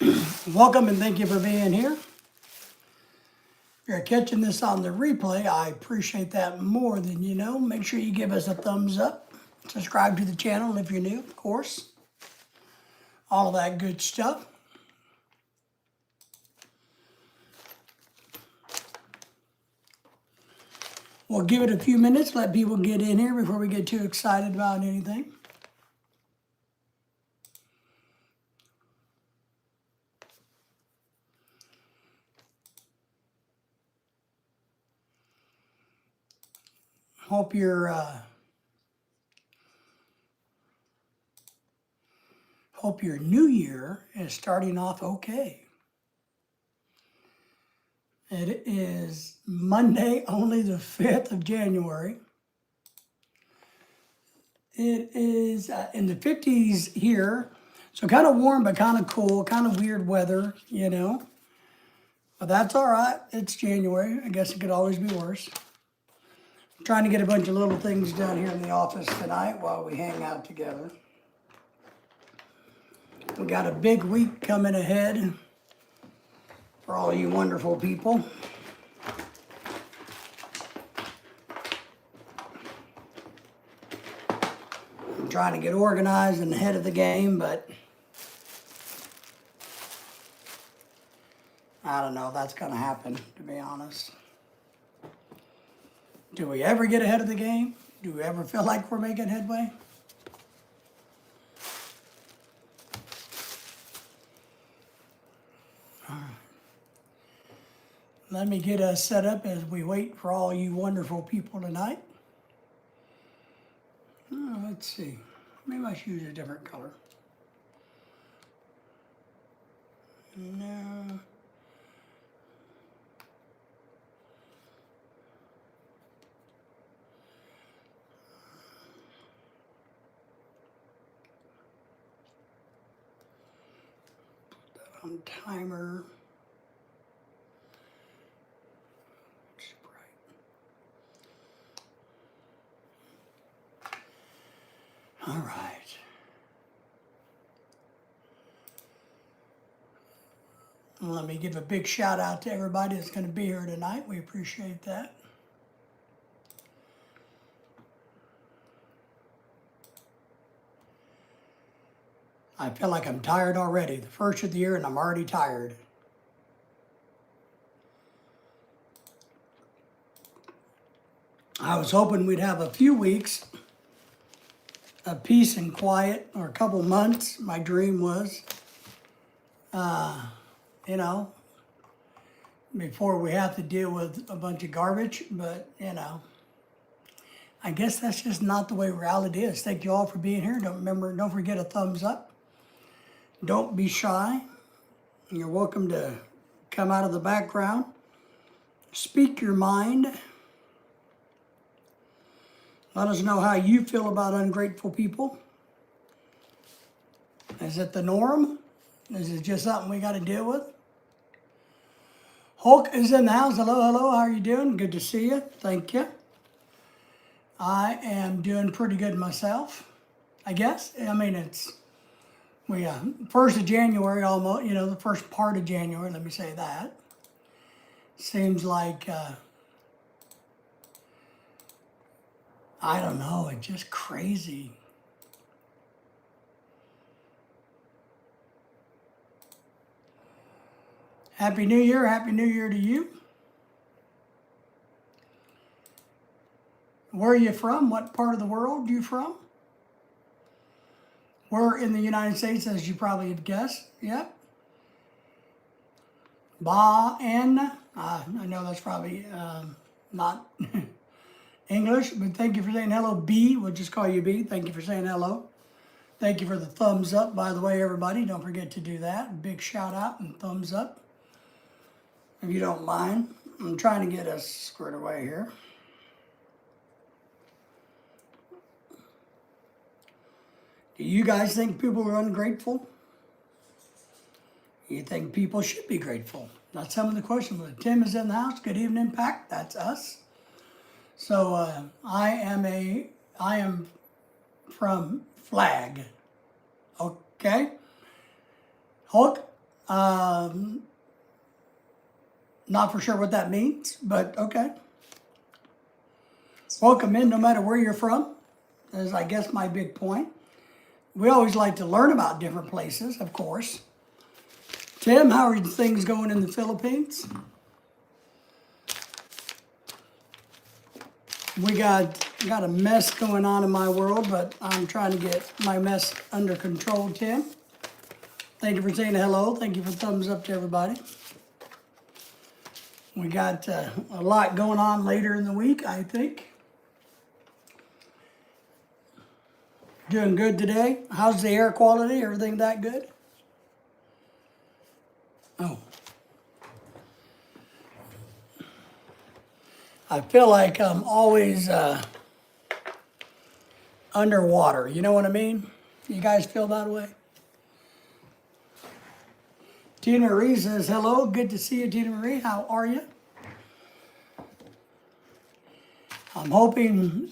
Welcome and thank you for being here. If you're catching this on the replay, I appreciate that more than you know. Make sure you give us a thumbs up. Subscribe to the channel if you're new, of course. All of that good stuff. We'll give it a few minutes, let people get in here before we get too excited about anything. Hope your new year is starting off okay. It is Monday, only the 5th of January. It is in the 50s here, so kind of warm but kind of cool, kind of weird weather, you know. But that's all right. It's January. I guess it could always be worse. I'm trying to get a bunch of little things done here in the office tonight while we hang out together. We got a big week coming ahead for all you wonderful people. I'm trying to get organized and ahead of the game, but I don't know if that's going to happen, to be honest. Do we ever get ahead of the game? Do we ever feel like we're making headway? Let me get us set up as we wait for all you wonderful people tonight. Oh, let's see. Maybe I should use a different color. No. Put that on timer. All right. Let me give a big shout out to everybody that's going to be here tonight. We appreciate that. I feel like I'm tired already. The first of the year and I'm already tired. I was hoping we'd have a few weeks of peace and quiet, or a couple months. My dream was, you know, before we have to deal with a bunch of garbage. But, you know, I guess that's just not the way reality is. Thank you all for being here. Don't forget a thumbs up. Don't be shy. You're welcome to come out of the background. Speak your mind. Let us know how you feel about ungrateful people. Is it the norm? Is it just something we got to deal with? Hulk is in the house. Hello, hello. How are you doing? Good to see you. Thank you. I am doing pretty good myself, I guess. I mean, it's 1st of January almost, you know, the first part of January, let me say that. Seems like, I don't know, it's just crazy. Happy New Year to you. Where are you from? What part of the world are you from? We're in the United States, as you probably have guessed. Yep. Ba-en. I know that's probably not English, but thank you for saying hello, B. We'll just call you B. Thank you for saying hello. Thank you for the thumbs up, by the way, everybody. Don't forget to do that. Big shout out and thumbs up, if you don't mind. I'm trying to get us squared away here. Do you guys think people are ungrateful? You think people should be grateful? That's some of the questions. Tim is in the house. Good evening, Pack. That's us. So I am from Flag. Okay. Hulk, Not for sure what that means, but okay. Welcome in no matter where you're from, is I guess my big point. We always like to learn about different places, of course. Tim, how are things going in the Philippines? We got a mess going on in my world, but I'm trying to get my mess under control, Tim. Thank you for saying hello. Thank you for thumbs up to everybody. We got a lot going on later in the week, I think. Doing good today. How's the air quality? Everything that good? Oh. I feel like I'm always underwater. You know what I mean? You guys feel that way? Tina Marie says, hello. Good to see you, Tina Marie. How are you? I'm hoping,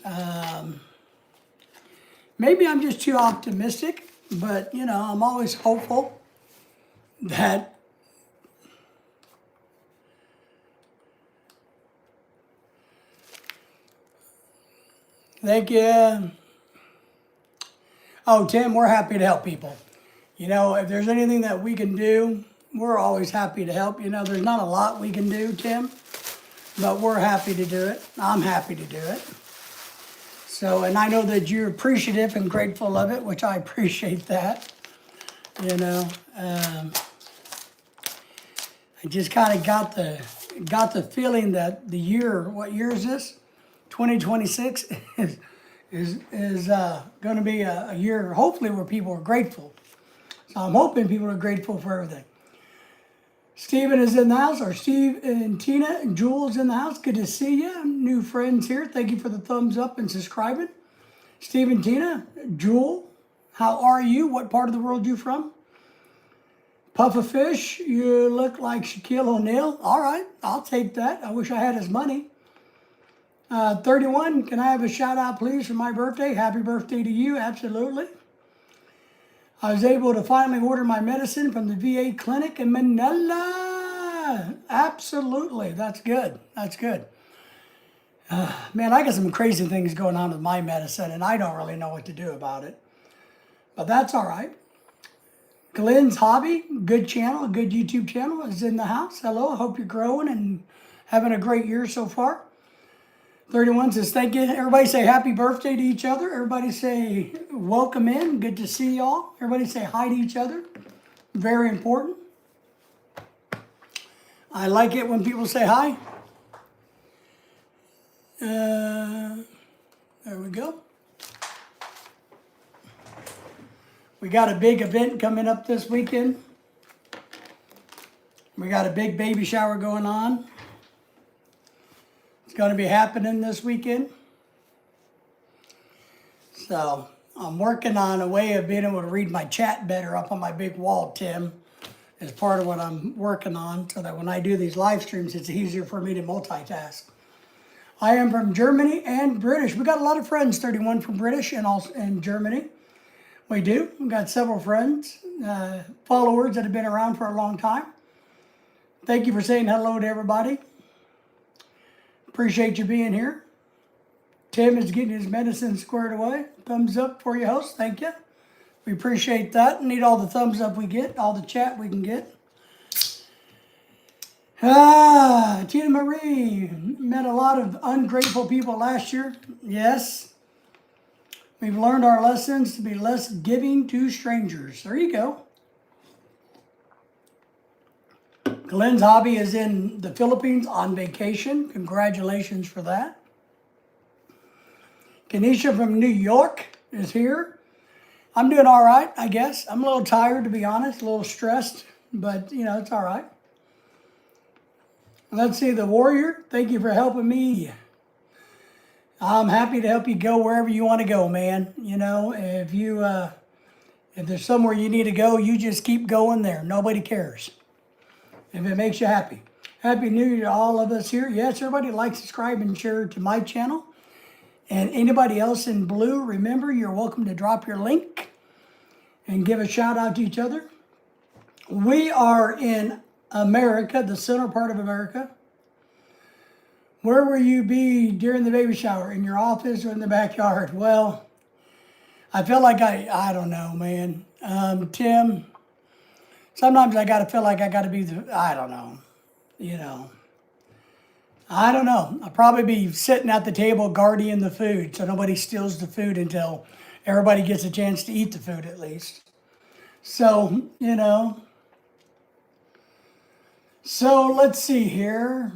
maybe I'm just too optimistic, but, you know, I'm always hopeful that thank you. Oh, Tim, we're happy to help people. You know, if there's anything that we can do, we're always happy to help. You know, there's not a lot we can do, Tim, but we're happy to do it. I'm happy to do it. So, and I know that you're appreciative and grateful of it, which I appreciate that. You know, I just kind of got the feeling that the year, what year is this? 2026 is going to be a year, hopefully, where people are grateful. So I'm hoping people are grateful for everything. Stephen is in the house, or Steve and Tina and Jules in the house. Good to see you. New friends here. Thank you for the thumbs up and subscribing. Steve and Tina, Jewel, how are you? What part of the world you from? Puffa Fish, you look like Shaquille O'Neal. All right, I'll take that. I wish I had his money. 31, can I have a shout out, please, for my birthday? Happy birthday to you, absolutely. I was able to finally order my medicine from the VA clinic in Manila. Absolutely, that's good, that's good. Man, I got some crazy things going on with my medicine, and I don't really know what to do about it. But that's all right. Glenn's Hobby, good channel, a good YouTube channel, is in the house. Hello, I hope you're growing and having a great year so far. 31 says, thank you. Everybody say happy birthday to each other. Everybody say welcome in. Good to see y'all. Everybody say hi to each other. Very important. I like it when people say hi. There we go. We got a big event coming up this weekend. We got a big baby shower going on. Going to be happening this weekend. So I'm working on a way of being able to read my chat better up on my big wall, Tim, is part of what I'm working on, so that when I do these live streams, it's easier for me to multitask. I am from Germany and British. We got a lot of friends, 31 from British and also in Germany. We do. We've got several friends, followers that have been around for a long time. Thank you for saying hello to everybody. Appreciate you being here. Tim is getting his medicine squared away. Thumbs up for you, host. Thank you. We appreciate that. Need all the thumbs up we get, all the chat we can get. Tina Marie, met a lot of ungrateful people last year. Yes. We've learned our lessons to be less giving to strangers. There you go. Glenn's Hobby is in the Philippines on vacation. Congratulations for that. Kenesha from New York is here. I'm doing all right, I guess. I'm a little tired, to be honest, a little stressed, but, you know, it's all right. Let's see, the Warrior, thank you for helping me. I'm happy to help you go wherever you want to go, man. You know, if there's somewhere you need to go, you just keep going there. Nobody cares. If it makes you happy. Happy New Year to all of us here. Yes, everybody like, subscribe, and share to my channel. And anybody else in blue, remember, you're welcome to drop your link and give a shout out to each other. We are in America, the center part of America. Where will you be during the baby shower? In your office or in the backyard? Well, I feel like I don't know, man. Tim, sometimes I got to feel like I got to be I don't know, you know. I don't know. I'll probably be sitting at the table guarding the food so nobody steals the food until everybody gets a chance to eat the food at least. So, so let's see here.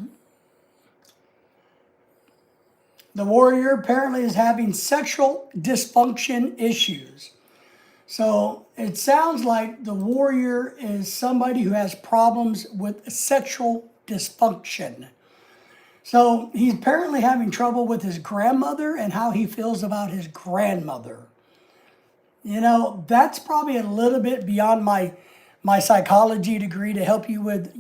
The warrior apparently is having sexual dysfunction issues. So it sounds like the warrior is somebody who has problems with sexual dysfunction. So he's apparently having trouble with his grandmother and how he feels about his grandmother. That's probably a little bit beyond my psychology degree to help you with,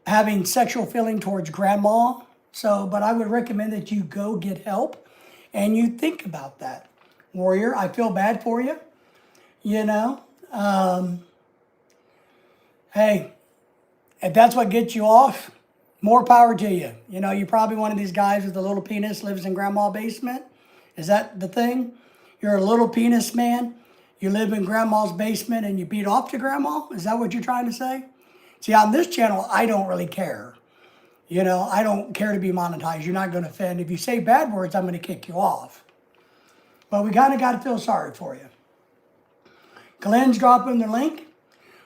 having sexual feeling towards grandma. So, but I would recommend that you go get help and you think about that. Warrior, I feel bad for you. Hey, if that's what gets you off, more power to you. You're probably one of these guys with a little penis lives in grandma's basement. Is that the thing? You're a little penis man. You live in grandma's basement and you beat off to grandma? Is that what you're trying to say? See, on this channel, I don't really care. I don't care to be monetized. You're not going to offend. If you say bad words, I'm going to kick you off. But we kind of got to feel sorry for you. Glenn's dropping the link.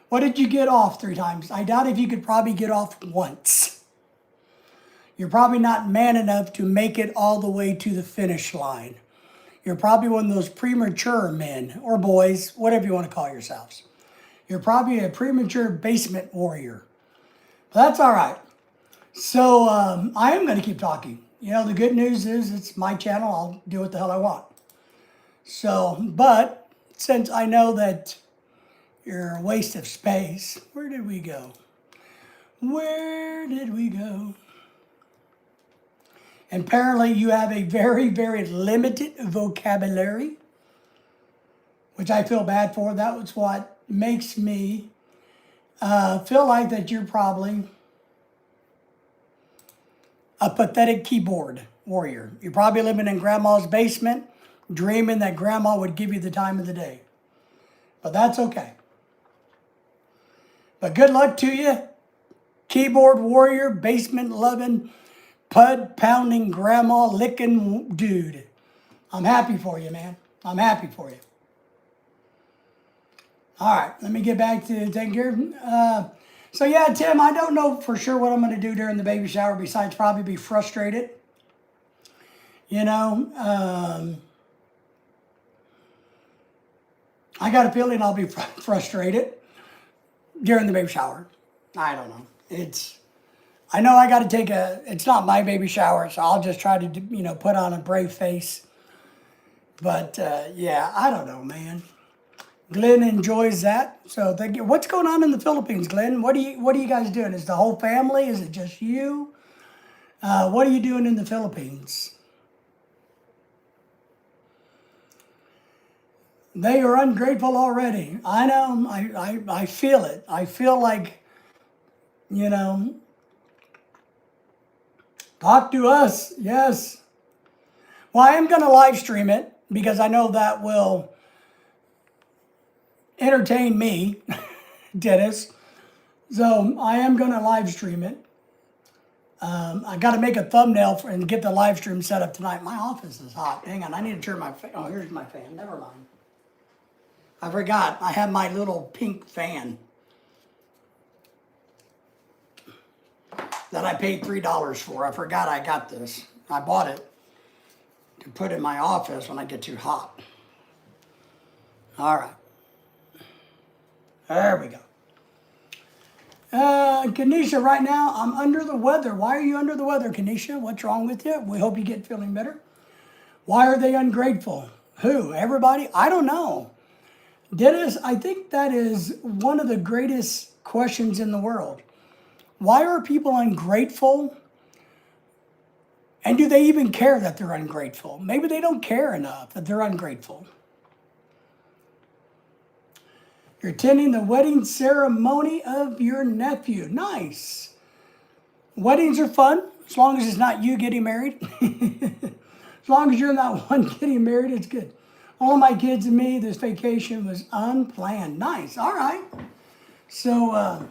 What did you get off 3 times? I doubt if you could probably get off once. You're probably not man enough to make it all the way to the finish line. You're probably one of those premature men or boys, whatever you want to call yourselves. You're probably a premature basement warrior. But that's all right. So I am going to keep talking. The good news is it's my channel. I'll do what the hell I want. So, but since I know that you're a waste of space, where did we go? Where did we go? And apparently you have a very, very limited vocabulary, which I feel bad for. That was what makes me feel like that you're probably a pathetic keyboard warrior. You're probably living in grandma's basement, dreaming that grandma would give you the time of the day. But that's okay. But good luck to you, keyboard warrior, basement loving, pud pounding, grandma licking dude. I'm happy for you, man. I'm happy for you. All right, let me get back to taking care of So yeah, Tim, I don't know for sure what I'm going to do during the baby shower besides probably be frustrated. I got a feeling I'll be frustrated during the baby shower. I don't know. I know I got to it's not my baby shower, so I'll just try to, put on a brave face. But yeah, I don't know, man. Glenn enjoys that. So thank you. What's going on in the Philippines, Glenn? What are you guys doing? Is the whole family? Is it just you? What are you doing in the Philippines? They are ungrateful already. I know. I feel it. I feel like, talk to us. Yes. Well, I am going to live stream it because I know that will entertain me, Dennis. So I am going to live stream it. I got to make a thumbnail and get the live stream set up tonight. My office is hot. Hang on, I need to turn my fan. Oh, here's my fan. Never mind. I forgot. I have my little pink fan that I paid $3 for. I forgot I got this. I bought it to put in my office when I get too hot. All right. There we go. Kanisha, right now I'm under the weather. Why are you under the weather, Kanisha? What's wrong with you? We hope you get feeling better. Why are they ungrateful? Who? Everybody? I don't know. Dennis, I think that is one of the greatest questions in the world. Why are people ungrateful? And do they even care that they're ungrateful? Maybe they don't care enough that they're ungrateful. You're attending the wedding ceremony of your nephew. Nice. Weddings are fun, as long as it's not you getting married. As long as you're not one getting married, it's good. All of my kids and me, this vacation was unplanned. Nice. All right. So,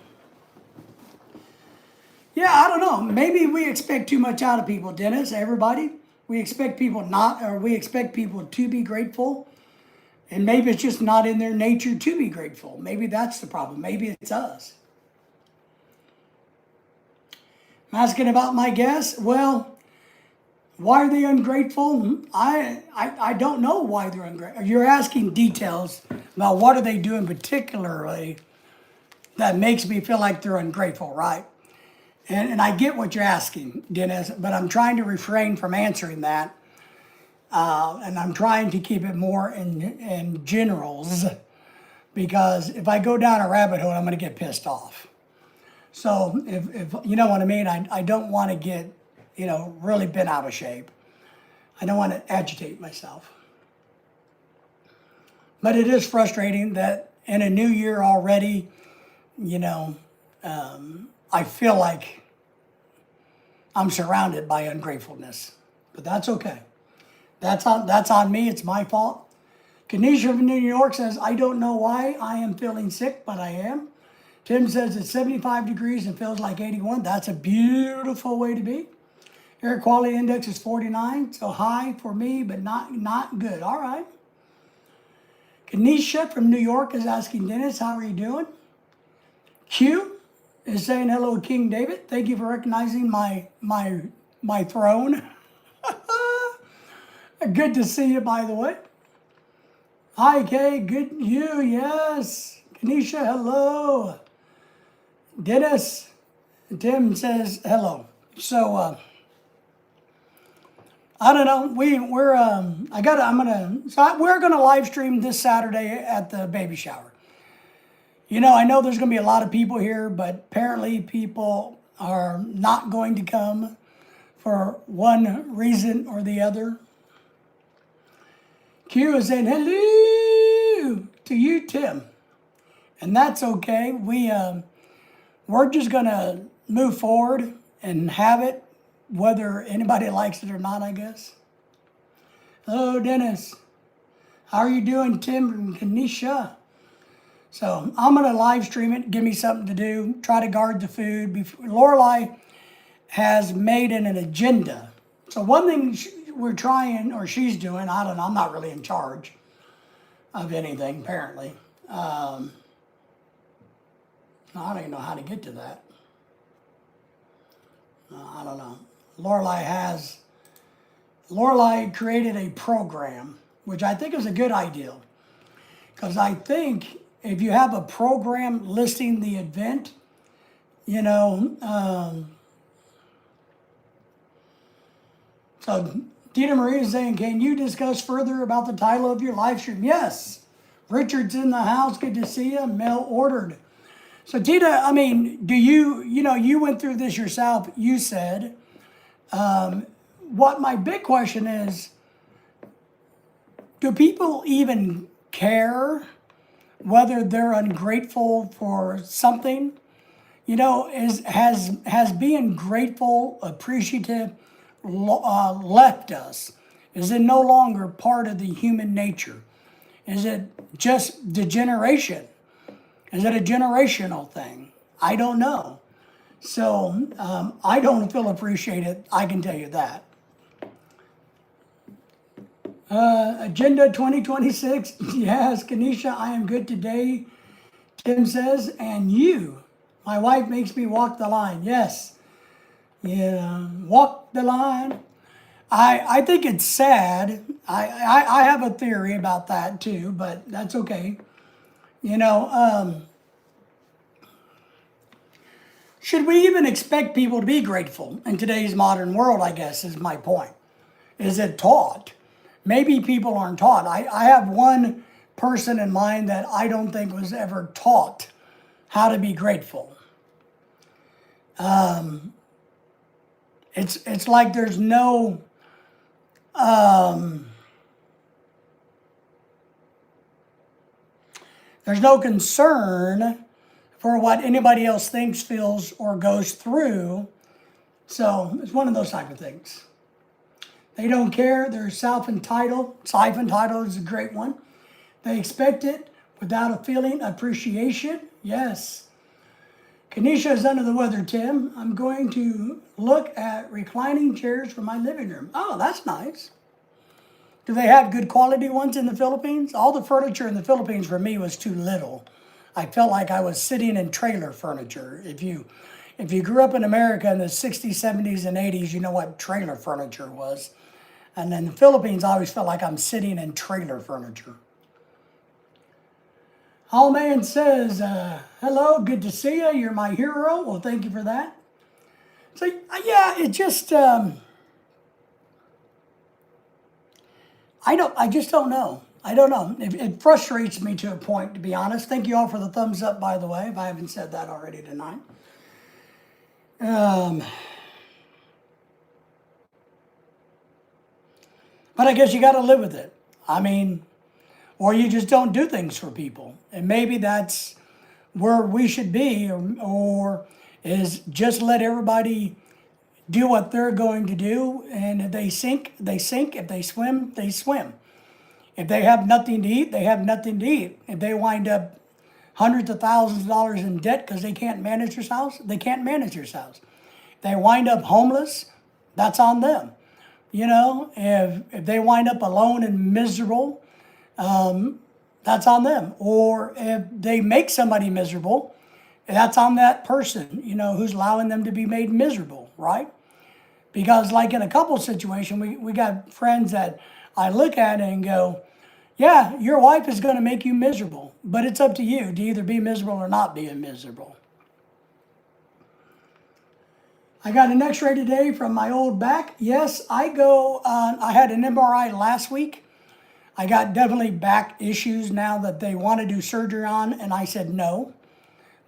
yeah, I don't know. Maybe we expect too much out of people, Dennis, everybody. We expect people we expect people to be grateful. And maybe it's just not in their nature to be grateful. Maybe that's the problem. Maybe it's us. I'm asking about my guests. Well, why are they ungrateful? I don't know why they're ungrateful. You're asking details about what are they doing particularly that makes me feel like they're ungrateful, right? And I get what you're asking, Dennis, but I'm trying to refrain from answering that. And I'm trying to keep it more in generals, because if I go down a rabbit hole, I'm going to get pissed off. So if you know what I mean, I don't want to get, really bent out of shape. I don't want to agitate myself. But it is frustrating that in a new year already, I feel like I'm surrounded by ungratefulness. But that's okay. That's on me. It's my fault. Kanisha from New York says, I don't know why I am feeling sick, but I am. Tim says it's 75 degrees and feels like 81. That's a beautiful way to be. Air quality index is 49, so high for me, but not good. All right. Kanisha from New York is asking Dennis, how are you doing? Q is saying hello, King David. Thank you for recognizing my throne. Good to see you, by the way. Hi, Kay. Good you. Yes. Kanisha, hello. Dennis. Tim says hello. So I don't know. We're gonna live stream this Saturday at the baby shower. I know there's gonna be a lot of people here, but apparently people are not going to come for one reason or the other. Q is saying hello to you, Tim, and that's okay. We're just gonna move forward and have it, whether anybody likes it or not, I guess. Hello, Dennis. How are you doing, Tim and Kanisha? So I'm gonna live stream it. Give me something to do. Try to guard the food. Lorelai has made an agenda. So one thing we're trying, or she's doing, I don't know, I'm not really in charge of anything, apparently. I don't even know how to get to that. I don't know. Lorelai created a program, which I think is a good idea. Because I think if you have a program listing the event, so Tina Marie is saying, can you discuss further about the title of your live stream? Yes. Richard's in the house. Good to see you. Mail ordered. So Tina, do you went through this yourself. You said, what my big question is, do people even care whether they're ungrateful for something? Has being grateful, appreciative, left us? Is it no longer part of the human nature? Is it just degeneration? Is it a generational thing? I don't know. So I don't feel appreciated, I can tell you that. Agenda 2026, yes, Kanisha, I am good today, Tim says, and you, my wife makes me walk the line, yes. Yeah, walk the line. I think it's sad. I have a theory about that too, but that's okay. Should we even expect people to be grateful in today's modern world, I guess, is my point. Is it taught? Maybe people aren't taught. I have one person in mind that I don't think was ever taught how to be grateful. It's like there's no There's no concern for what anybody else thinks, feels, or goes through. So it's one of those type of things. They don't care. They're self-entitled. Self-entitled is a great one. They expect it without a feeling appreciation. Yes. Kanisha is under the weather, Tim. I'm going to look at reclining chairs for my living room. Oh, that's nice. Do they have good quality ones in the Philippines? All the furniture in the Philippines for me was too little. I felt like I was sitting in trailer furniture. If you grew up in America in the 60s, 70s, and 80s, you know what trailer furniture was. And in the Philippines, I always felt like I'm sitting in trailer furniture. All Man says, hello, good to see you. You're my hero. Well, thank you for that. So, yeah, it just, I just don't know. I don't know. It frustrates me to a point, to be honest. Thank you all for the thumbs up, by the way, if I haven't said that already tonight. But I guess you got to live with it. I mean, or you just don't do things for people. And maybe that's where we should be, or is just let everybody do what they're going to do. And if they sink, they sink. If they swim, they swim. If they have nothing to eat, they have nothing to eat. If they wind up hundreds of thousands of dollars in debt because they can't manage their house, they can't manage their house. If they wind up homeless, that's on them. You know, if they wind up alone and miserable, that's on them. Or if they make somebody miserable, that's on that person, you know, who's allowing them to be made miserable, right? Because like in a couple situation, we got friends that I look at and go, yeah, your wife is going to make you miserable, but it's up to you to either be miserable or not be miserable. I got an x-ray today from my old back. Yes, I had an MRI last week. I got definitely back issues now that they want to do surgery on, and I said no.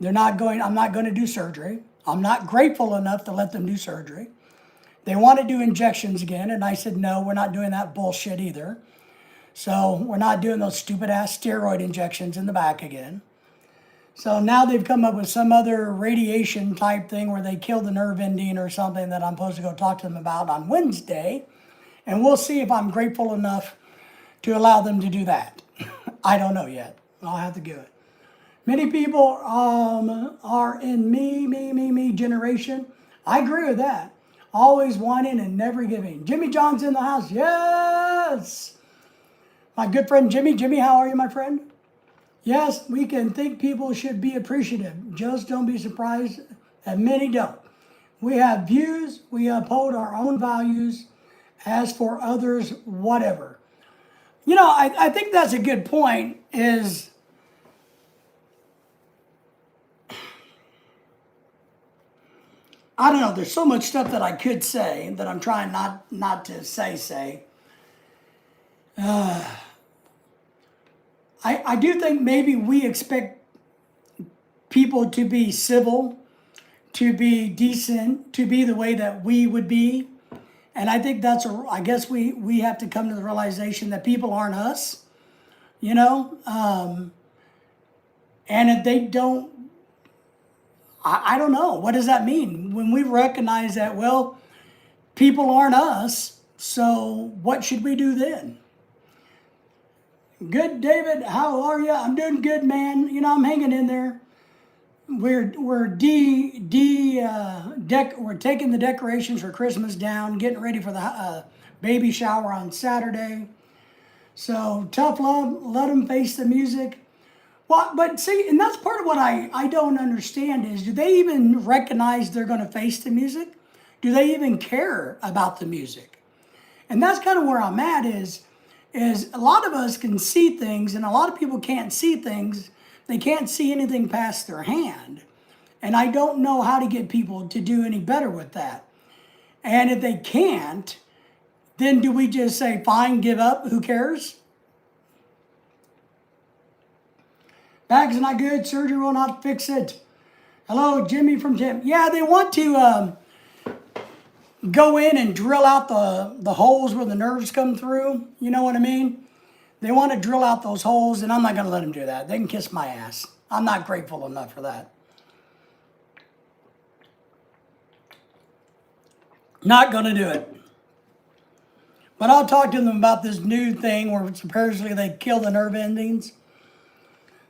I'm not going to do surgery. I'm not grateful enough to let them do surgery. They want to do injections again, and I said no, we're not doing that bullshit either. So we're not doing those stupid ass steroid injections in the back again. So now they've come up with some other radiation type thing where they kill the nerve ending or something that I'm supposed to go talk to them about on Wednesday. And we'll see if I'm grateful enough to allow them to do that. I don't know yet. I'll have to give it. Many people are in me generation. I agree with that. Always wanting and never giving. Jimmy John's in the house. Yes. My good friend Jimmy. Jimmy, how are you, my friend? Yes, we can think people should be appreciative. Just don't be surprised that many don't. We have views. We uphold our own values. As for others, whatever. You know, I think that's a good point is I don't know. There's so much stuff that I could say that I'm trying not to say. I do think maybe we expect people to be civil, to be decent, to be the way that we would be. And I think I guess we have to come to the realization that people aren't us, you know? And if they don't, I don't know. What does that mean? When we recognize that, well, people aren't us, so what should we do then? Good, David. How are you? I'm doing good, man. You know, I'm hanging in there. We're taking the decorations for Christmas down, getting ready for the baby shower on Saturday. So tough love. Let them face the music. Well, but see, and that's part of what I don't understand is, do they even recognize they're going to face the music? Do they even care about the music? And that's kind of where I'm at is a lot of us can see things and a lot of people can't see things. They can't see anything past their hand. And I don't know how to get people to do any better with that. And if they can't, then do we just say, fine, give up, who cares? Back is not good, surgery will not fix it. Hello, Jimmy from Tim. Yeah, they want to go in and drill out the holes where the nerves come through. You know what I mean? They want to drill out those holes, and I'm not going to let them do that. They can kiss my ass. I'm not grateful enough for that. Not going to do it. But I'll talk to them about this new thing where supposedly they kill the nerve endings.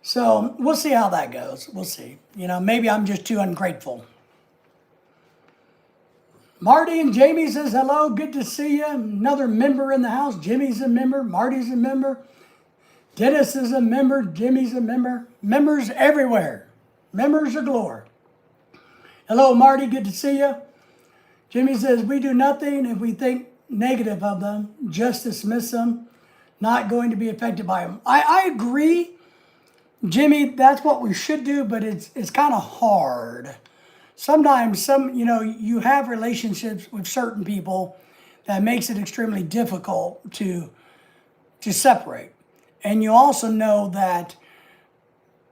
So we'll see how that goes. We'll see. You know, maybe I'm just too ungrateful. Marty and Jamie says, hello, good to see you. Another member in the house. Jimmy's a member. Marty's a member. Dennis is a member. Jimmy's a member. Members everywhere. Members galore. Hello, Marty. Good to see you. Jimmy says, we do nothing if we think negative of them. Just dismiss them. Not going to be affected by them. I agree, Jimmy. That's what we should do, but it's kind of hard. Sometimes you have relationships with certain people that makes it extremely difficult to separate. And you also know that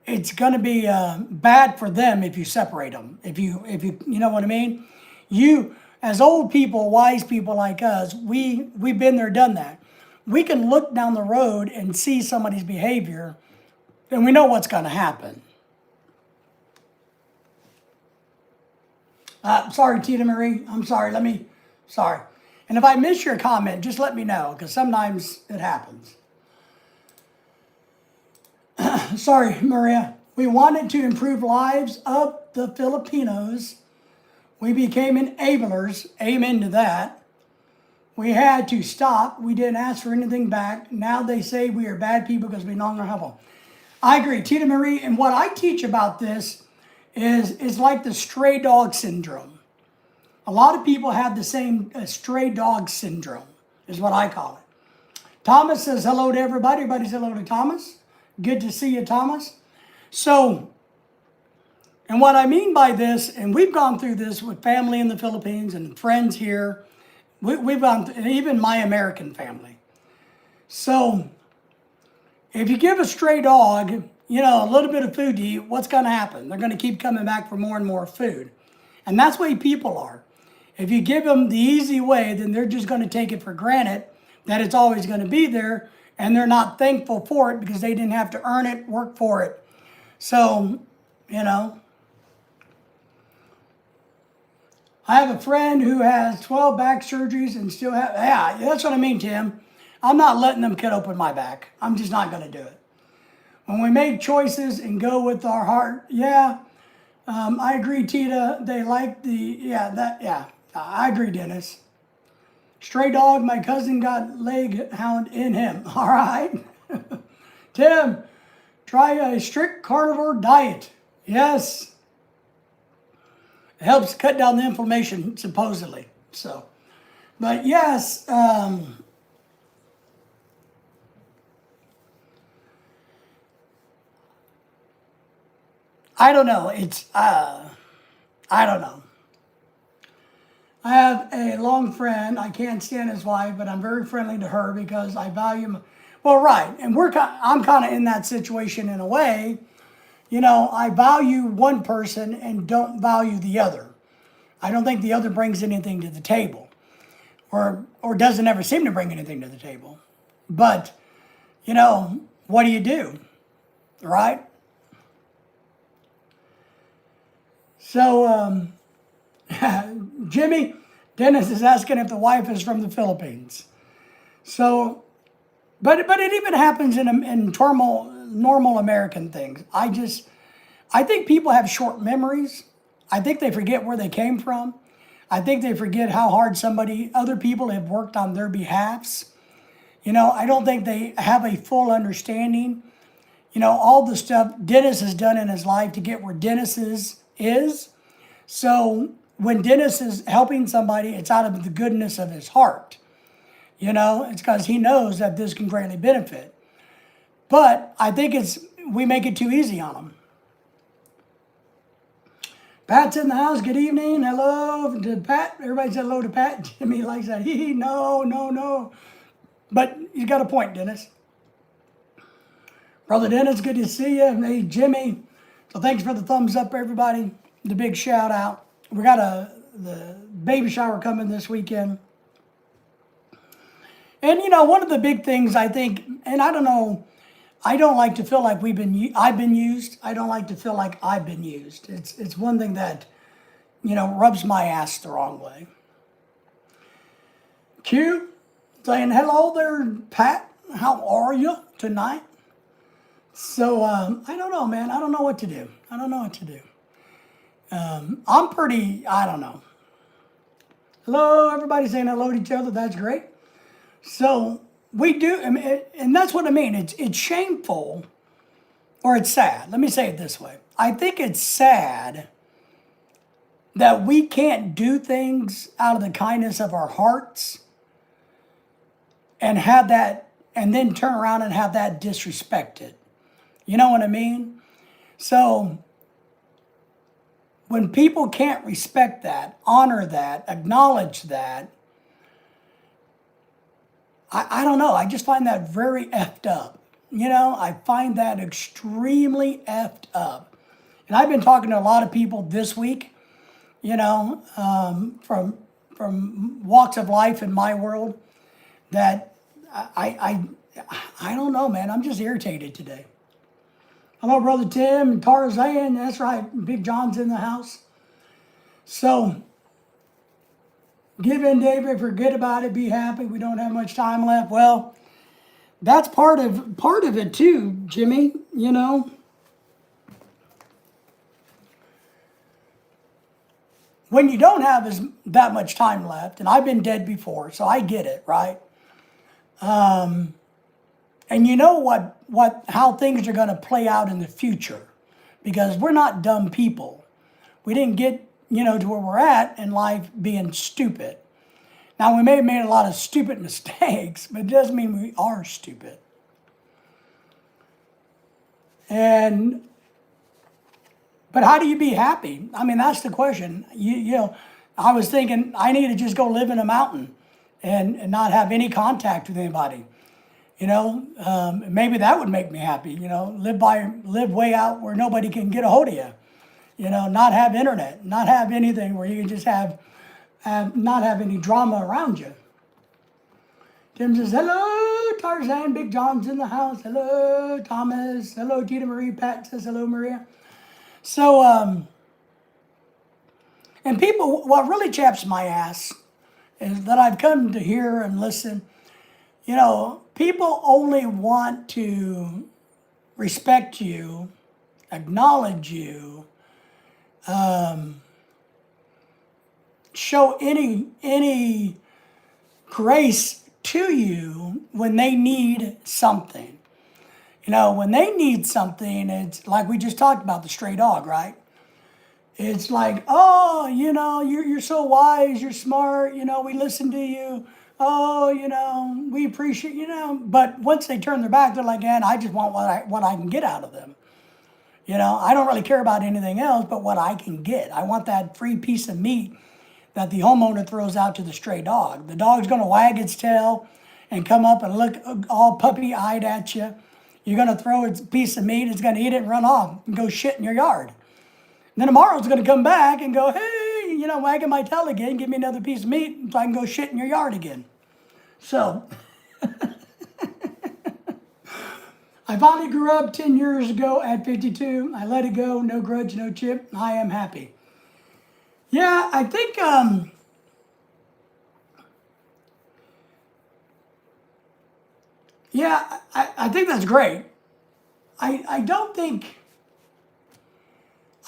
it's going to be bad for them if you separate them. If you know what I mean? You, as old people, wise people like us, we've been there, done that. We can look down the road and see somebody's behavior, and we know what's going to happen. Sorry, Tina Marie. I'm sorry. Sorry. And if I miss your comment, just let me know, because sometimes it happens. Sorry, Maria. We wanted to improve lives of the Filipinos. We became enablers. Amen to that. We had to stop. We didn't ask for anything back. Now they say we are bad people because we no longer help them. I agree, Tina Marie. And what I teach about this is like the stray dog syndrome. A lot of people have the same stray dog syndrome, is what I call it. Thomas says hello to everybody. Everybody says hello to Thomas. Good to see you, Thomas. So, and what I mean by this, and we've gone through this with family in the Philippines and friends here. We've gone through, even my American family. So, if you give a stray dog, a little bit of food to eat, what's going to happen? They're going to keep coming back for more and more food. And that's the way people are. If you give them the easy way, then they're just going to take it for granted that it's always going to be there. And they're not thankful for it because they didn't have to earn it, work for it. So, I have a friend who has 12 back surgeries and still have, yeah, that's what I mean, Tim. I'm not letting them cut open my back. I'm just not going to do it. When we make choices and go with our heart, I agree, Tita. They like I agree, Dennis. Stray dog, my cousin got leg hound in him. All right. Tim, try a strict carnivore diet. Yes. It helps cut down the inflammation, supposedly. So, but yes, I don't know. I don't know. I have a long friend. I can't stand his wife, but I'm very friendly to her because I value him. Well, right. And I'm kind of in that situation in a way. I value one person and don't value the other. I don't think the other brings anything to the table or doesn't ever seem to bring anything to the table. But, what do you do? Right? So, Jimmy, Dennis is asking if the wife is from the Philippines. So, but it even happens in normal American things. I think people have short memories. I think they forget where they came from. I think they forget how hard other people have worked on their behalfs. I don't think they have a full understanding. All the stuff Dennis has done in his life to get where Dennis is. So when Dennis is helping somebody, it's out of the goodness of his heart. It's because he knows that this can greatly benefit. But I think we make it too easy on them. Pat's in the house. Good evening. Hello to Pat. Everybody said hello to Pat. Jimmy likes that. No. But you got a point, Dennis. Brother Dennis, good to see you. Hey, Jimmy. So thanks for the thumbs up, everybody. The big shout out. We got the baby shower coming this weekend. And one of the big things I think, and I don't know, I don't like to feel like I've been used. I don't like to feel like I've been used. It's one thing that, rubs my ass the wrong way. Q, saying hello there, Pat. How are you tonight? So I don't know, man. I don't know what to do. I don't know what to do. I'm pretty. I don't know. Hello, everybody saying hello to each other. That's great. So we do, and that's what I mean. It's shameful, or it's sad. Let me say it this way. I think it's sad that we can't do things out of the kindness of our hearts and have that, and then turn around and have that disrespected. You know what I mean? So when people can't respect that, honor that, acknowledge that, I don't know. I just find that very effed up. I find that extremely effed up. And I've been talking to a lot of people this week, from walks of life in my world, that I don't know, man. I'm just irritated today. Hello, Brother Tim and Tarzan. That's right. Big John's in the house. So, give in, David. Forget about it. Be happy. We don't have much time left. Well, that's part of it too, Jimmy. When you don't have that much time left, and I've been dead before, so I get it, right? And you know how things are going to play out in the future, because we're not dumb people. We didn't get, to where we're at in life being stupid. Now, we may have made a lot of stupid mistakes, but it doesn't mean we are stupid. But how do you be happy? I mean, that's the question. I was thinking I need to just go live in a mountain and not have any contact with anybody. Maybe that would make me happy. Live way out where nobody can get a hold of you. Not have internet, not have anything where you can just not have any drama around you. Tim says, hello, Tarzan. Big John's in the house. Hello, Thomas. Hello, Tita Marie. Pat says, hello, Maria. So, and people, what really chaps my ass is that I've come to hear and listen. People only want to respect you, acknowledge you, show any grace to you when they need something. When they need something, it's like we just talked about the stray dog, right? It's like, oh, you're so wise, you're smart, we listen to you. Oh, we appreciate, But once they turn their back, they're like, man, I just want what I can get out of them. I don't really care about anything else but what I can get. I want that free piece of meat that the homeowner throws out to the stray dog. The dog's going to wag its tail and come up and look all puppy-eyed at you. You're going to throw its piece of meat, it's going to eat it and run off and go shit in your yard. And then tomorrow it's going to come back and go, hey, wagging my tail again, give me another piece of meat so I can go shit in your yard again. So, I finally grew up 10 years ago at 52. I let it go, no grudge, no chip. I am happy. Yeah, I think, I think that's great. I don't think,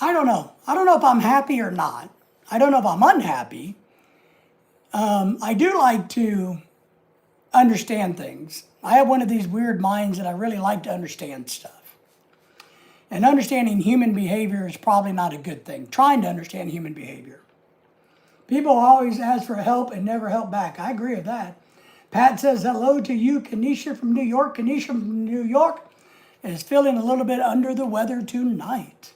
I don't know. I don't know if I'm happy or not. I don't know if I'm unhappy. I do like to understand things. I have one of these weird minds that I really like to understand stuff. And understanding human behavior is probably not a good thing. Trying to understand human behavior. People always ask for help and never help back. I agree with that. Pat says hello to you, Kenesha from New York. Kenesha from New York is feeling a little bit under the weather tonight.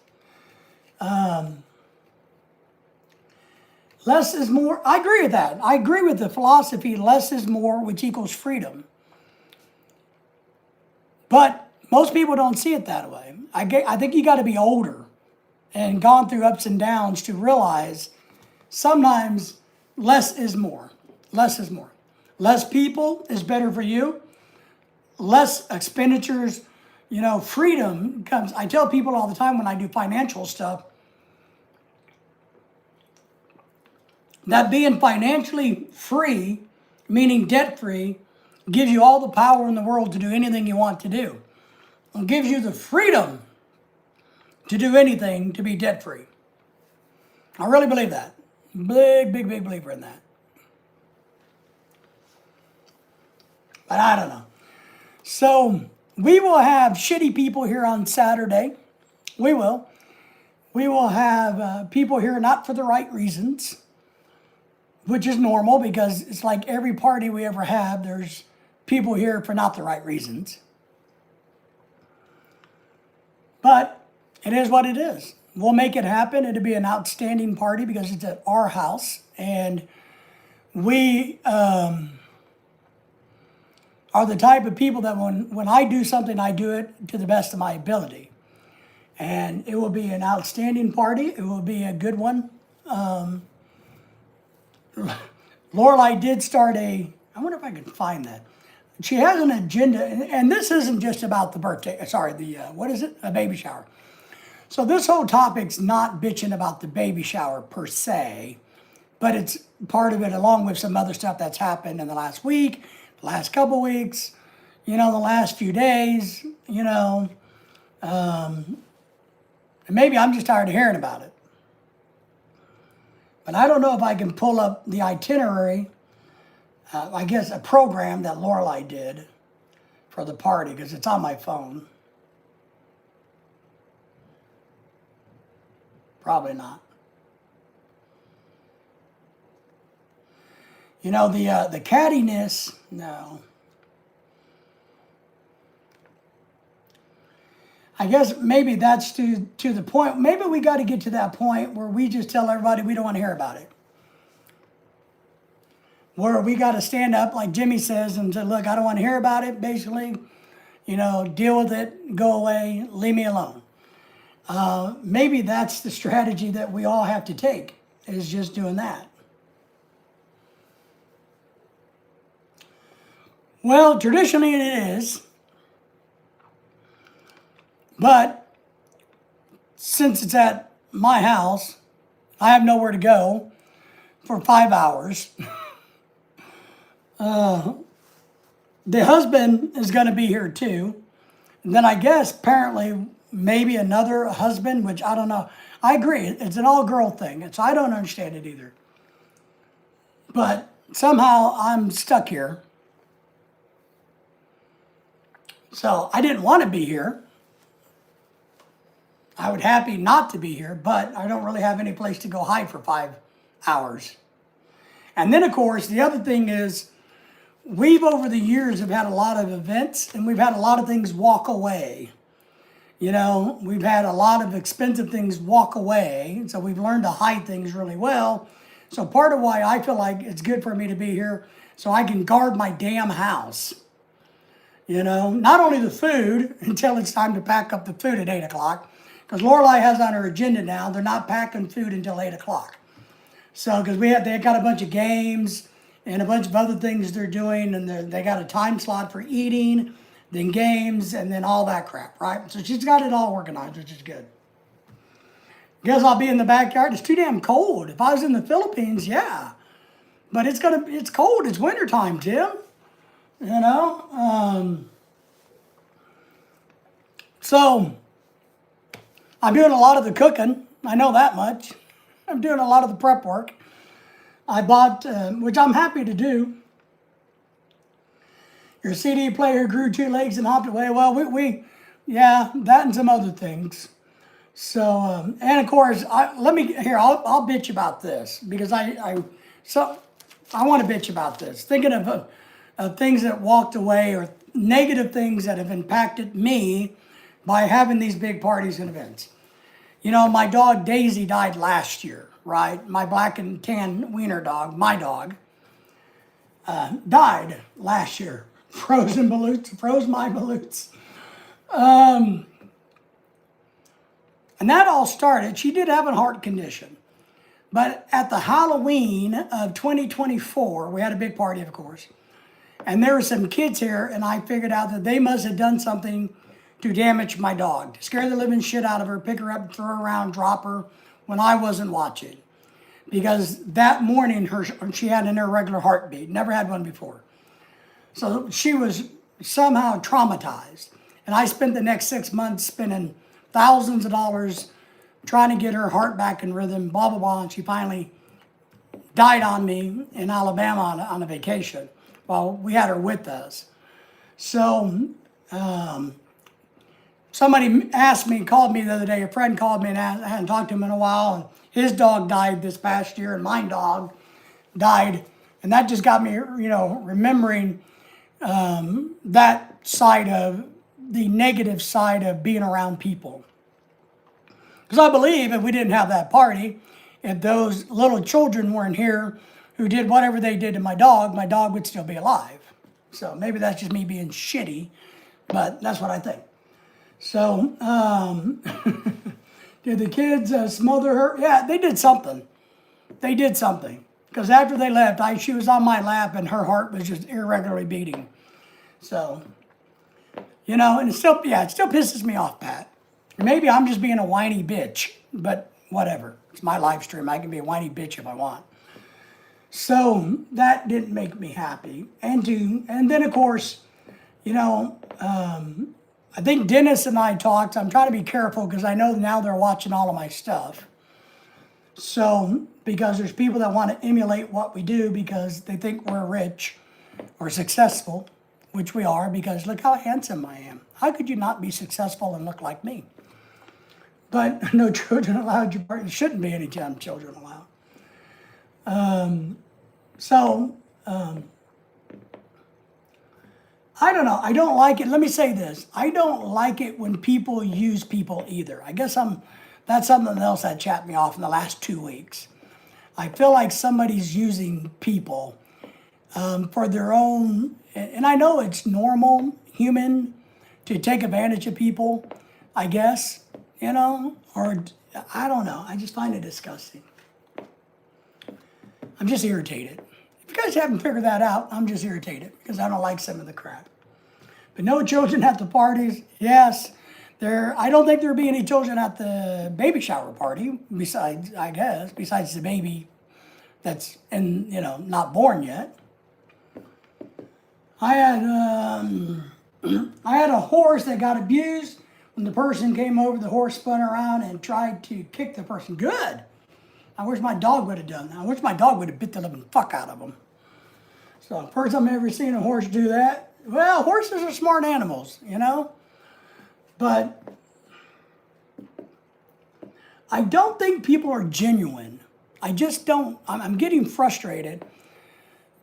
Less is more. I agree with that. I agree with the philosophy, less is more, which equals freedom. But most people don't see it that way. I think you got to be older and gone through ups and downs to realize sometimes less is more. Less is more. Less people is better for you. Less expenditures, freedom comes. I tell people all the time when I do financial stuff that being financially free, meaning debt free, gives you all the power in the world to do anything you want to do. It gives you the freedom to do anything to be debt free. I really believe that. Big believer in that. But I don't know. So we will have shitty people here on Saturday. We will. We will have people here not for the right reasons, which is normal because it's like every party we ever have, there's people here for not the right reasons. But it is what it is. We'll make it happen. It'll be an outstanding party because it's at our house. And we are the type of people that when I do something, I do it to the best of my ability. And it will be an outstanding party. It will be a good one. Lorelai did start I wonder if I can find that. She has an agenda, and this isn't just about the birthday, what is it? A baby shower. So this whole topic's not bitching about the baby shower per se, but it's part of it along with some other stuff that's happened in the last week, the last couple weeks, the last few days, and maybe I'm just tired of hearing about it. But I don't know if I can pull up the itinerary, I guess a program that Lorelai did for the party, because it's on my phone. Probably not. The cattiness, no. I guess maybe that's to the point. Maybe we got to get to that point where we just tell everybody we don't want to hear about it. Where we got to stand up, like Jimmy says, and say, look, I don't want to hear about it, basically. Deal with it, go away, leave me alone. Maybe that's the strategy that we all have to take, is just doing that. Well, traditionally it is. But since it's at my house, I have nowhere to go for 5 hours. The husband is going to be here too. And then I guess apparently maybe another husband, which I don't know. I agree. It's an all-girl thing. So I don't understand it either. But somehow I'm stuck here. So I didn't want to be here. I would happy not to be here, but I don't really have any place to go hide for 5 hours. And then, of course, the other thing is we've, over the years, have had a lot of events, and we've had a lot of things walk away. We've had a lot of expensive things walk away, so we've learned to hide things really well. So part of why I feel like it's good for me to be here, so I can guard my damn house. Not only the food, until it's time to pack up the food at 8 o'clock, because Lorelai has on her agenda now, they're not packing food until 8 o'clock. So, because they got a bunch of games and a bunch of other things they're doing, and they got a time slot for eating, then games, and then all that crap, right? So she's got it all organized, which is good. Guess I'll be in the backyard. It's too damn cold. If I was in the Philippines, yeah. But it's cold. It's wintertime, Tim. So I'm doing a lot of the cooking. I know that much. I'm doing a lot of the prep work. I bought, which I'm happy to do. Your CD player grew 2 legs and hopped away. Well, yeah, that and some other things. So, and of course, I'll bitch about this because I want to bitch about this. Thinking of things that walked away or negative things that have impacted me by having these big parties and events. My dog Daisy died last year, right? My black and tan wiener dog, my dog, died last year. Froze my balloons. And that all started, she did have a heart condition. But at the Halloween of 2024, we had a big party, of course. And there were some kids here, and I figured out that they must have done something to damage my dog, to scare the living shit out of her, pick her up, throw her around, drop her when I wasn't watching. Because that morning she had an irregular heartbeat, never had one before. So she was somehow traumatized. And I spent the next 6 months spending thousands of dollars trying to get her heart back in rhythm, blah, blah, blah. And she finally died on me in Alabama on a vacation while we had her with us. So somebody asked me, called me the other day, a friend called me and I hadn't talked to him in a while. And his dog died this past year and my dog died. And that just got me, remembering that side of the negative side of being around people. Because I believe if we didn't have that party, if those little children weren't here who did whatever they did to my dog would still be alive. So maybe that's just me being shitty, but that's what I think. So, did the kids smother her? Yeah, they did something. They did something. Because after they left, she was on my lap and her heart was just irregularly beating. So, and it still pisses me off, Pat. Maybe I'm just being a whiny bitch, but whatever. It's my live stream. I can be a whiny bitch if I want. So that didn't make me happy. And then of course, I think Dennis and I talked. I'm trying to be careful because I know now they're watching all of my stuff. So, because there's people that want to emulate what we do because they think we're rich or successful, which we are, because look how handsome I am. How could you not be successful and look like me? But no children allowed. There shouldn't be any children allowed. I don't know. I don't like it. Let me say this. I don't like it when people use people either. I guess that's something else that chapped me off in the last 2 weeks. I feel like somebody's using people for their own, and I know it's normal, human, to take advantage of people, I guess, or I don't know. I just find it disgusting. I'm just irritated. If you guys haven't figured that out, I'm just irritated because I don't like some of the crap. But no children at the parties. Yes, I don't think there'll be any children at the baby shower party besides the baby that's not born yet. I had a horse that got abused. When the person came over, the horse spun around and tried to kick the person. Good. I wish my dog would have done that. I wish my dog would have bit the living fuck out of him. So first I've ever seen a horse do that. Well, horses are smart animals, But I don't think people are genuine. I just don't. I'm getting frustrated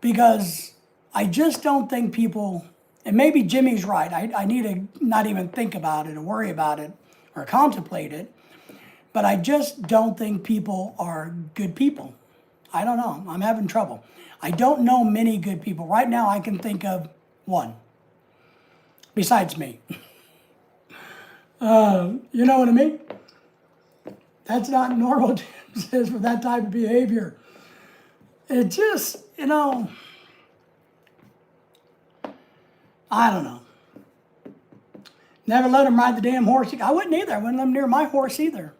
because I just don't think people, and maybe Jimmy's right. I need to not even think about it or worry about it or contemplate it. But I just don't think people are good people. I don't know. I'm having trouble. I don't know many good people. Right now I can think of one. Besides me. You know what I mean? That's not normal for that type of behavior. It just, I don't know. Never let him ride the damn horse. I wouldn't either. I wouldn't let him near my horse either.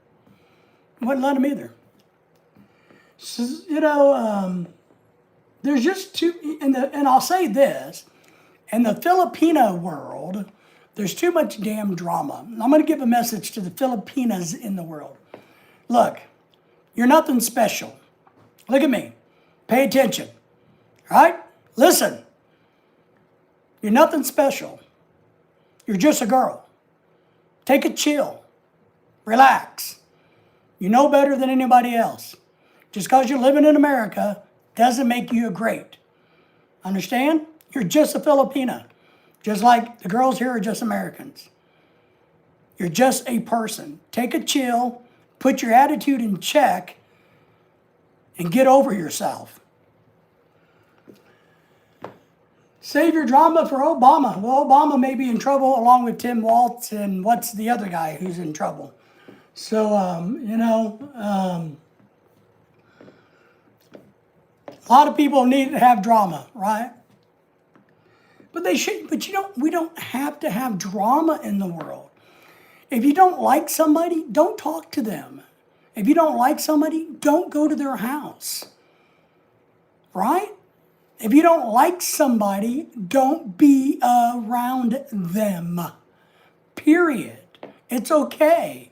I wouldn't let him either. So, there's just too, and I'll say this, in the Filipino world, there's too much damn drama. I'm going to give a message to the Filipinas in the world. Look, you're nothing special. Look at me. Pay attention. All right? Listen. You're nothing special. You're just a girl. Take a chill. Relax. You know better than anybody else. Just because you're living in America doesn't make you a great. Understand? You're just a Filipina. Just like the girls here are just Americans. You're just a person. Take a chill, put your attitude in check, and get over yourself. Save your drama for Obama. Well, Obama may be in trouble along with Tim Walz and what's the other guy who's in trouble. So, a lot of people need to have drama, right? But they should. But we don't have to have drama in the world. If you don't like somebody, don't talk to them. If you don't like somebody, don't go to their house. Right? If you don't like somebody, don't be around them. Period. It's okay.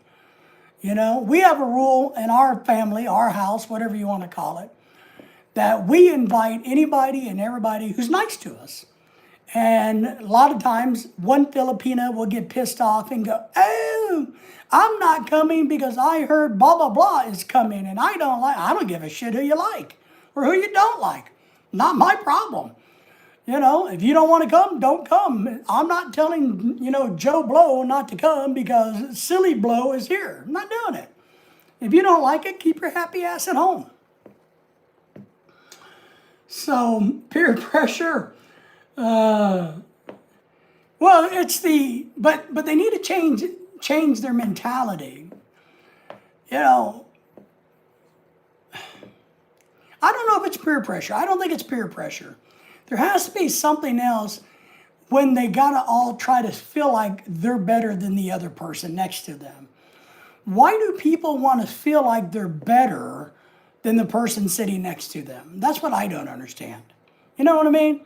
We have a rule in our family, our house, whatever you want to call it, that we invite anybody and everybody who's nice to us. And a lot of times, one Filipina will get pissed off and go, "Oh, I'm not coming because I heard blah, blah, blah is coming, and I don't give a shit who you like or who you don't like. Not my problem. If you don't want to come, don't come. I'm not telling, Joe Blow not to come because Silly Blow is here. I'm not doing it. If you don't like it, keep your happy ass at home." So, peer pressure. Well, but they need to change their mentality. I don't know if it's peer pressure. I don't think it's peer pressure. There has to be something else when they gotta all try to feel like they're better than the other person next to them. Why do people want to feel like they're better than the person sitting next to them? That's what I don't understand. You know what I mean?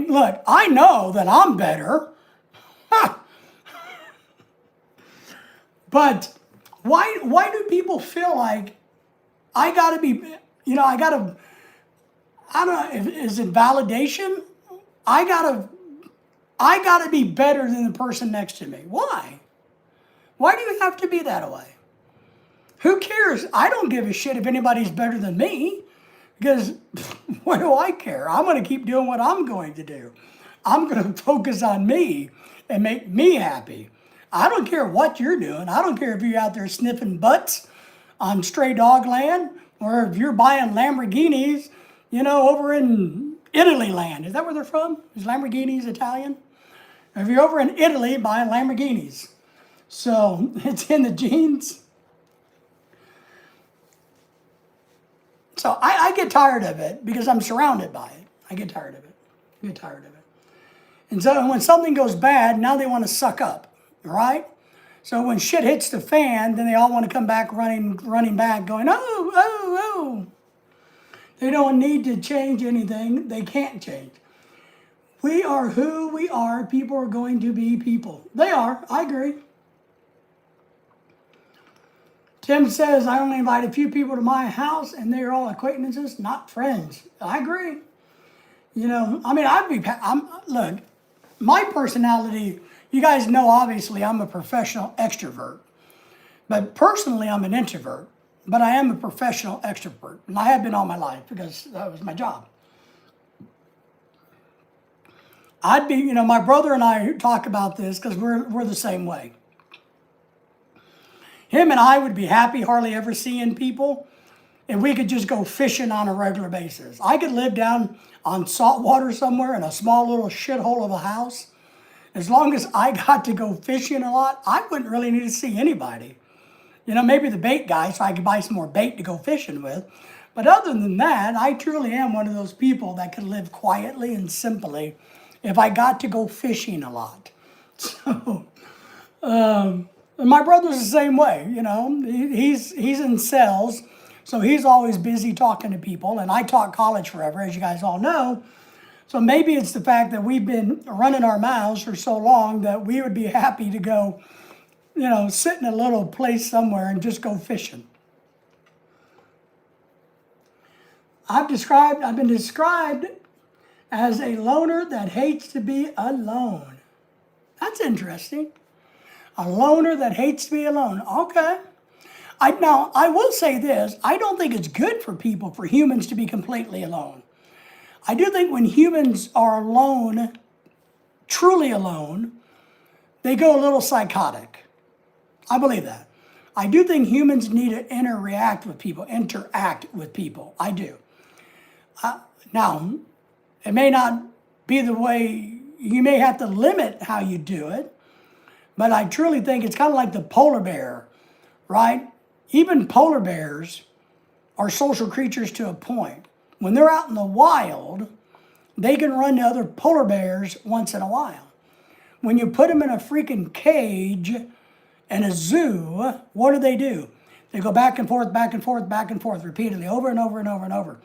Look, I know that I'm better. But why do people feel like I gotta be, I don't know, is it validation? I gotta be better than the person next to me. Why? Why do you have to be that way? Who cares? I don't give a shit if anybody's better than me. Because what do I care? I'm going to keep doing what I'm going to do. I'm going to focus on me and make me happy. I don't care what you're doing. I don't care if you're out there sniffing butts on stray dog land or if you're buying Lamborghinis, over in Italy land. Is that where they're from? Is Lamborghinis Italian? If you're over in Italy buying Lamborghinis. So it's in the genes. So I get tired of it because I'm surrounded by it. I get tired of it. And so when something goes bad, now they want to suck up, right? So when shit hits the fan, then they all want to come back running back going, oh. They don't need to change anything. They can't change. We are who we are. People are going to be people. They are. I agree. Tim says, I only invite a few people to my house and they're all acquaintances, not friends. I agree. Look, my personality, you guys know, obviously, I'm a professional extrovert. But personally, I'm an introvert. But I am a professional extrovert. And I have been all my life because that was my job. My brother and I talk about this because we're the same way. Him and I would be happy hardly ever seeing people if we could just go fishing on a regular basis. I could live down on salt water somewhere in a small little shithole of a house. As long as I got to go fishing a lot, I wouldn't really need to see anybody. Maybe the bait guy, so I could buy some more bait to go fishing with. But other than that, I truly am one of those people that could live quietly and simply if I got to go fishing a lot. So, my brother's the same way, He's in sales, so he's always busy talking to people, and I taught college forever, as you guys all know. So maybe it's the fact that we've been running our mouths for so long that we would be happy to go, sit in a little place somewhere and just go fishing. I've been described as a loner that hates to be alone. That's interesting. A loner that hates to be alone. Okay. I will say this. I don't think it's good for humans to be completely alone. I do think when humans are alone, truly alone, they go a little psychotic. I believe that. I do think humans need to interact with people. I do. Now, it may not be the way, you may have to limit how you do it, but I truly think it's kind of like the polar bear, right? Even polar bears are social creatures to a point. When they're out in the wild, they can run to other polar bears once in a while. When you put them in a freaking cage in a zoo, what do? They go back and forth, back and forth, back and forth repeatedly, over and over and over and over,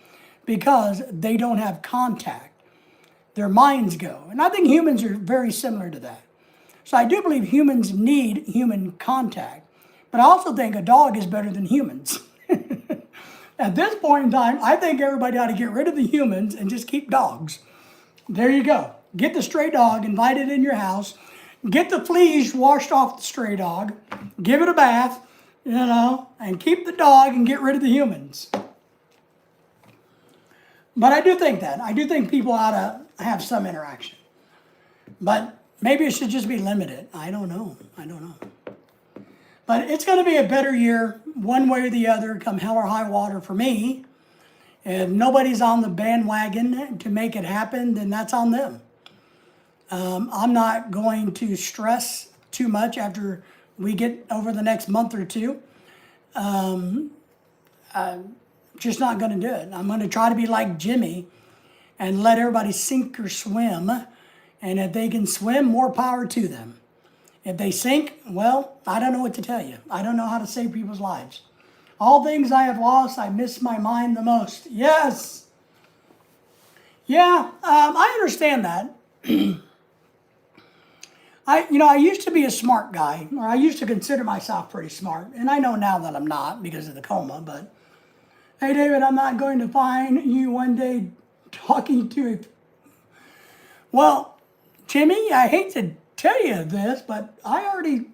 because they don't have contact. Their minds go. And I think humans are very similar to that. So I do believe humans need human contact. But I also think a dog is better than humans. At this point in time, I think everybody ought to get rid of the humans and just keep dogs. There you go. Get the stray dog, invite it in your house, get the fleas washed off the stray dog, give it a bath, and keep the dog and get rid of the humans. But I do think that. I do think people ought to have some interaction. But maybe it should just be limited. I don't know. But it's going to be a better year, one way or the other, come hell or high water for me. If nobody's on the bandwagon to make it happen, then that's on them. I'm not going to stress too much after we get over the next month or two. I'm just not going to do it. I'm going to try to be like Jimmy and let everybody sink or swim. And if they can swim, more power to them. If they sink, well, I don't know what to tell you. I don't know how to save people's lives. All things I have lost, I miss my mind the most. Yes. Yeah, I understand that. I used to be a smart guy, or I used to consider myself pretty smart. And I know now that I'm not because of the coma, but hey, David, I'm not going to find you one day talking to a... Well, Jimmy, I hate to tell you this, but I already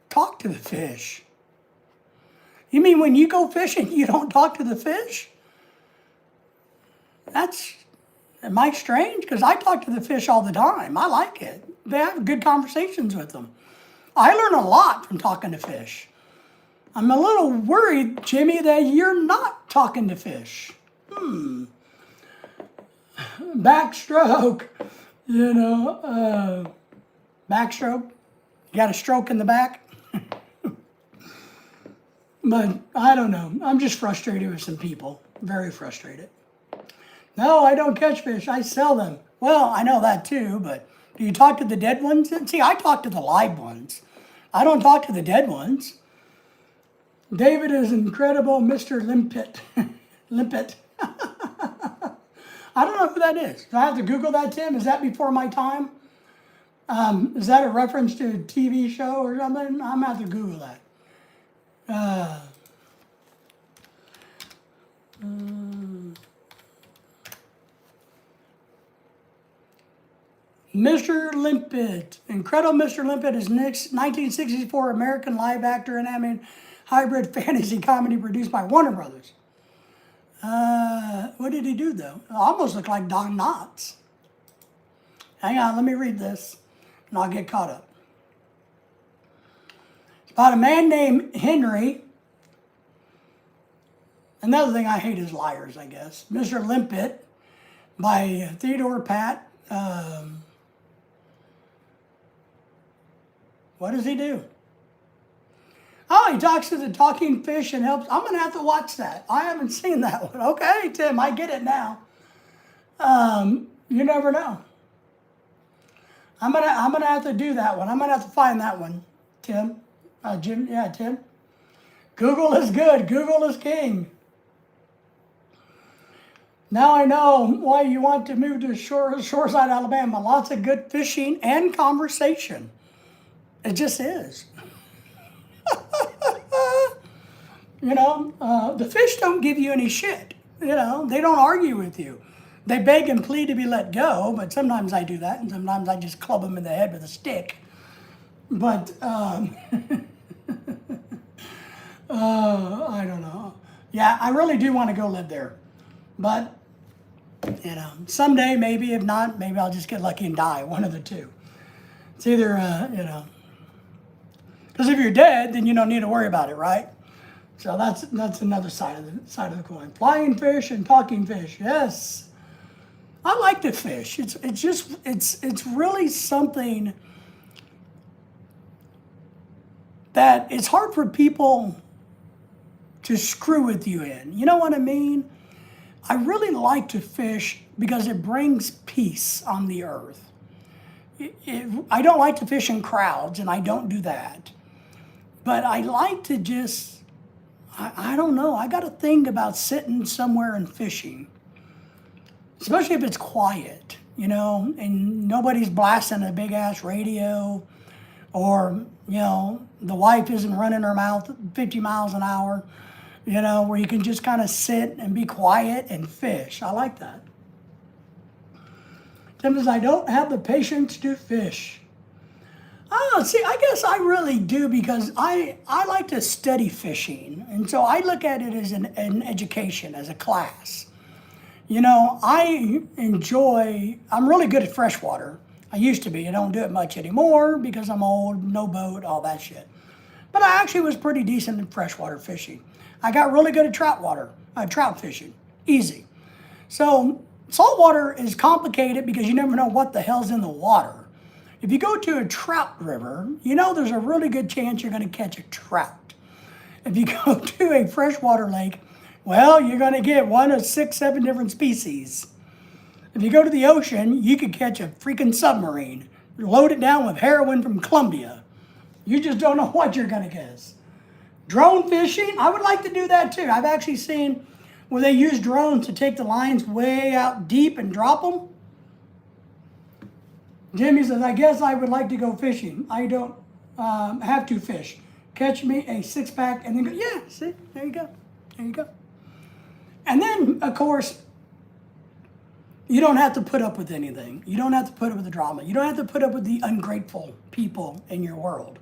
talked to the fish. You mean when you go fishing, you don't talk to the fish? Am I strange? Because I talk to the fish all the time. I like it. They have good conversations with them. I learn a lot from talking to fish. I'm a little worried, Jimmy, that you're not talking to fish. Backstroke, backstroke. You got a stroke in the back? But I don't know. I'm just frustrated with some people. Very frustrated. No, I don't catch fish. I sell them. Well, I know that too, but do you talk to the dead ones? See, I talk to the live ones. I don't talk to the dead ones. David is incredible, Mr. Limpet. Limpet. I don't know who that is. Do I have to Google that, Tim? Is that before my time? Is that a reference to a TV show or something? I'm going to have to Google that. Mr. Limpet. Incredible Mr. Limpet is Nick's 1964 American live actor and animated hybrid fantasy comedy produced by Warner Brothers. What did he do, though? It almost looked like Don Knotts. Hang on, let me read this, and I'll get caught up. It's about a man named Henry. Another thing I hate is liars, I guess. Mr. Limpet by Theodore Pat. What does he do? Oh, he talks to the talking fish and helps. I'm going to have to watch that. I haven't seen that one. Okay, Tim, I get it now. You never know. I'm gonna have to do that one. I'm going to have to find that one, Tim. Jim, yeah, Tim. Google is good. Google is king. Now I know why you want to move to Shoreside, Alabama. Lots of good fishing and conversation. It just is. The fish don't give you any shit. They don't argue with you. They beg and plead to be let go, but sometimes I do that, and sometimes I just club them in the head with a stick. But, I don't know. Yeah, I really do want to go live there. But, someday, maybe, if not, maybe I'll just get lucky and die, one of the two. It's either, because if you're dead, then you don't need to worry about it, right? So that's another side of the coin. Flying fish and talking fish, yes. I like to fish. It's really something that it's hard for people to screw with you in. You know what I mean? I really like to fish because it brings peace on the earth. I don't like to fish in crowds, and I don't do that. But I like to just, I don't know, I got a thing about sitting somewhere and fishing, especially if it's quiet, and nobody's blasting a big ass radio, or, the wife isn't running her mouth 50 miles an hour, where you can just kind of sit and be quiet and fish. I like that. Tim says, I don't have the patience to fish. Oh, see, I guess I really do, because I like to study fishing. And so I look at it as an education, as a class. I'm really good at freshwater. I used to be. I don't do it much anymore because I'm old, no boat, all that shit. But I actually was pretty decent at freshwater fishing. I got really good at trout fishing. Easy. So saltwater is complicated because you never know what the hell's in the water. If you go to a trout river, there's a really good chance you're going to catch a trout. If you go to a freshwater lake, well, you're going to get one of 6, 7 different species. If you go to the ocean, you could catch a freaking submarine, load it down with heroin from Colombia. You just don't know what you're going to catch. Drone fishing, I would like to do that too. I've actually seen where they use drones to take the lines way out deep and drop them. Jimmy says, I guess I would like to go fishing. I don't have to fish. Catch me a 6-pack and then go, yeah, see, there you go. There you go. And then, of course, you don't have to put up with anything. You don't have to put up with the drama. You don't have to put up with the ungrateful people in your world,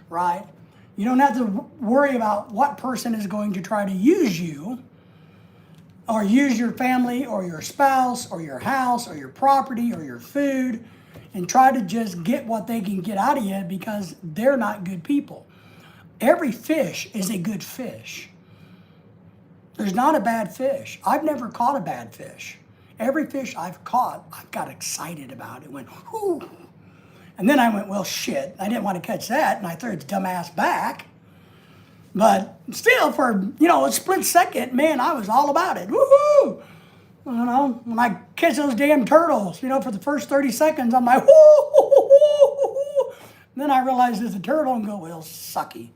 right? You don't have to worry about what person is going to try to use you, or use your family or your spouse or your house or your property or your food, and try to just get what they can get out of you because they're not good people. Every fish is a good fish. There's not a bad fish. I've never caught a bad fish. Every fish I've caught, I've got excited about it. Went, whoo. And then I went, well, shit, I didn't want to catch that, and I threw its dumbass back. But still, for, a split second, man, I was all about it. Woohoo! When I catch those damn turtles, for the first 30 seconds, I'm like, whoo! Then I realized it's a turtle and go, well, sucky,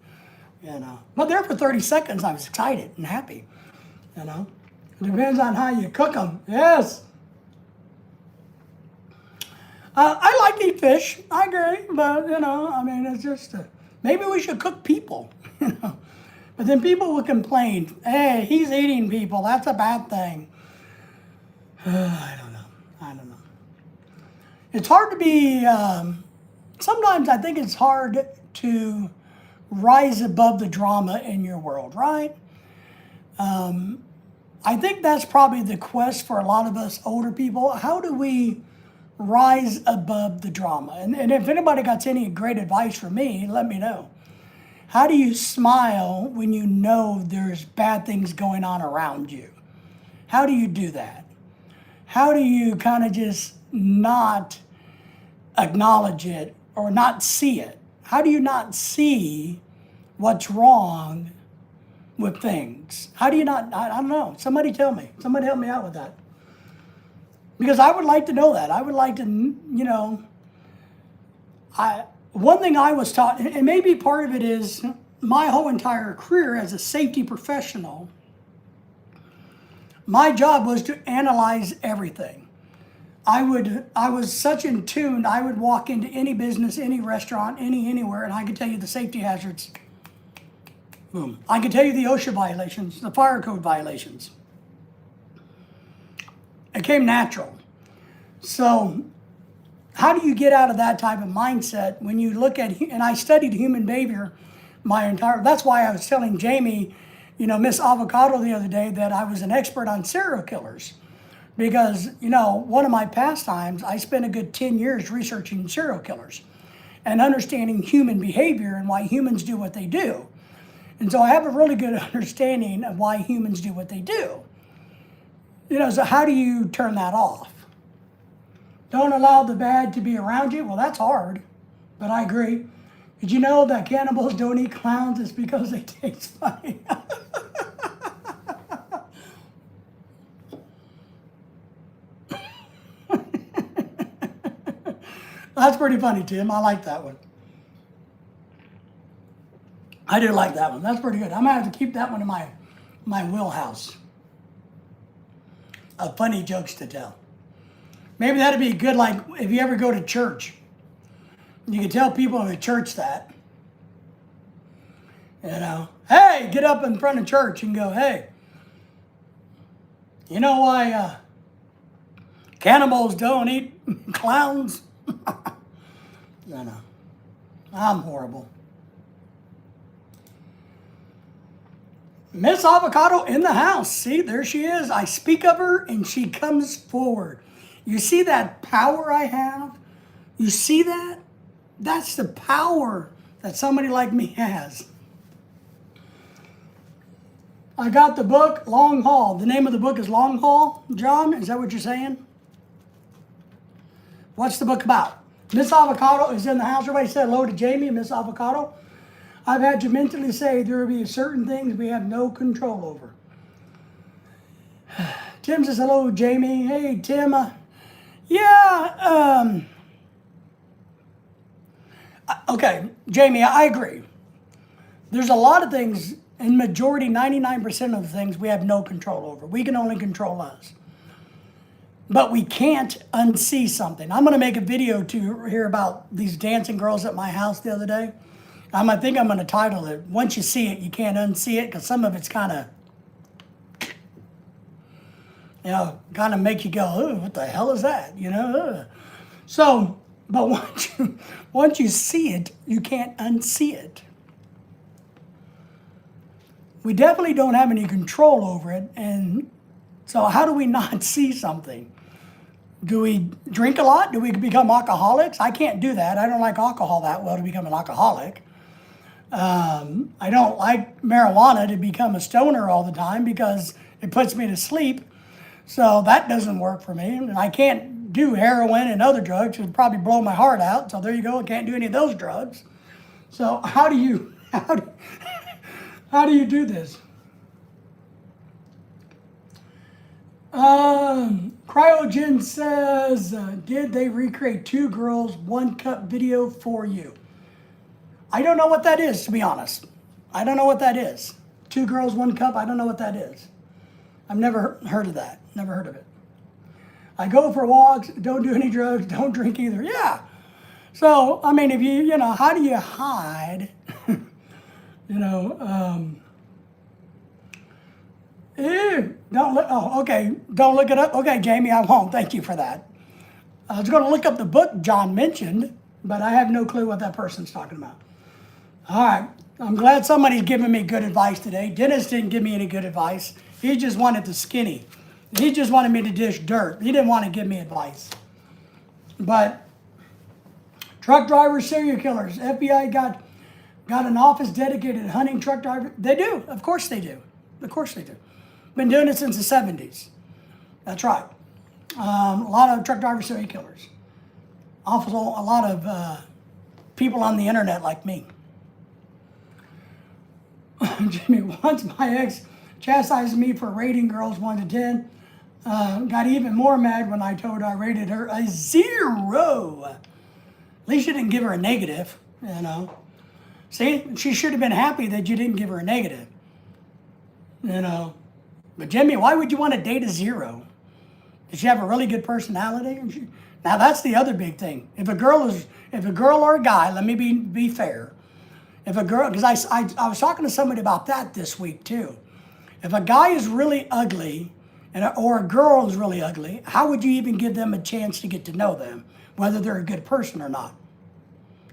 But there for 30 seconds, I was excited and happy, It depends on how you cook them. Yes. I like to eat fish. I agree. But, it's just, maybe we should cook people, But then people will complain, hey, he's eating people. That's a bad thing. I don't know. It's hard to be, sometimes I think it's hard to rise above the drama in your world, right? I think that's probably the quest for a lot of us older people. How do we rise above the drama? And if anybody got any great advice for me, let me know. How do you smile when you know there's bad things going on around you? How do you do that? How do you kind of just not acknowledge it or not see it? How do you not see what's wrong with things? How do you not, I don't know. Somebody tell me. Somebody help me out with that. Because I would like to know that. I would like to, one thing I was taught, and maybe part of it is my whole entire career as a safety professional, my job was to analyze everything. I was such in tune, I would walk into any business, any restaurant, anywhere, and I could tell you the safety hazards. Boom. I could tell you the OSHA violations, the fire code violations. It came natural. So how do you get out of that type of mindset when you look at, and I studied human behavior that's why I was telling Jamie, Miss Avocado the other day, that I was an expert on serial killers. Because, one of my pastimes, I spent a good 10 years researching serial killers and understanding human behavior and why humans do what they do. And so I have a really good understanding of why humans do what they do. So how do you turn that off? Don't allow the bad to be around you? Well, that's hard, but I agree. Did you know that cannibals don't eat clowns? It's because they taste funny. That's pretty funny, Tim. I like that one. I do like that one. That's pretty good. I'm going to have to keep that one in my wheelhouse of funny jokes to tell. Maybe that'd be good, like, if you ever go to church. You can tell people in the church that. You know, hey, get up in front of church and go, hey, you know why cannibals don't eat clowns? No. I'm horrible. Miss Avocado in the house. See, there she is. I speak of her and she comes forward. You see that power I have? You see that? That's the power that somebody like me has. I got the book, Long Haul. The name of the book is Long Haul. John, is that what you're saying? What's the book about? Miss Avocado is in the house. Everybody say hello to Jamie and Miss Avocado. I've had to mentally say there will be certain things we have no control over. Tim says hello, Jamie. Hey, Tim. Okay, Jamie, I agree. There's a lot of things, in majority, 99% of the things we have no control over. We can only control us. But we can't unsee something. I'm going to make a video here about these dancing girls at my house the other day. I think I'm going to title it, Once You See It, You Can't Unsee It, because some of it's kind of, kind of make you go, oh, what the hell is that? So, but once you see it, you can't unsee it. We definitely don't have any control over it, and so how do we not see something? Do we drink a lot? Do we become alcoholics? I can't do that. I don't like alcohol that well to become an alcoholic. I don't like marijuana to become a stoner all the time because it puts me to sleep. So that doesn't work for me. And I can't do heroin and other drugs. It would probably blow my heart out. So there you go. I can't do any of those drugs. So how do you do this? Cryogen says, did they recreate 2 girls, 1 cup video for you? I don't know what that is, to be honest. I don't know what that is. 2 girls, 1 cup, I don't know what that is. I've never heard of that. Never heard of it. I go for walks, don't do any drugs, don't drink either. Yeah. So, I mean, if how do you hide, don't look it up. Okay, Jamie, I won't. Thank you for that. I was going to look up the book John mentioned, but I have no clue what that person's talking about. All right. I'm glad somebody's giving me good advice today. Dennis didn't give me any good advice. He just wanted the skinny. He just wanted me to dish dirt. He didn't want to give me advice. But truck drivers, serial killers. FBI got an office dedicated to hunting truck drivers. They do. Of course they do. Of course they do. Been doing it since the 70s. That's right. A lot of truck driver serial killers. Also, a lot of people on the internet like me. Jimmy, once my ex chastised me for rating girls 1 to 10. Got even more mad when I told her I rated her a 0. At least you didn't give her a negative, See, she should have been happy that you didn't give her a negative. But Jimmy, why would you want to date a 0? Does she have a really good personality? Now that's the other big thing. If a girl or a guy, let me be fair. If a girl, because I was talking to somebody about that this week too. If a guy is really ugly, or a girl is really ugly, how would you even give them a chance to get to know them, whether they're a good person or not?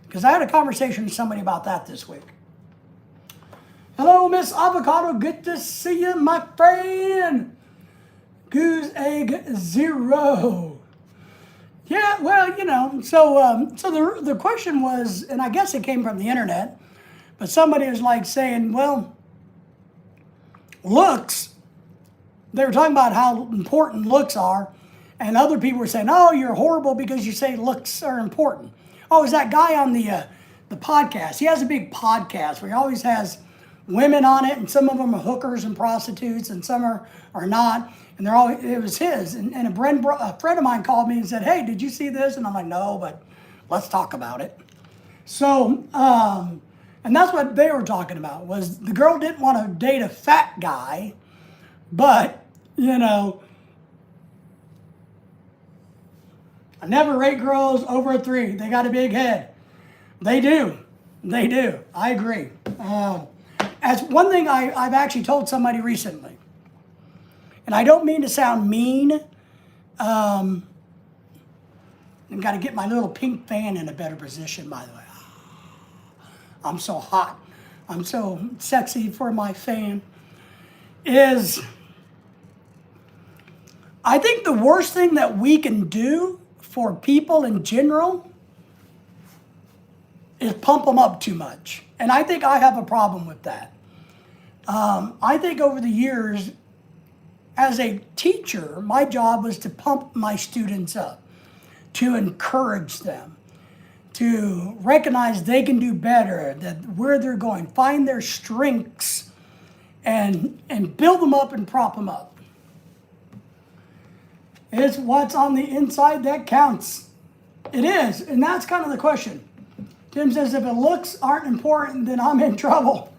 Because I had a conversation with somebody about that this week. Hello, Miss Avocado. Good to see you, my friend. Goose Egg 0. Yeah, well, so the question was, and I guess it came from the internet, but somebody was like saying, well, looks, they were talking about how important looks are, and other people were saying, oh, you're horrible because you say looks are important. Oh, is that guy on the podcast? He has a big podcast where he always has women on it, and some of them are hookers and prostitutes, and some are not, and it was his. And a friend of mine called me and said, hey, did you see this? And I'm like, no, but Let's talk about it. So, and that's what they were talking about, was the girl didn't want to date a fat guy, but, you know, I never rate girls over a 3. They got a big head. They do. They do. I agree. As one thing I've actually told somebody recently, and I don't mean to sound mean, I've got to get my little pink fan in a better position, by the way. I'm so hot. I'm so sexy for my fan. I think the worst thing that we can do for people in general is pump them up too much. And I think I have a problem with that. I think over the years, as a teacher, my job was to pump my students up, to encourage them, to recognize they can do better, that where they're going, find their strengths, and build them up and prop them up. It's what's on the inside that counts. It is, and that's kind of the question. Tim says, if the looks aren't important, then I'm in trouble.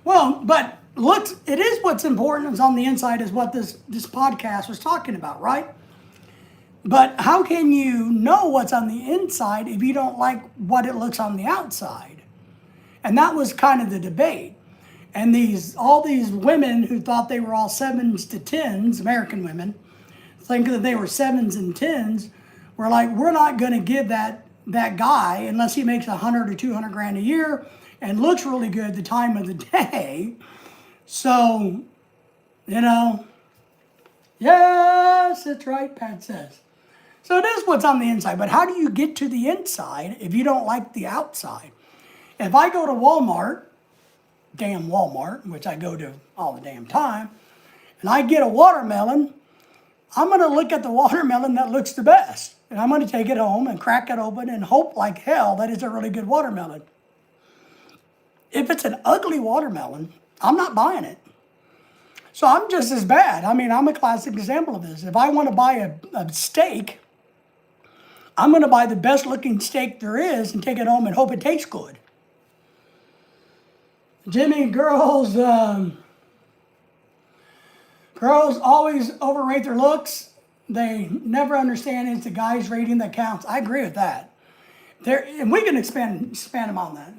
Well, but looks, it is what's important is on the inside, is what this podcast was talking about, right? But how can you know what's on the inside if you don't like what it looks on the outside? And that was kind of the debate. And all these women who thought they were all 7s to 10s, American women, thinking that they were 7s and 10s, were like, we're not going to give that guy, unless he makes 100 or 200 grand a year and looks really good the time of the day. So, you know, yes, that's right, Pat says. So it is what's on the inside, but how do you get to the inside if you don't like the outside? If I go to Walmart, damn Walmart, which I go to all the damn time, and I get a watermelon, I'm going to look at the watermelon that looks the best. And I'm going to take it home and crack it open and hope like hell that it's a really good watermelon. If it's an ugly watermelon, I'm not buying it. So I'm just as bad. I mean, I'm a classic example of this. If I want to buy a steak, I'm going to buy the best looking steak there is and take it home and hope it tastes good. Jimmy, girls always overrate their looks. They never understand it's the guy's rating that counts. I agree with that. And we can expand them on that.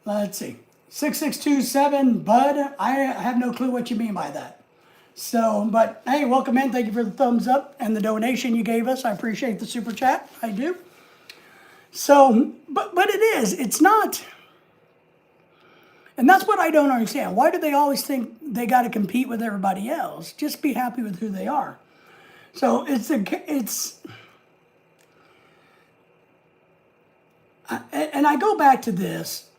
Let's see. 6627, Bud. I have no clue what you mean by that. So, but hey, welcome in. Thank you for the thumbs up and the donation you gave us. I appreciate the super chat. I do. So, but it is. It's not. And that's what I don't understand. Why do they always think they got to compete with everybody else? Just be happy with who they are. So and I go back to this.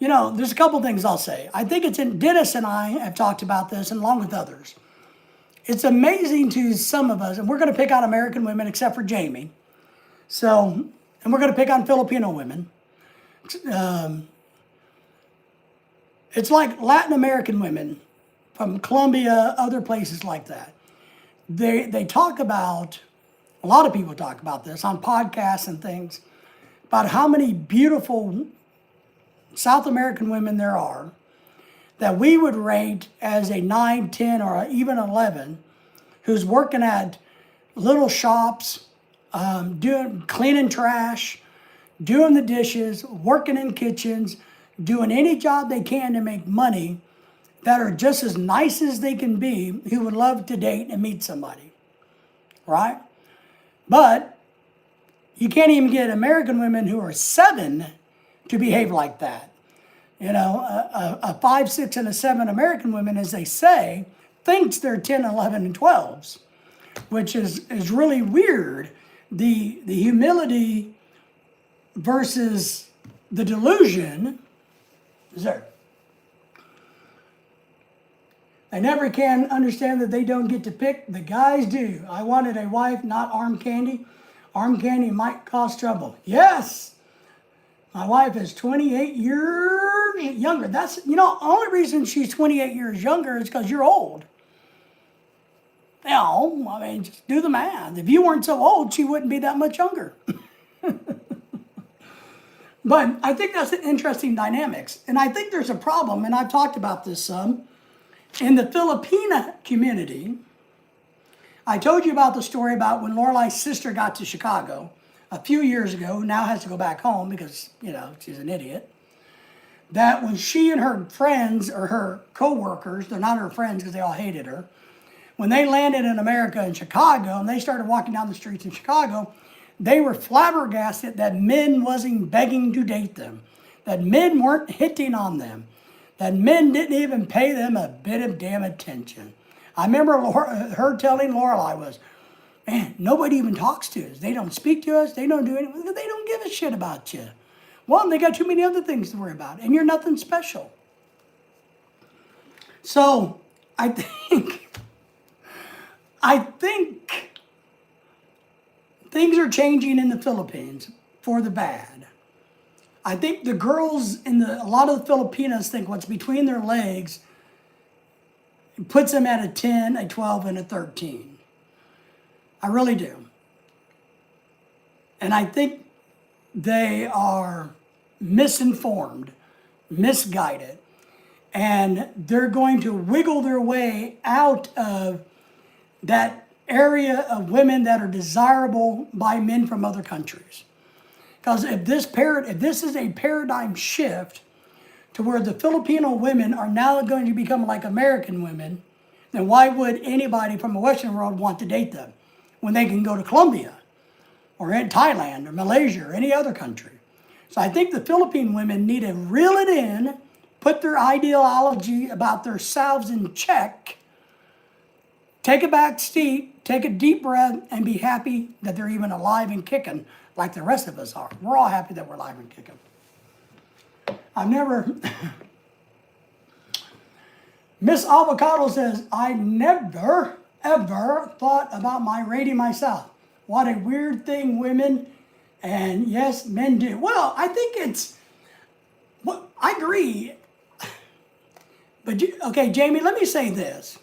You know, there's a couple things I'll say. I think Dennis and I have talked about this, and along with others. It's amazing to some of us, and we're going to pick on American women except for Jamie. So, and we're going to pick on Filipino women. It's like Latin American women from Colombia, other places like that. They talk about, a lot of people talk about this on podcasts and things, about how many beautiful South American women there are that we would rate as a 9, 10, or even 11, who's working at little shops, cleaning trash, doing the dishes, working in kitchens, doing any job they can to make money, that are just as nice as they can be, who would love to date and meet somebody, right? But you can't even get American women who are 7 to behave like that. You know, a 5, 6, and a 7 American women, as they say, thinks they're 10, 11, and 12s, which is really weird. The humility versus the delusion is there. They never can understand that they don't get to pick. The guys do. I wanted a wife, not arm candy. Arm candy might cause trouble. Yes! My wife is 28 years younger. That's, you know, only reason she's 28 years younger is because you're old. You know, I mean, just do the math. If you weren't so old, she wouldn't be that much younger. But I think that's an interesting dynamics. And I think there's a problem, and I've talked about this some, in the Filipina community. I told you about the story about when Lorelai's sister got to Chicago a few years ago, who now has to go back home because, you know, she's an idiot. That when she and her friends, or her co-workers, they're not her friends because they all hated her, when they landed in America in Chicago and they started walking down the streets in Chicago, they were flabbergasted that men wasn't begging to date them, that men weren't hitting on them, that men didn't even pay them a bit of damn attention. I remember her telling Lorelai was, man, nobody even talks to us. They don't speak to us. They don't do anything. They don't give a shit about you. Well, they got too many other things to worry about, and you're nothing special. So I think things are changing in the Philippines for the bad. I think the girls a lot of the Filipinas think what's between their legs puts them at a 10, a 12, and a 13. I really do. And I think they are misinformed, misguided, and they're going to wiggle their way out of that area of women that are desirable by men from other countries. Because if this is a paradigm shift to where the Filipino women are now going to become like American women, then why would anybody from the Western world want to date them when they can go to Colombia or in Thailand or Malaysia or any other country? So I think the Philippine women need to reel it in, put their ideology about themselves in check, take a back seat, take a deep breath, and be happy that they're even alive and kicking like the rest of us are. We're all happy that we're alive and kicking. I've never... Miss Avocado says, I never, ever thought about my rating myself. What a weird thing women, and yes, men do. Well, I think it's... Well, I agree. But, okay, Jamie, let me say this.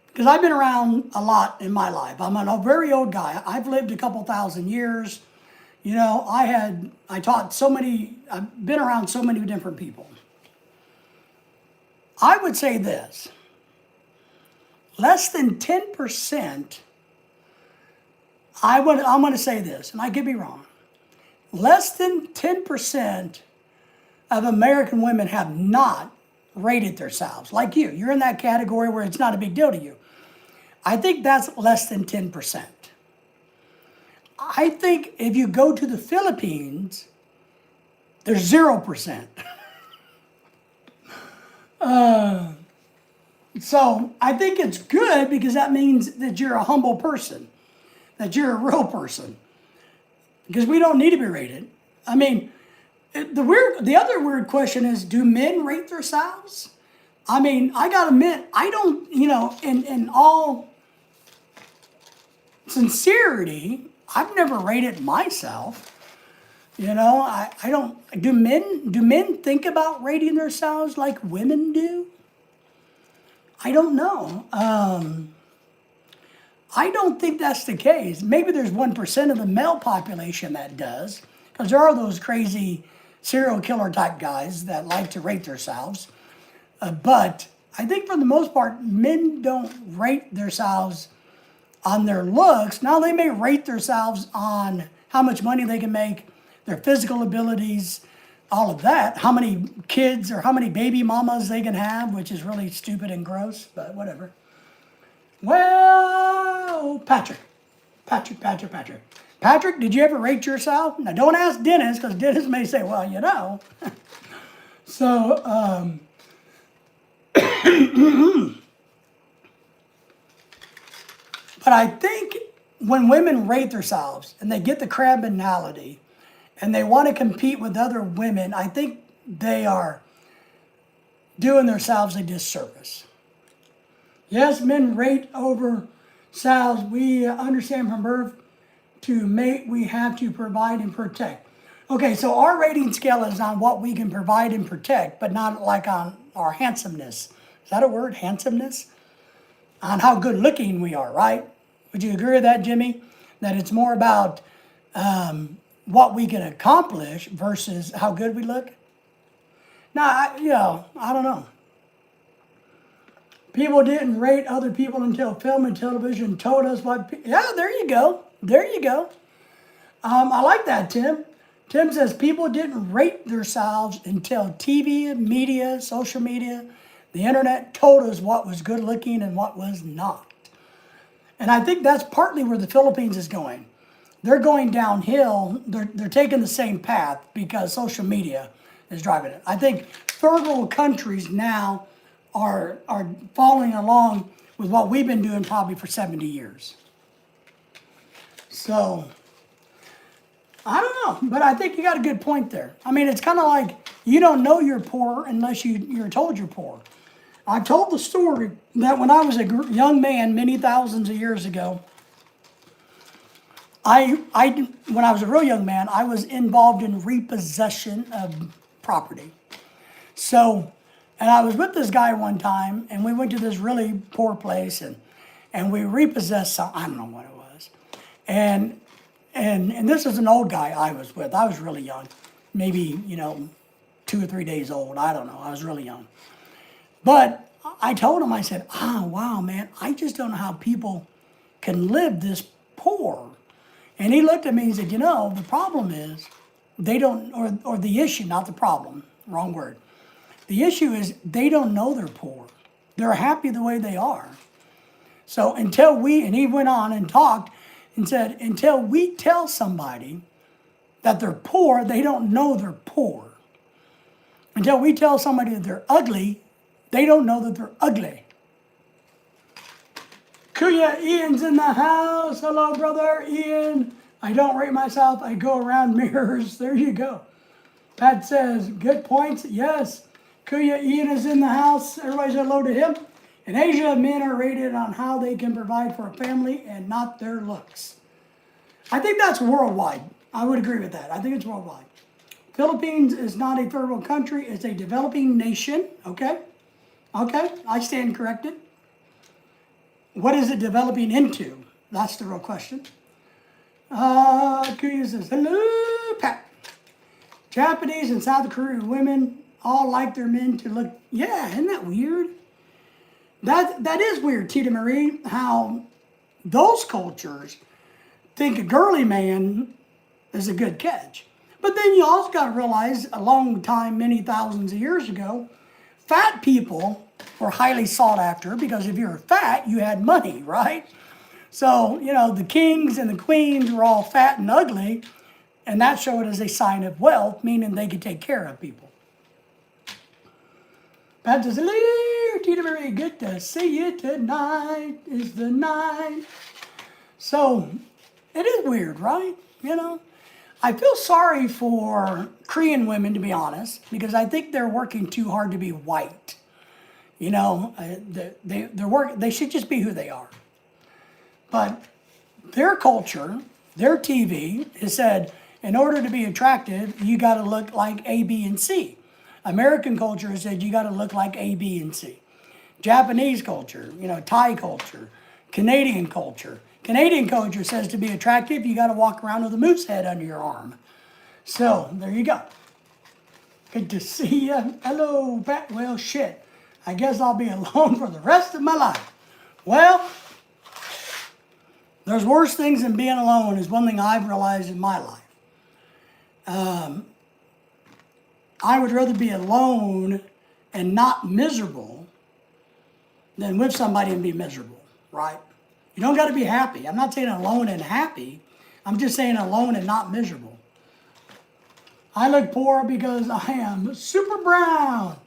Because I've been around a lot in my life. I'm a very old guy. I've lived a couple thousand years. You know, I've been around so many different people. I would say this. Less than 10%, I'm going to say this, and I could be wrong. Less than 10% of American women have not rated themselves. Like you. You're in that category where it's not a big deal to you. I think that's less than 10%. I think if you go to the Philippines, there's 0%. So I think it's good because that means that you're a humble person, that you're a real person. Because we don't need to be rated. I mean, the other weird question is, do men rate themselves? I mean, I gotta admit, I don't, you know, in all sincerity, I've never rated myself. You know, I don't, do men think about rating themselves like women do? I don't know. I don't think that's the case. Maybe there's 1% of the male population that does, because there are those crazy serial killer type guys that like to rate themselves. But I think for the most part, men don't rate themselves on their looks. Now they may rate themselves on how much money they can make, their physical abilities, all of that, how many kids or how many baby mamas they can have, which is really stupid and gross, but whatever. Well, Patrick, did you ever rate yourself? Now don't ask Dennis, because Dennis may say, well, you know. So, but I think when women rate themselves and they get the crab mentality and they want to compete with other women, I think they are doing themselves a disservice. Yes, men rate over selves. We understand from birth we have to provide and protect. Okay, so our rating scale is on what we can provide and protect, but not like on our handsomeness. Is that a word, handsomeness? On how good looking we are, right? Would you agree with that, Jimmy? That it's more about what we can accomplish versus how good we look? Now, I don't know. People didn't rate other people until film and television told us what. Yeah, there you go. There you go. I like that, Tim. Tim says people didn't rate themselves until TV, media, social media, the internet told us what was good looking and what was not. And I think that's partly where the Philippines is going. They're going downhill. They're taking the same path because social media is driving it. I think third world countries now are following along with what we've been doing probably for 70 years. So, I don't know, but I think you got a good point there. I mean, it's kind of like you don't know you're poor unless you're told you're poor. I told the story that when I was a young man many thousands of years ago, when I was a real young man, I was involved in repossession of property. So, and I was with this guy one time, and we went to this really poor place, and we repossessed some, I don't know what it was. And this is an old guy I was with. I was really young, maybe, 2 or 3 days old. I don't know. I was really young. But I told him, I said, wow, man, I just don't know how people can live this poor. And he looked at me and said, the problem is they don't, or the issue, not the problem, wrong word. The issue is they don't know they're poor. They're happy the way they are. So and he went on and talked and said, until we tell somebody that they're poor, they don't know they're poor. Until we tell somebody that they're ugly, they don't know that they're ugly. Kuya Ian's in the house. Hello, brother Ian. I don't rate myself. I go around mirrors. There you go. Pat says, good points. Yes. Kuya Ian is in the house. Everybody say hello to him. In Asia, men are rated on how they can provide for a family and not their looks. I think that's worldwide. I would agree with that. I think it's worldwide. Philippines is not a third world country. It's a developing nation. Okay? Okay, I stand corrected. What is it developing into? That's the real question. Kuya says, hello, Pat. Japanese and South Korean women all like their men to look. Yeah, isn't that weird? That is weird, Tita Marie, how those cultures think a girly man is a good catch. But then you also got to realize, a long time, many thousands of years ago, fat people were highly sought after because if you were fat, you had money, right? So, the kings and the queens were all fat and ugly, and that showed as a sign of wealth, meaning they could take care of people. Pat says, hello, Tita Marie, good to see you tonight is the night. So, it is weird, right? I feel sorry for Korean women, to be honest, because I think they're working too hard to be white. They should just be who they are. But their culture, their TV has said, in order to be attractive, you got to look like A, B, and C. American culture has said you got to look like A, B, and C. Japanese culture, Thai culture, Canadian culture. Canadian culture says to be attractive, you got to walk around with a moose head under your arm. So, there you go. Good to see you. Hello, Pat. Well, shit. I guess I'll be alone for the rest of my life. Well, there's worse things than being alone is one thing I've realized in my life. I would rather be alone and not miserable than with somebody and be miserable, right? You don't got to be happy. I'm not saying alone and happy. I'm just saying alone and not miserable. I look poor because I am super brown.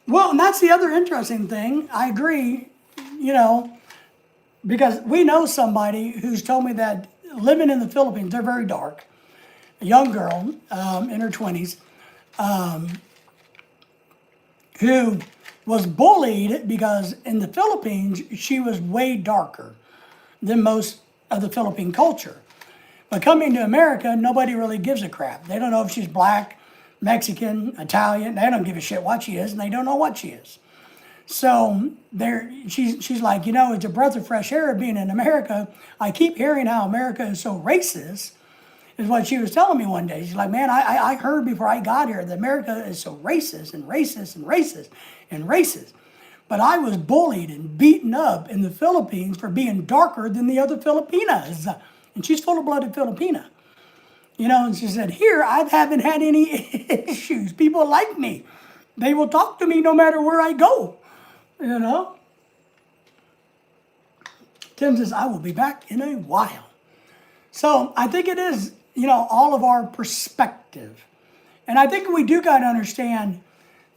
Well, and that's the other interesting thing. I agree, because we know somebody who's told me that living in the Philippines, they're very dark. A young girl in her 20s who was bullied because in the Philippines, she was way darker than most of the Philippine culture. But coming to America, nobody really gives a crap. They don't know if she's black, Mexican, Italian. They don't give a shit what she is, and they don't know what she is. So she's like, it's a breath of fresh air being in America. I keep hearing how America is so racist, is what she was telling me one day. She's like, man, I heard before I got here that America is so racist and racist and racist and racist. But I was bullied and beaten up in the Philippines for being darker than the other Filipinas. And she's full-blooded Filipina. And she said, here, I haven't had any issues. People like me. They will talk to me no matter where I go. Tim says, I will be back in a while. So I think it is, all of our perspective. And I think we do got to understand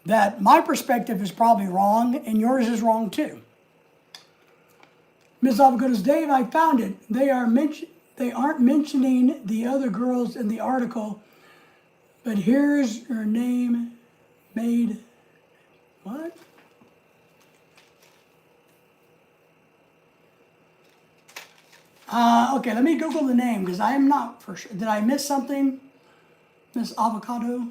that my perspective is probably wrong and yours is wrong too. Miss Avocados, Dave, I found it. They aren't mentioning the other girls in the article, but here's her name made. What? Okay, let me Google the name because I am not for sure. Did I miss something, Miss Avocado?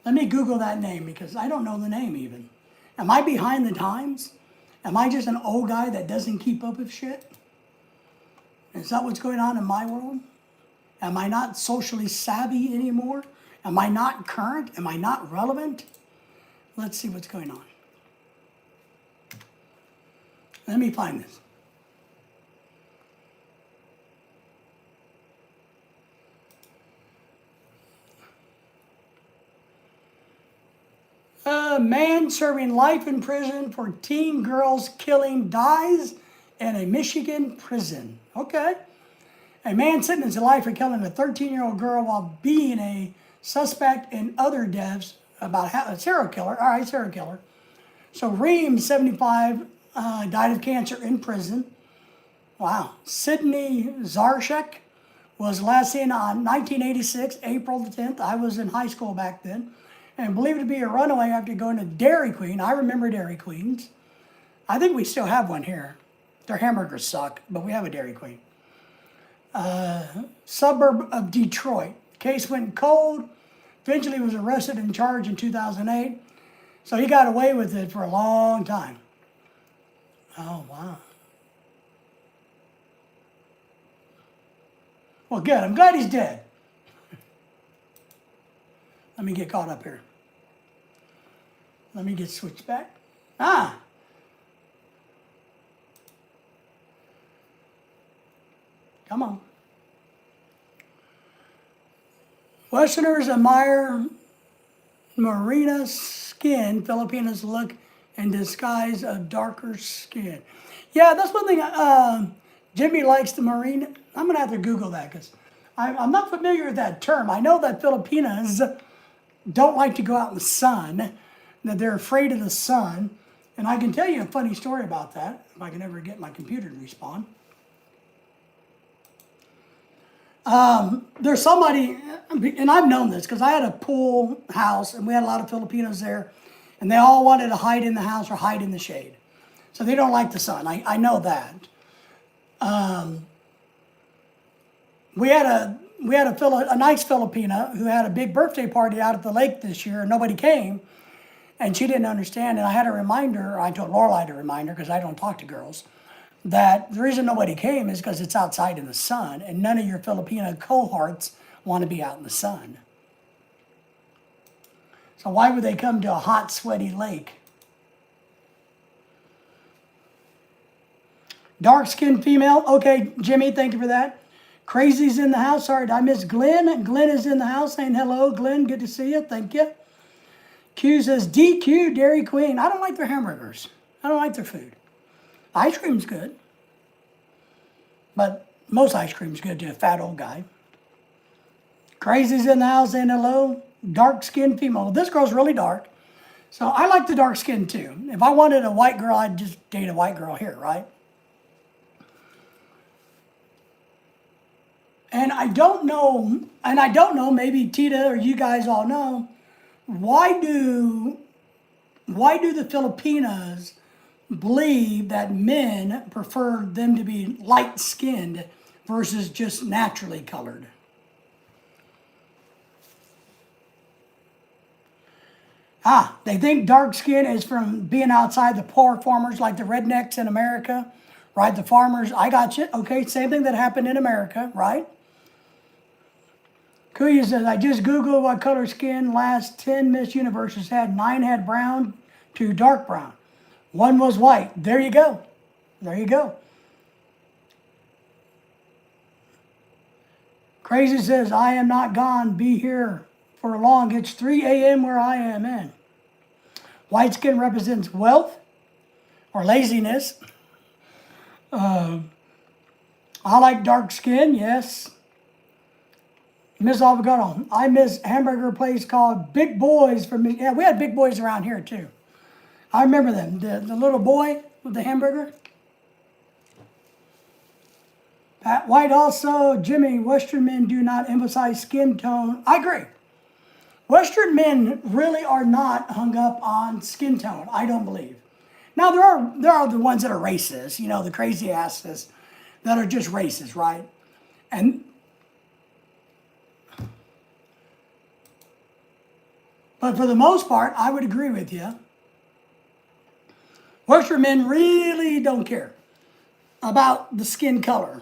Let me Google that name because I don't know the name even. Am I behind the times? Am I just an old guy that doesn't keep up with shit? Is that what's going on in my world? Am I not socially savvy anymore? Am I not current? Am I not relevant? Let's see what's going on. Let me find this. A man serving life in prison for teen girls killing dies in a Michigan prison. Okay. A man sentenced to life for killing a 13-year-old girl while being a suspect in other deaths about a serial killer. All right, serial killer. So Reem, 75, died of cancer in prison. Wow. Sydney Zarshek was last seen on 1986, April the 10th. I was in high school back then. And believed to be a runaway after going to Dairy Queen. I remember Dairy Queens. I think we still have one here. Their hamburgers suck, but we have a Dairy Queen. Suburb of Detroit. Case went cold. Eventually was arrested and charged in 2008. So he got away with it for a long time. Oh, wow. Well, good. I'm glad he's dead. Let me get caught up here. Let me get switched back. Ah. Come on. Westerners admire Marina's skin, Filipinos look and disguise of darker skin. Yeah, that's one thing. Jimmy likes the Marina. I'm going to have to Google that because I'm not familiar with that term. I know that Filipinos don't like to go out in the sun, that they're afraid of the sun. And I can tell you a funny story about that, if I can ever get my computer to respond. There's somebody, and I've known this because I had a pool house and we had a lot of Filipinos there, and they all wanted to hide in the house or hide in the shade. So they don't like the sun. I know that. We had a nice Filipina who had a big birthday party out at the lake this year, and nobody came, and she didn't understand. And I had a reminder. I told Lorelai to remind her because I don't talk to girls, that the reason nobody came is because it's outside in the sun, and none of your Filipina cohorts want to be out in the sun. So why would they come to a hot, sweaty lake? Dark-skinned female. Okay, Jimmy, thank you for that. Crazy's in the house. Sorry, did I miss Glenn? Glenn is in the house saying hello. Glenn, good to see you. Thank you. Q says, DQ, Dairy Queen. I don't like their hamburgers. I don't like their food. Ice cream's good. But most ice cream's good to a fat old guy. Crazy's in the house saying hello. Dark-skinned female. Well, this girl's really dark. So I like the dark skin too. If I wanted a white girl, I'd just date a white girl here, right? And I don't know, maybe Tita or you guys all know, why do the Filipinas believe that men prefer them to be light-skinned versus just naturally colored. They think dark skin is from being outside the poor farmers like the rednecks in America, right? The farmers, I got you. Okay, same thing that happened in America, right? Kuya says, I just Googled what color skin last 10 Miss Universes had. 9 had brown, 2 dark brown. 1 was white. There you go. There you go. Crazy says, I am not gone. Be here for long. It's 3 a.m. where I am in. White skin represents wealth or laziness. I like dark skin, yes. Miss Avocado. I miss hamburger place called Big Boys from me. Yeah, we had Big Boys around here too. I remember them. The little boy with the hamburger. Pat White also, Jimmy, Western men do not emphasize skin tone. I agree. Western men really are not hung up on skin tone, I don't believe. Now, there are the ones that are racist, you know, the crazy asses that are just racist, right? But for the most part, I would agree with you. Western men really don't care about the skin color.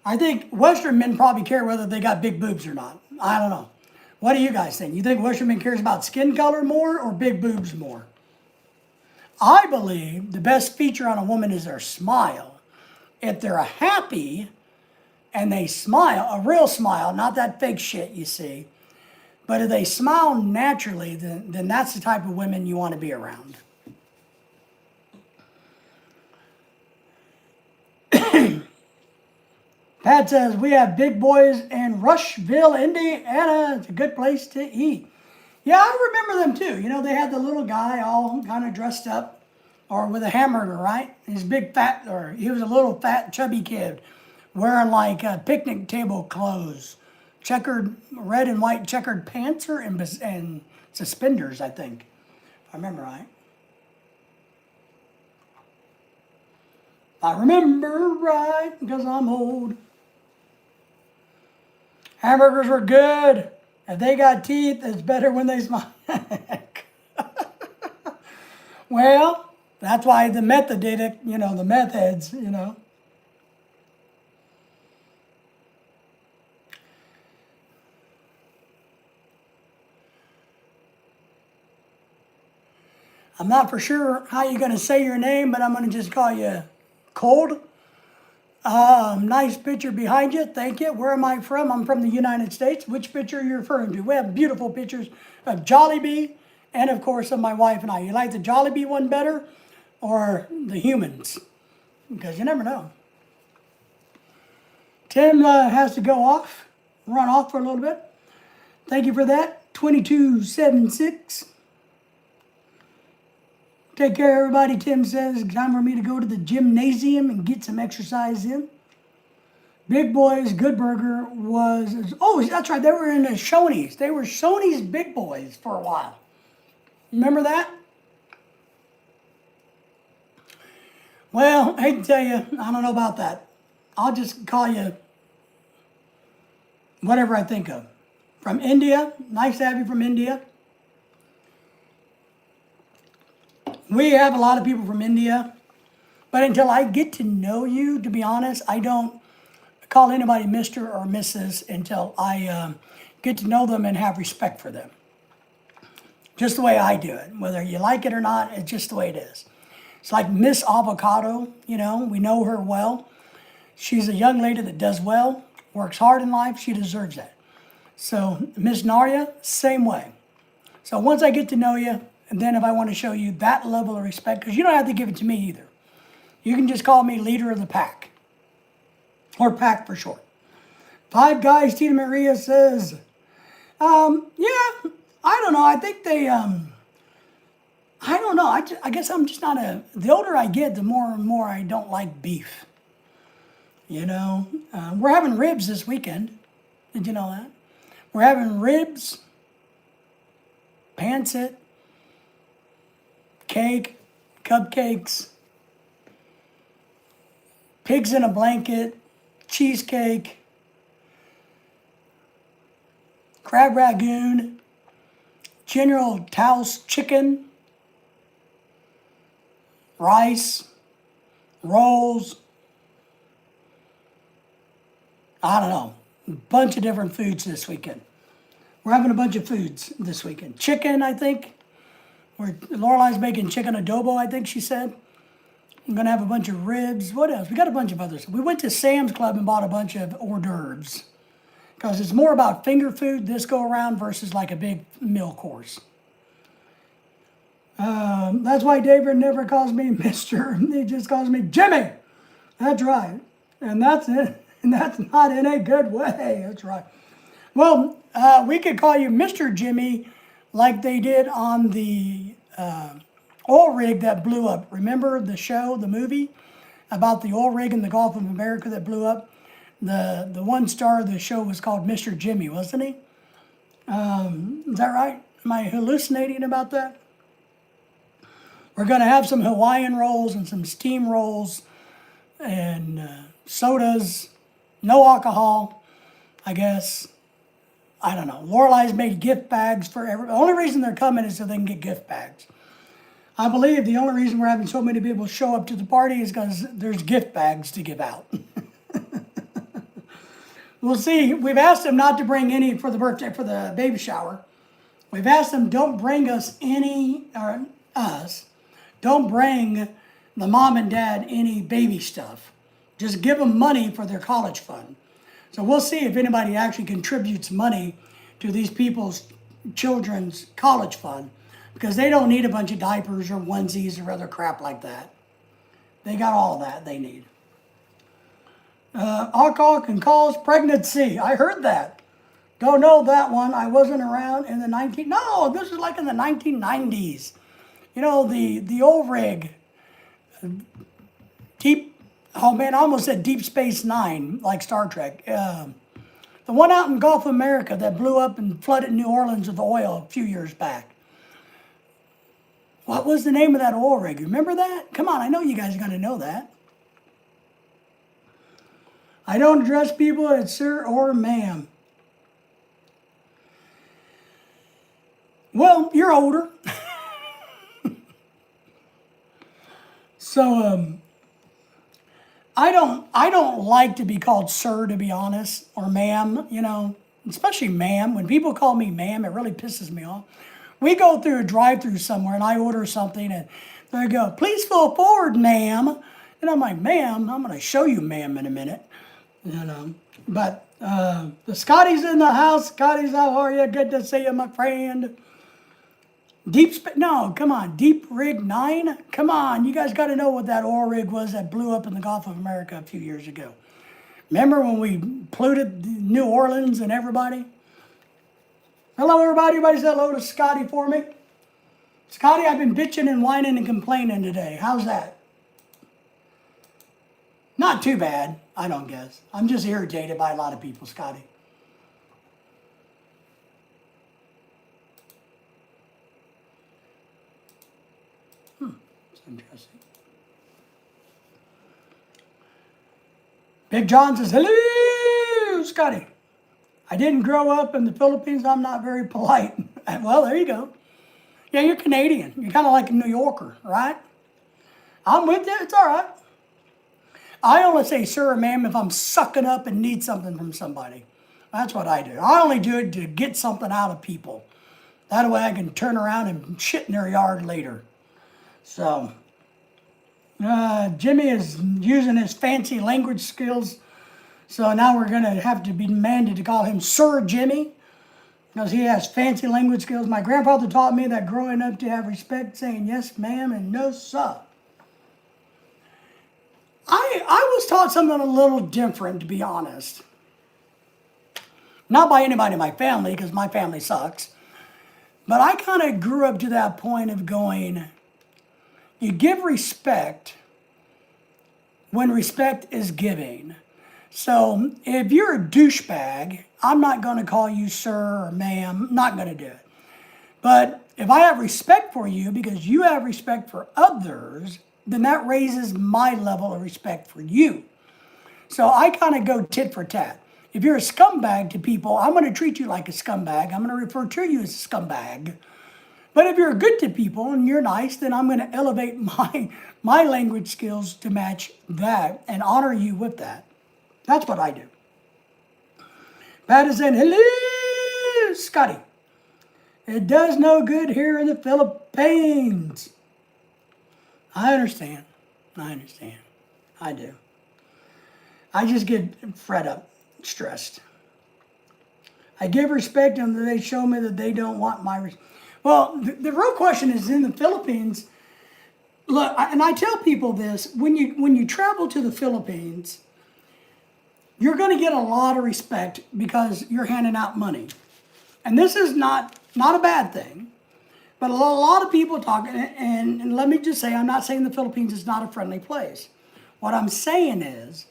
I think Western men probably care whether they got big boobs or not. I don't know. What do you guys think? You think Western men cares about skin color more or big boobs more? I believe the best feature on a woman is their smile. If they're happy and they smile, a real smile, not that fake shit you see, but if they smile naturally, then that's the type of women you want to be around. Pat says, we have Big Boys in Rushville, Indiana. It's a good place to eat. Yeah, I remember them too. You know, they had the little guy all kind of dressed up or with a hamburger, right? He's big fat, or he was a little fat, chubby kid wearing like picnic table clothes, checkered, red and white checkered pants and suspenders, I think, if I remember right. I remember right because I'm old. Hamburgers were good. If they got teeth, it's better when they smile. Well, that's why the method did it, you know, the meth heads, you know. I'm not for sure how you're going to say your name, but I'm going to just call you Cold. Nice picture behind you. Thank you. Where am I from? I'm from the United States. Which picture are you referring to? We have beautiful pictures of Jollibee and, of course, of my wife and I. You like the Jollibee one better or the humans? Because you never know. Tim has to run off for a little bit. Thank you for that. 2276. Take care, everybody. Tim says it's time for me to go to the gymnasium and get some exercise in. Big Boys Good Burger was... Oh, that's right. They were in the Shoney's. They were Shoney's Big Boys for a while. Remember that? Well, I hate to tell you, I don't know about that. I'll just call you whatever I think of. From India. Nice to have you from India. We have a lot of people from India, but until I get to know you, to be honest, I don't call anybody Mr. or Mrs. until I get to know them and have respect for them. Just the way I do it. Whether you like it or not, it's just the way it is. It's like Miss Avocado, you know, we know her well. She's a young lady that does well, works hard in life, she deserves that. So Miss Narya, same way. So once I get to know you, and then if I want to show you that level of respect, because you don't have to give it to me either. You can just call me leader of the pack. Or pack for short. Five Guys, Tina Maria says, yeah, I don't know. I think they, I don't know. I guess I'm just not the older I get, the more and more I don't like beef. You know, we're having ribs this weekend. Did you know that? We're having ribs, pancit, cake, cupcakes, pigs in a blanket, cheesecake, crab ragoon, General Tao's chicken, rice, rolls, I don't know, a bunch of different foods this weekend. We're having a bunch of foods this weekend. Chicken, I think. Lorelei's making chicken adobo, I think she said. I'm going to have a bunch of ribs. What else? We got a bunch of others. We went to Sam's Club and bought a bunch of hors d'oeuvres. Because it's more about finger food this go around versus like a big meal course. That's why David never calls me Mr. He just calls me Jimmy. That's right. And that's it. And that's not in a good way. That's right. Well, we could call you Mr. Jimmy like they did on the oil rig that blew up. Remember the show, the movie, about the oil rig in the Gulf of America that blew up? The one star of the show was called Mr. Jimmy, wasn't he? Is that right? Am I hallucinating about that? We're going to have some Hawaiian rolls and some steam rolls and sodas, no alcohol, I guess. I don't know. Lorelei's made gift bags for every. The only reason they're coming is so they can get gift bags. I believe the only reason we're having so many people show up to the party is because there's gift bags to give out. We'll see. We've asked them not to bring any for the birthday, for the baby shower. We've asked them, don't bring us any, or us, don't bring the mom and dad any baby stuff. Just give them money for their college fund. So we'll see if anybody actually contributes money to these people's children's college fund, because they don't need a bunch of diapers or onesies or other crap like that. They got all that they need. Alcohol can cause pregnancy. I heard that. Don't know that one. I wasn't around in the No, this is like in the 1990s. You know, the old rig. Oh man, I almost said Deep Space Nine, like Star Trek. The one out in Gulf of America that blew up and flooded New Orleans with oil a few years back. What was the name of that oil rig? Remember that? Come on, I know you guys are going to know that. I don't address people as sir or ma'am. Well, you're older. So, I don't like to be called sir, to be honest, or ma'am, you know, especially ma'am. When people call me ma'am, it really pisses me off. We go through a drive-through somewhere and I order something and they go, please fill forward, ma'am. And I'm like, ma'am, I'm going to show you ma'am in a minute. You know, but the Scotty's in the house. Scotty's, how are you? Good to see you, my friend. No, come on, Deep Rig 9? Come on, you guys got to know what that oil rig was that blew up in the Gulf of America a few years ago. Remember when we polluted New Orleans and everybody? Hello, everybody. Everybody say hello to Scotty for me. Scotty, I've been bitching and whining and complaining today. How's that? Not too bad, I don't guess. I'm just irritated by a lot of people, Scotty. That's interesting. Big John says, hello, Scotty. I didn't grow up in the Philippines. I'm not very polite. Well, there you go. Yeah, you're Canadian. You're kind of like a New Yorker, right? I'm with you. It's all right. I only say sir or ma'am if I'm sucking up and need something from somebody. That's what I do. I only do it to get something out of people. That way I can turn around and shit in their yard later. So, Jimmy is using his fancy language skills. So now we're going to have to be demanded to call him Sir Jimmy, because he has fancy language skills. My grandfather taught me that growing up to have respect, saying yes, ma'am, and no, sir. I was taught something a little different, to be honest. Not by anybody in my family, because my family sucks. But I kind of grew up to that point of going, you give respect when respect is giving. So if you're a douchebag, I'm not going to call you sir or ma'am. I'm not going to do it. But If I have respect for you because you have respect for others, then that raises my level of respect for you. So I kind of go tit for tat. If you're a scumbag to people, I'm going to treat you like a scumbag. I'm going to refer to you as a scumbag. But if you're good to people and you're nice, then I'm going to elevate my language skills to match that and honor you with that. That's what I do. Pat is saying, hello, Scotty. It does no good here in the Philippines. I understand. I do. I just get fed up, stressed. I give respect and they show me that they don't want my respect. Well, the real question is in the Philippines. Look, and I tell people this, when you travel to the Philippines, you're going to get a lot of respect because you're handing out money. And this is not a bad thing. But a lot of people talk, and let me just say, I'm not saying the Philippines is not a friendly place. What I'm saying is,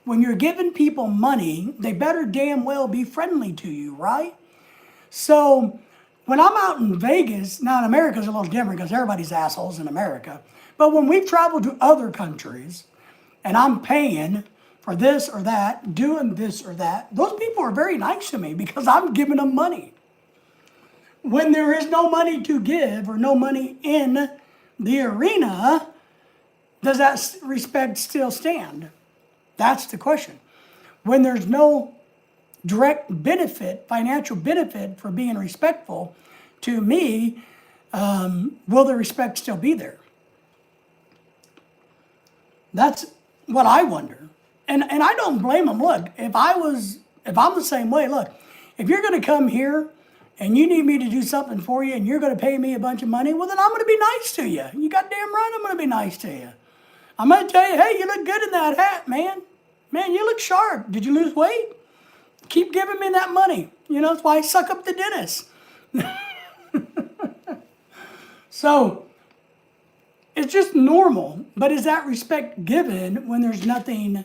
when you're giving people money, they better damn well be friendly to you, right? So when I'm out in Vegas, now in America is a little different because everybody's assholes in America. But when we've traveled to other countries and I'm paying for this or that, doing this or that, those people are very nice to me because I'm giving them money. When there is no money to give or no money in the arena, does that respect still stand? That's the question. When there's no direct benefit, financial benefit for being respectful to me, will the respect still be there? That's what I wonder. And I don't blame them. Look, if I'm the same way, look, if you're going to come here and you need me to do something for you and you're going to pay me a bunch of money, well, then I'm going to be nice to you. You goddamn right I'm going to be nice to you. I'm going to tell you, hey, you look good in that hat, man. Man, you look sharp. Did you lose weight? Keep giving me that money. You know, that's why I suck up the dentist. So, it's just normal. But is that respect given when there's nothing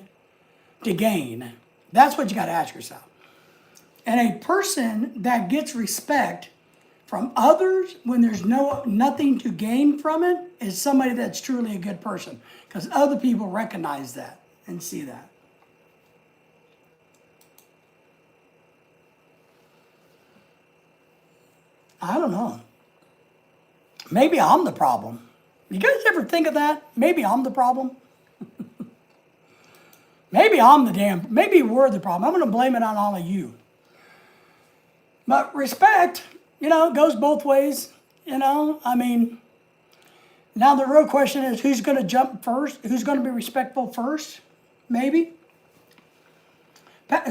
to gain? That's what you got to ask yourself. And a person that gets respect from others when there's nothing to gain from it is somebody that's truly a good person. Because other people recognize that and see that. I don't know. Maybe I'm the problem. You guys ever think of that? Maybe I'm the problem. Maybe we're the problem. I'm going to blame it on all of you. But respect, goes both ways. I mean, now the real question is who's going to jump first? Who's going to be respectful first? Maybe.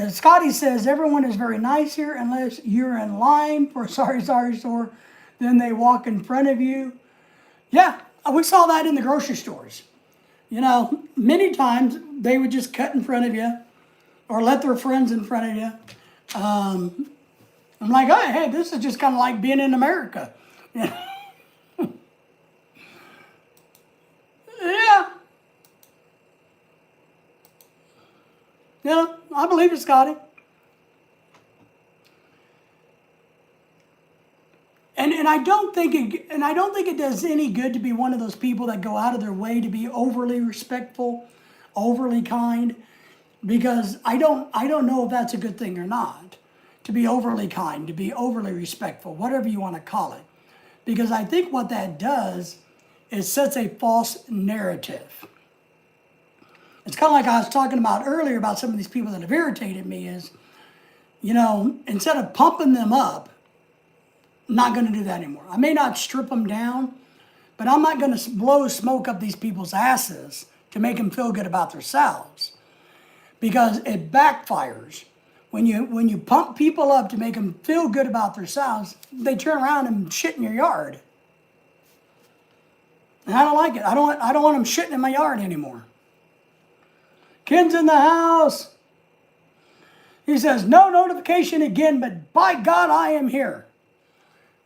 Scotty says, everyone is very nice here unless you're in line for a sorry store. Then they walk in front of you. Yeah, we saw that in the grocery stores. Many times they would just cut in front of you or let their friends in front of you. I'm like, hey, this is just kind of like being in America. Yeah. Yeah, I believe it, Scotty. And I don't think it does any good to be one of those people that go out of their way to be overly respectful, overly kind, because I don't know if that's a good thing or not. To be overly kind, to be overly respectful, whatever you want to call it. Because I think what that does is sets a false narrative. It's kind of like I was talking about earlier about some of these people that have irritated me is, instead of pumping them up, I'm not going to do that anymore. I may not strip them down, but I'm not going to blow smoke up these people's asses to make them feel good about themselves. Because it backfires. When you pump people up to make them feel good about themselves, they turn around and shit in your yard. And I don't like it. I don't want them shitting in my yard anymore. Ken's in the house. He says, no notification again, but by God, I am here.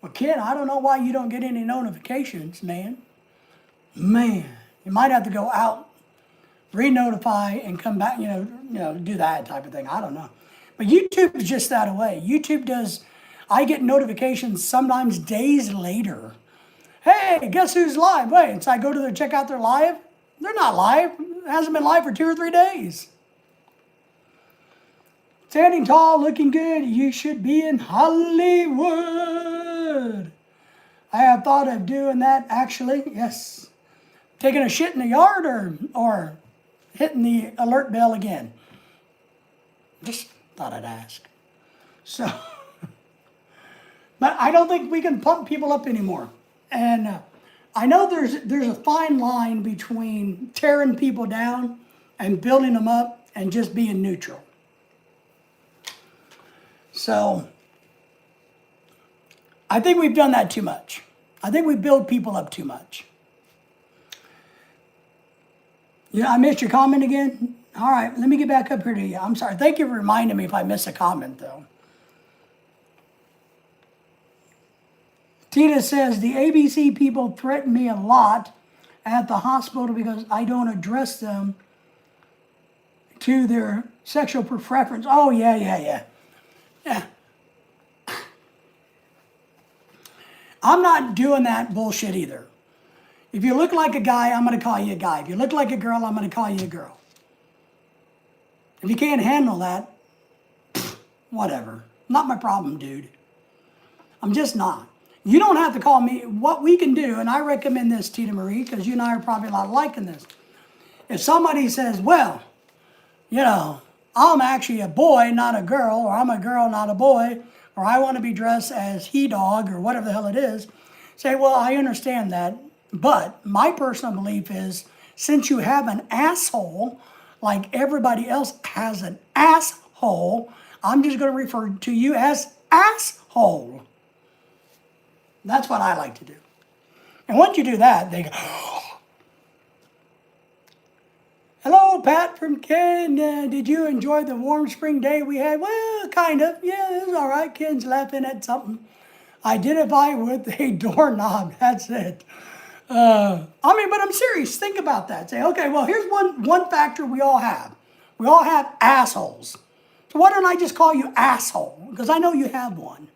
Well, Ken, I don't know why you don't get any notifications, man. Man, you might have to go out, re-notify, and come back, do that type of thing. I don't know. But YouTube is just that way. YouTube does, I get notifications sometimes days later. Hey, guess who's live? Wait, so I go to check out their live. They're not live. It hasn't been live for 2 or 3 days. Standing tall, looking good. You should be in Hollywood. I have thought of doing that actually. Yes. Taking a shit in the yard or hitting the alert bell again. Just thought I'd ask. So, but I don't think we can pump people up anymore. And I know there's a fine line between tearing people down and building them up and just being neutral. So, I think we've done that too much. I think we build people up too much. Yeah, I missed your comment again? All right, let me get back up here to you. I'm sorry. Thank you for reminding me if I miss a comment, though. Tina says, the ABC people threaten me a lot at the hospital because I don't address them to their sexual preference. Oh, yeah. I'm not doing that bullshit either. If you look like a guy, I'm going to call you a guy. If you look like a girl, I'm going to call you a girl. If you can't handle that, whatever. Not my problem, dude. I'm just not. You don't have to call me. What we can do, and I recommend this, Tina Marie, because you and I are probably a lot liking this. If somebody says, well, I'm actually a boy, not a girl, or I'm a girl, not a boy, or I want to be dressed as he dog, or whatever the hell it is, say, well, I understand that, but my personal belief is, since you have an asshole, like everybody else has an asshole, I'm just going to refer to you as asshole. That's what I like to do. And once you do that, they go, hello, Pat from Ken. Did you enjoy the warm spring day we had? Well, kind of. Yeah, it was all right. Ken's laughing at something. Identify with a doorknob. That's it. But I'm serious. Think about that. Say, okay, well, here's one factor we all have. We all have assholes. So why don't I just call you asshole? Because I know you have one.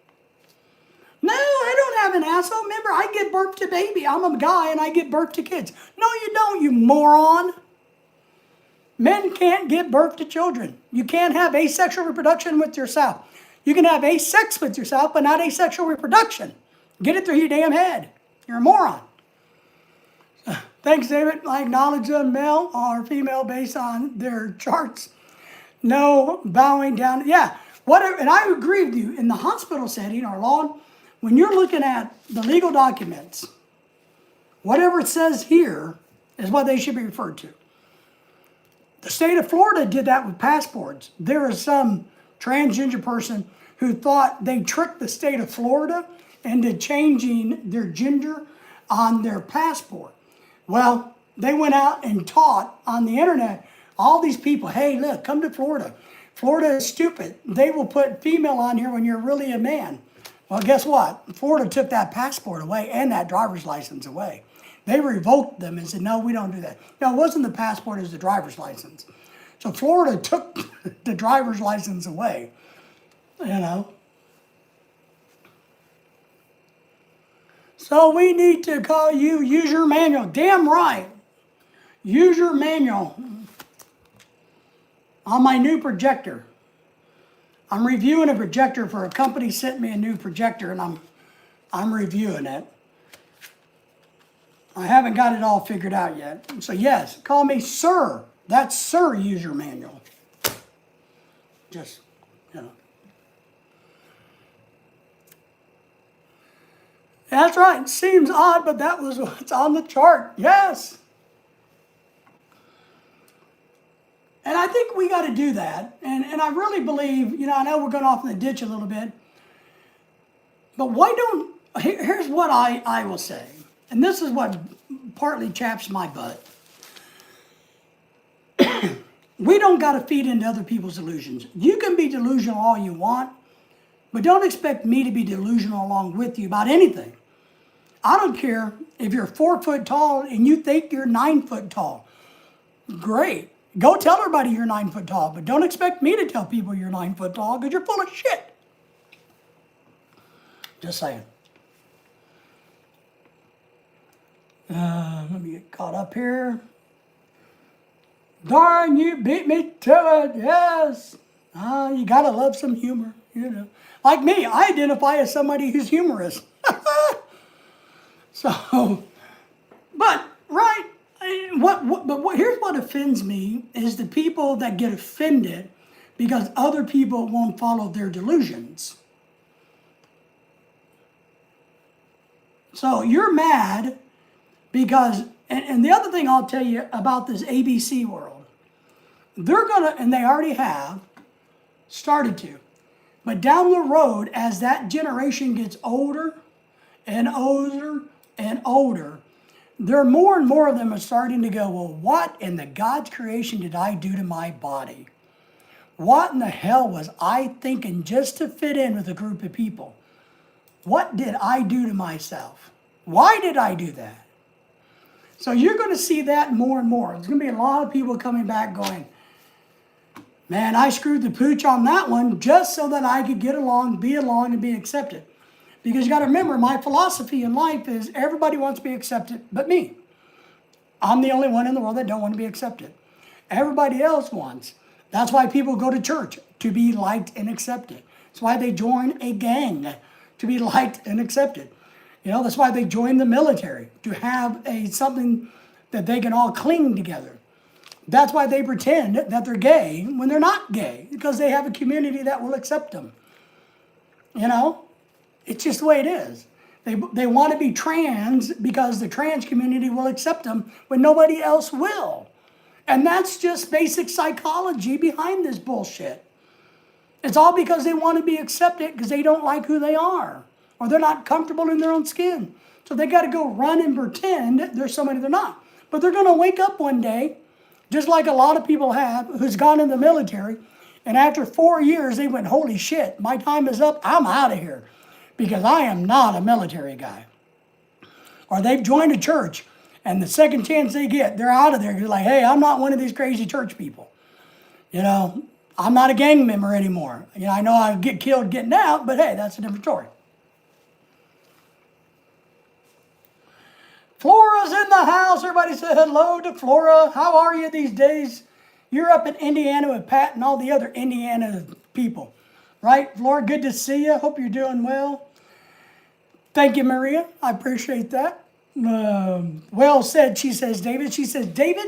No, I don't have an asshole. Remember, I give birth to baby. I'm a guy and I give birth to kids. No, you don't, you moron. Men can't give birth to children. You can't have asexual reproduction with yourself. You can have asex with yourself, but not asexual reproduction. Get it through your damn head. You're a moron. Thanks, David. I acknowledge a male or female based on their charts. No bowing down. Yeah, whatever. And I agree with you. In the hospital setting or law, when you're looking at the legal documents, whatever it says here is what they should be referred to. The state of Florida did that with passports. There was some transgender person who thought they tricked the state of Florida into changing their gender on their passport. Well, they went out and taught on the internet all these people, hey, look, come to Florida. Florida is stupid. They will put female on here when you're really a man. Well, guess what? Florida took that passport away and that driver's license away. They revoked them and said, no, we don't do that. No, it wasn't the passport, it was the driver's license. So Florida took the driver's license away, So we need to call you user manual. Damn right. User manual on my new projector. I'm reviewing a projector for a company sent me a new projector and I'm reviewing it. I haven't got it all figured out yet. So yes, call me sir. That's sir user manual. Just, That's right. Seems odd, but that was what's on the chart. Yes. And I think we got to do that. And I really believe, I know we're going off in the ditch a little bit. But here's what I will say. And this is what partly chaps my butt. We don't got to feed into other people's delusions. You can be delusional all you want, but don't expect me to be delusional along with you about anything. I don't care if you're 4 foot tall and you think you're 9 foot tall. Great. Go tell everybody you're 9 foot tall, but don't expect me to tell people you're 9 foot tall because you're full of shit. Just saying. Let me get caught up here. Darn, you beat me to it. Yes. You gotta love some humor, you know. Like me, I identify as somebody who's humorous. So, but right, here's what offends me is the people that get offended because other people won't follow their delusions. So you're mad because, and the other thing I'll tell you about this ABC world, they're gonna, and they already have started to, but down the road, as that generation gets older and older and older, more and more of them are starting to go, well, what in the God's creation did I do to my body? What in the hell was I thinking just to fit in with a group of people? What did I do to myself? Why did I do that? So you're going to see that more and more. There's going to be a lot of people coming back going, man, I screwed the pooch on that one just so that I could get along, and be accepted. Because you got to remember, my philosophy in life is everybody wants to be accepted but me. I'm the only one in the world that don't want to be accepted. Everybody else wants. That's why people go to church, to be liked and accepted. That's why they join a gang, to be liked and accepted. You know, that's why they join the military, to have something that they can all cling together. That's why they pretend that they're gay when they're not gay, because they have a community that will accept them. You know, it's just the way it is. They want to be trans because the trans community will accept them when nobody else will. And that's just basic psychology behind this bullshit. It's all because they want to be accepted because they don't like who they are, or they're not comfortable in their own skin. So they got to go run and pretend they're somebody they're not. But they're going to wake up one day, just like a lot of people have, who's gone in the military, and after 4 years, they went, holy shit, my time is up, I'm out of here, because I am not a military guy. Or they've joined a church, and the second chance they get, they're out of there. You're like, hey, I'm not one of these crazy church people. You know, I'm not a gang member anymore. You know, I know I get killed getting out, but hey, that's a different story. Flora's in the house. Everybody say hello to Flora. How are you these days? You're up in Indiana with Pat and all the other Indiana people. Right, Flora? Good to see you. Hope you're doing well. Thank you, Maria. I appreciate that. Well said, she says, David. She says, David,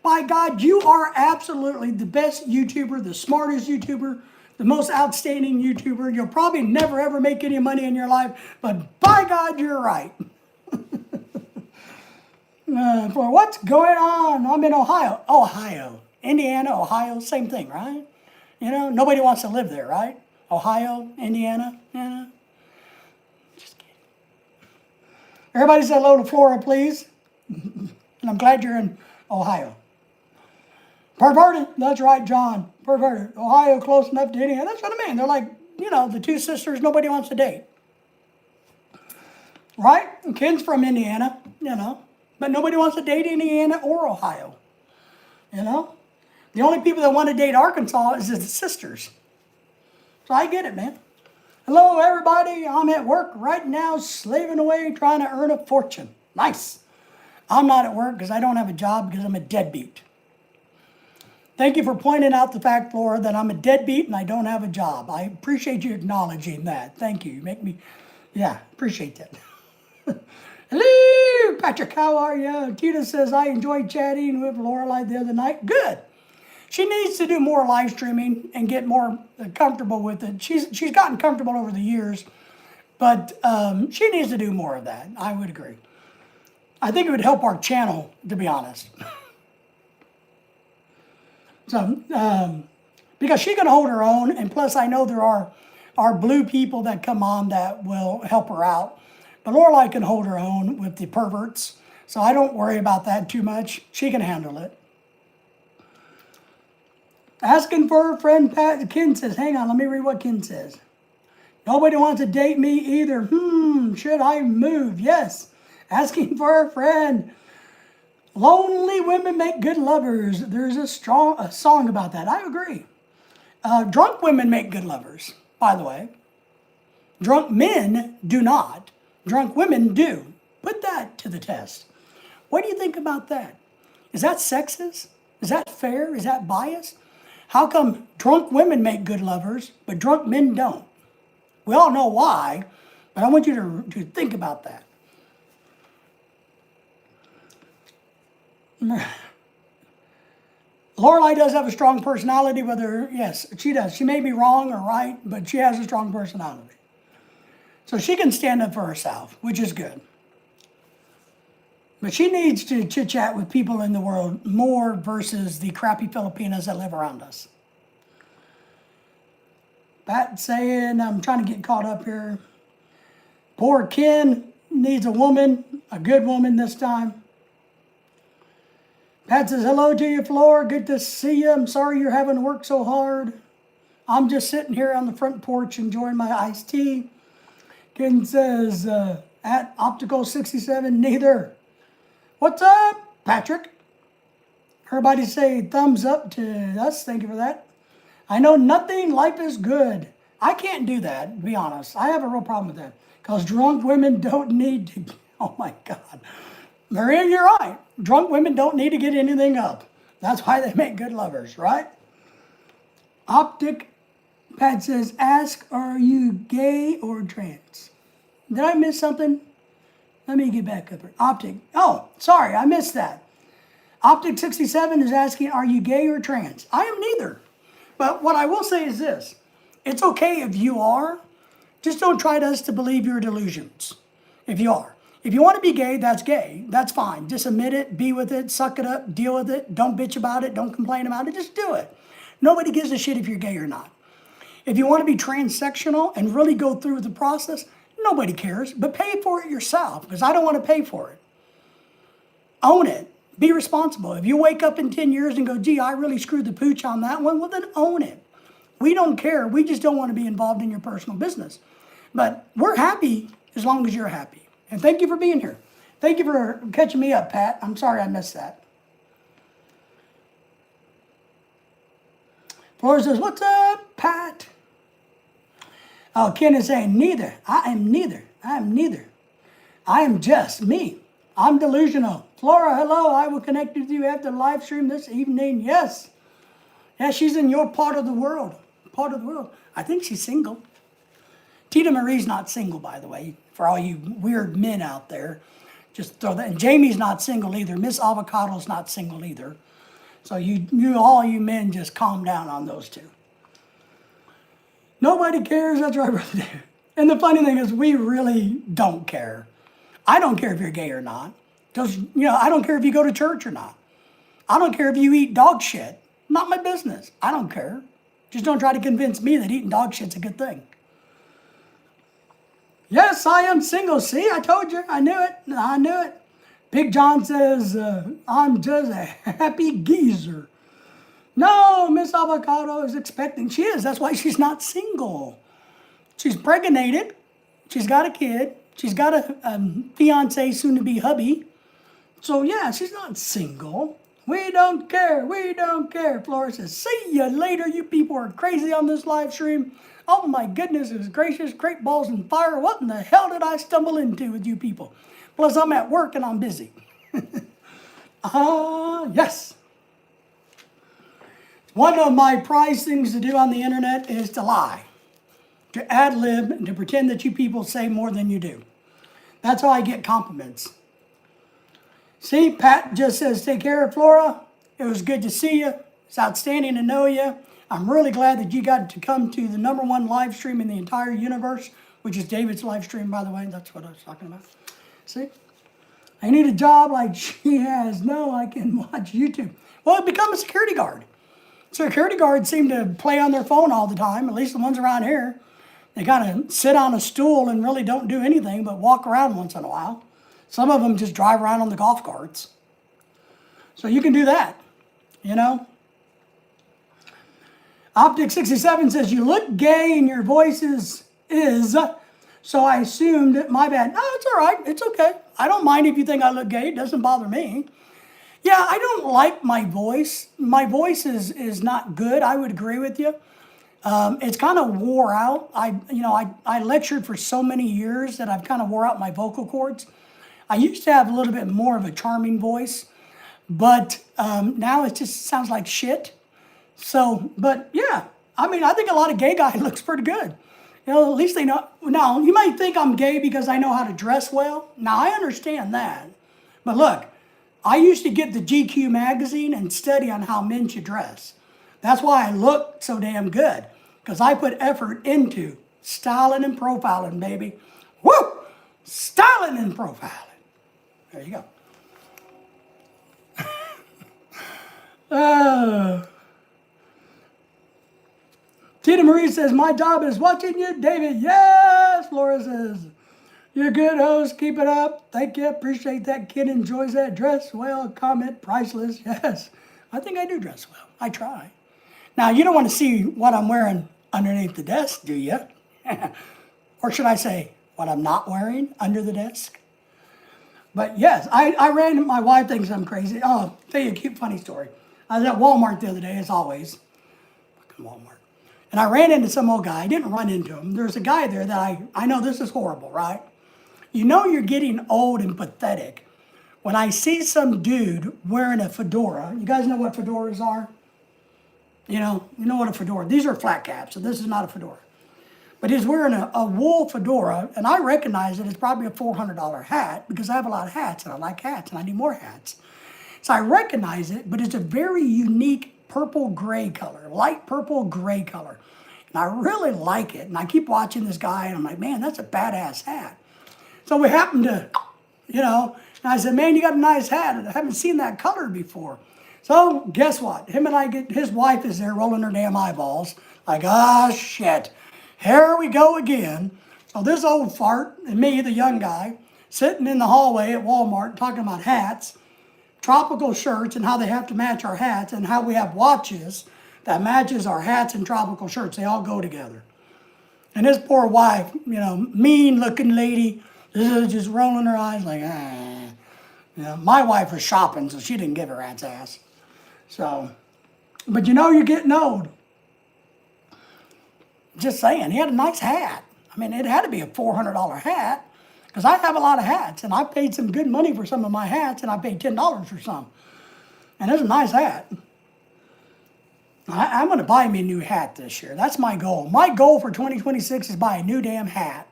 by God, you are absolutely the best YouTuber, the smartest YouTuber, the most outstanding YouTuber. You'll probably never, ever make any money in your life, but by God, you're right. Flora, what's going on? I'm in Ohio. Ohio. Indiana, Ohio, same thing, right? You know, nobody wants to live there, right? Ohio, Indiana, yeah. Just kidding. Everybody say hello to Flora, please. And I'm glad you're in Ohio. Perverted, that's right, John. Perverted. Ohio close enough to Indiana. That's what I mean. They're like, you know, the two sisters nobody wants to date. Right? And Ken's from Indiana, you know. But nobody wants to date Indiana or Ohio. You know? The only people that want to date Arkansas is the sisters. So I get it, man. Hello, everybody. I'm at work right now, slaving away, trying to earn a fortune. Nice. I'm not at work because I don't have a job because I'm a deadbeat. Thank you for pointing out the fact, Flora, that I'm a deadbeat and I don't have a job. I appreciate you acknowledging that. Thank you. You make me, yeah, appreciate that. Hello, Patrick, how are you? Tita says, I enjoyed chatting with Lorelai the other night. Good. She needs to do more live streaming and get more comfortable with it. She's gotten comfortable over the years, but she needs to do more of that. I would agree. I think it would help our channel, to be honest. So, because she can hold her own, and plus I know there are blue people that come on that will help her out. But Lorelai can hold her own with the perverts, so I don't worry about that too much. She can handle it. Asking for a friend, Pat. Ken says, hang on, let me read what Ken says. Nobody wants to date me either. Should I move? Yes. Asking for a friend. Lonely women make good lovers. There's a song about that. I agree. Drunk women make good lovers, by the way. Drunk men do not. Drunk women do. Put that to the test. What do you think about that? Is that sexist? Is that fair? Is that biased? How come drunk women make good lovers, but drunk men don't? We all know why, but I want you to think about that. Lorelai does have a strong personality, yes, she does. She may be wrong or right, but she has a strong personality. So she can stand up for herself, which is good. But she needs to chit-chat with people in the world more versus the crappy Filipinos that live around us. Pat saying, I'm trying to get caught up here. Poor Ken needs a woman, a good woman this time. Pat says, hello to you, Flora. Good to see you. I'm sorry you're having to work so hard. I'm just sitting here on the front porch enjoying my iced tea. Ken says, at Optical 67, neither. What's up, Patrick? Everybody say thumbs up to us. Thank you for that. I know nothing. Life is good. I can't do that, to be honest. I have a real problem with that. Because drunk women don't need to. Oh, my God. Maria, you're right. Drunk women don't need to get anything up. That's why they make good lovers, right? Optic, Pat says, ask, are you gay or trans? Did I miss something? Let me get back up here. Optic. Oh, sorry, I missed that. Optic 67 is asking, are you gay or trans? I am neither. But what I will say is this. It's okay if you are. Just don't try to believe your delusions. If you are. If you want to be gay, that's gay. That's fine. Just admit it, be with it, suck it up, deal with it. Don't bitch about it. Don't complain about it. Just do it. Nobody gives a shit if you're gay or not. If you want to be transsexual and really go through the process, nobody cares. But pay for it yourself, because I don't want to pay for it. Own it. Be responsible. If you wake up in 10 years and go, gee, I really screwed the pooch on that one, well, then own it. We don't care. We just don't want to be involved in your personal business. But we're happy as long as you're happy. And thank you for being here. Thank you for catching me up, Pat. I'm sorry I missed that. Flora says, what's up, Pat? Oh, Ken is saying, neither. I am neither. I am neither. I am just me. I'm delusional. Flora, hello. I will connect with you after the live stream this evening. Yes. Yes, she's in your part of the world. Part of the world. I think she's single. Tita Marie's not single, by the way, for all you weird men out there. Just throw that. And Jamie's not single either. Miss Avocado's not single either. So all you men just calm down on those two. Nobody cares. That's right, brother. And the funny thing is, we really don't care. I don't care if you're gay or not. Because, I don't care if you go to church or not. I don't care if you eat dog shit. Not my business. I don't care. Just don't try to convince me that eating dog shit's a good thing. Yes, I am single. See, I told you. I knew it. I knew it. Big John says, I'm just a happy geezer. No, Miss Avocado is expecting. She is. That's why she's not single. She's pregnated. She's got a kid. She's got a fiance, soon-to-be hubby. So, yeah, she's not single. We don't care. We don't care. Flora says, see you later. You people are crazy on this live stream. Oh, my goodness, it's gracious. Great balls and fire. What in the hell did I stumble into with you people? Plus, I'm at work and I'm busy. Yes. One of my prized things to do on the internet is to lie. To ad-lib and to pretend that you people say more than you do. That's how I get compliments. See, Pat just says, take care of Flora. It was good to see you. It's outstanding to know you. I'm really glad that you got to come to the #1 live stream in the entire universe, which is David's live stream, by the way. That's what I was talking about. See? I need a job like she has. No, I can watch YouTube. Well, become a security guard. Security guards seem to play on their phone all the time, at least the ones around here. They kind of sit on a stool and really don't do anything but walk around once in a while. Some of them just drive around on the golf carts. So you can do that, Optic 67 says, you look gay and your voice is, so I assumed, my bad. No, it's all right. It's okay. I don't mind if you think I look gay. It doesn't bother me. Yeah, I don't like my voice. My voice is not good. I would agree with you. It's kind of wore out. I lectured for so many years that I've kind of wore out my vocal cords. I used to have a little bit more of a charming voice, but now it just sounds like shit. So, but yeah, I mean, I think a lot of gay guy looks pretty good. At least they know. Now, you might think I'm gay because I know how to dress well. Now, I understand that. But look, I used to get the GQ magazine and study on how men should dress. That's why I look so damn good, because I put effort into styling and profiling, baby. Woo! Styling and profiling. There you go. Tina Marie says, my job is watching you, David. Yes, Laura says, you're a good host. Keep it up. Thank you. Appreciate that. Kid enjoys that dress well. Comment priceless. Yes, I think I do dress well. I try. Now, you don't want to see what I'm wearing underneath the desk, do you? Or should I say, what I'm not wearing under the desk? But yes, I ran, my wife thinks I'm crazy. Oh, I'll tell you a cute, funny story. I was at Walmart the other day, as always. Fucking Walmart. And I ran into some old guy. I didn't run into him. There's a guy there that I know this is horrible, right? You know you're getting old and pathetic when I see some dude wearing a fedora. You guys know what fedoras are? You know what a fedora, these are flat caps, so this is not a fedora. But he's wearing a wool fedora, and I recognize that it's probably a $400 hat because I have a lot of hats, and I like hats, and I need more hats. So I recognize it, but it's a very unique purple gray color, light purple gray color. And I really like it, and I keep watching this guy, and I'm like, man, that's a badass hat. So we happened to, and I said, man, you got a nice hat, and I haven't seen that color before. So guess what? Him and his wife is there rolling her damn eyeballs, like, ah, shit. Here we go again. So this old fart and me, the young guy, sitting in the hallway at Walmart talking about hats, tropical shirts and how they have to match our hats, and how we have watches that matches our hats and tropical shirts. They all go together. And this poor wife, mean looking lady, just rolling her eyes like, ah. My wife was shopping, so she didn't give her rat's ass. So, but you're getting old. Just saying, he had a nice hat. I mean, it had to be a $400 hat, because I have a lot of hats, and I paid some good money for some of my hats, and I paid $10 for some. And it's a nice hat. I'm going to buy me a new hat this year. That's my goal. My goal for 2026 is buy a new damn hat.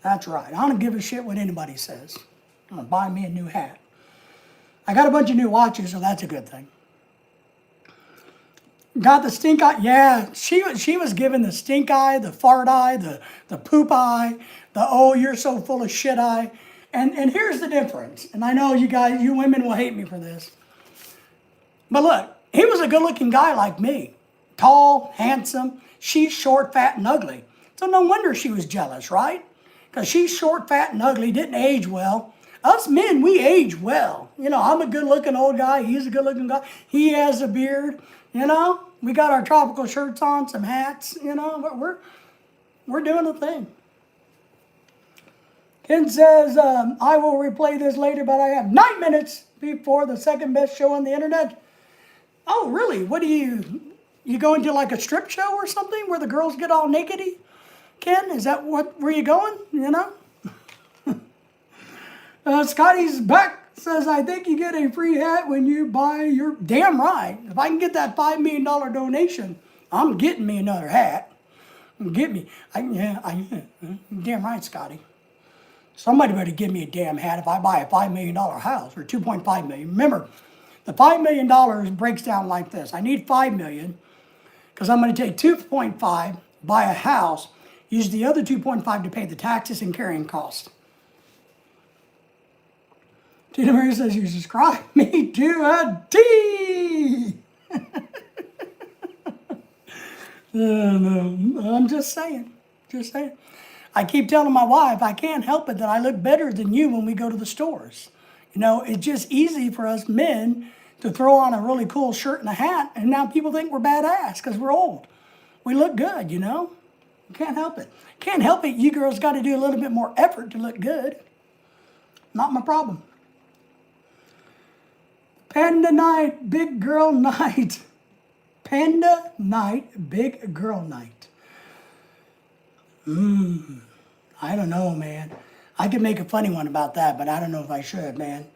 That's right. I don't give a shit what anybody says. I'm going to buy me a new hat. I got a bunch of new watches, so that's a good thing. Got the stink eye. Yeah, she was given the stink eye, the fart eye, the poop eye, the oh, you're so full of shit eye. And here's the difference. And I know you women will hate me for this. But look, he was a good-looking guy like me. Tall, handsome. She's short, fat, and ugly. So no wonder she was jealous, right? Because she's short, fat, and ugly, didn't age well. Us men, we age well. I'm a good-looking old guy. He's a good-looking guy. He has a beard. We got our tropical shirts on, some hats. But we're doing the thing. Ken says, I will replay this later, but I have 9 minutes before the second best show on the internet. Oh, really? What do you going to like a strip show or something where the girls get all nakedy? Ken, is that where you going? Scotty's back. Says, I think you get a free hat when you buy your... Damn right. If I can get that $5 million donation, I'm getting me another hat. Get me. Damn right, Scotty. Somebody better give me a damn hat if I buy a $5 million house, or $2.5 million. Remember, the $5 million breaks down like this. I need $5 million because I'm going to take 2.5, buy a house, use the other 2.5 to pay the taxes and carrying costs. Tina Marie says, you subscribe me to a T. No, I'm just saying. I keep telling my wife, I can't help it that I look better than you when we go to the stores. It's just easy for us men to throw on a really cool shirt and a hat, and now people think we're badass because we're old. We look good, You can't help it. Can't help it. You girls got to do a little bit more effort to look good. Not my problem. Panda night, big girl night. Panda night, big girl night. I don't know, man. I could make a funny one about that, but I don't know if I should, man.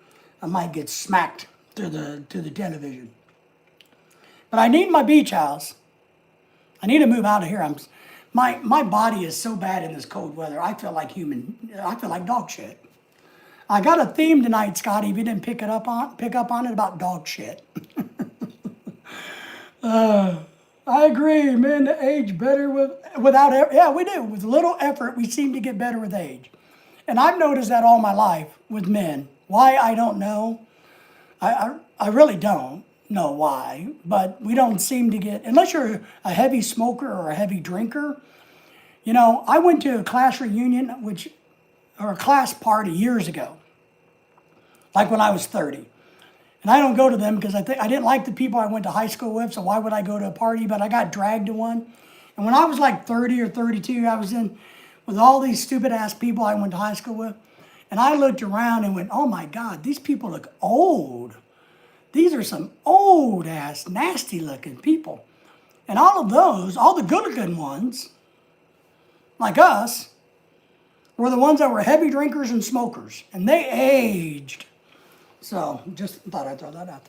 I might get smacked to the television. But I need my beach house. I need to move out of here. My body is so bad in this cold weather. I feel like dog shit. I got a theme tonight, Scotty. If you didn't pick up on it, about dog shit. I agree, men age better yeah, we do. With little effort, we seem to get better with age. And I've noticed that all my life with men. Why, I don't know. I really don't know why, but we don't seem to get, unless you're a heavy smoker or a heavy drinker. You know, I went to a class reunion, or a class party years ago, like when I was 30. And I don't go to them because I didn't like the people I went to high school with, so why would I go to a party? But I got dragged to one. And when I was like 30 or 32, I was in with all these stupid ass people I went to high school with. And I looked around and went, oh my God, these people look old. These are some old ass, nasty looking people. And all of those, all the good looking ones, like us, were the ones that were heavy drinkers and smokers. And they aged. So, just thought I'd throw that out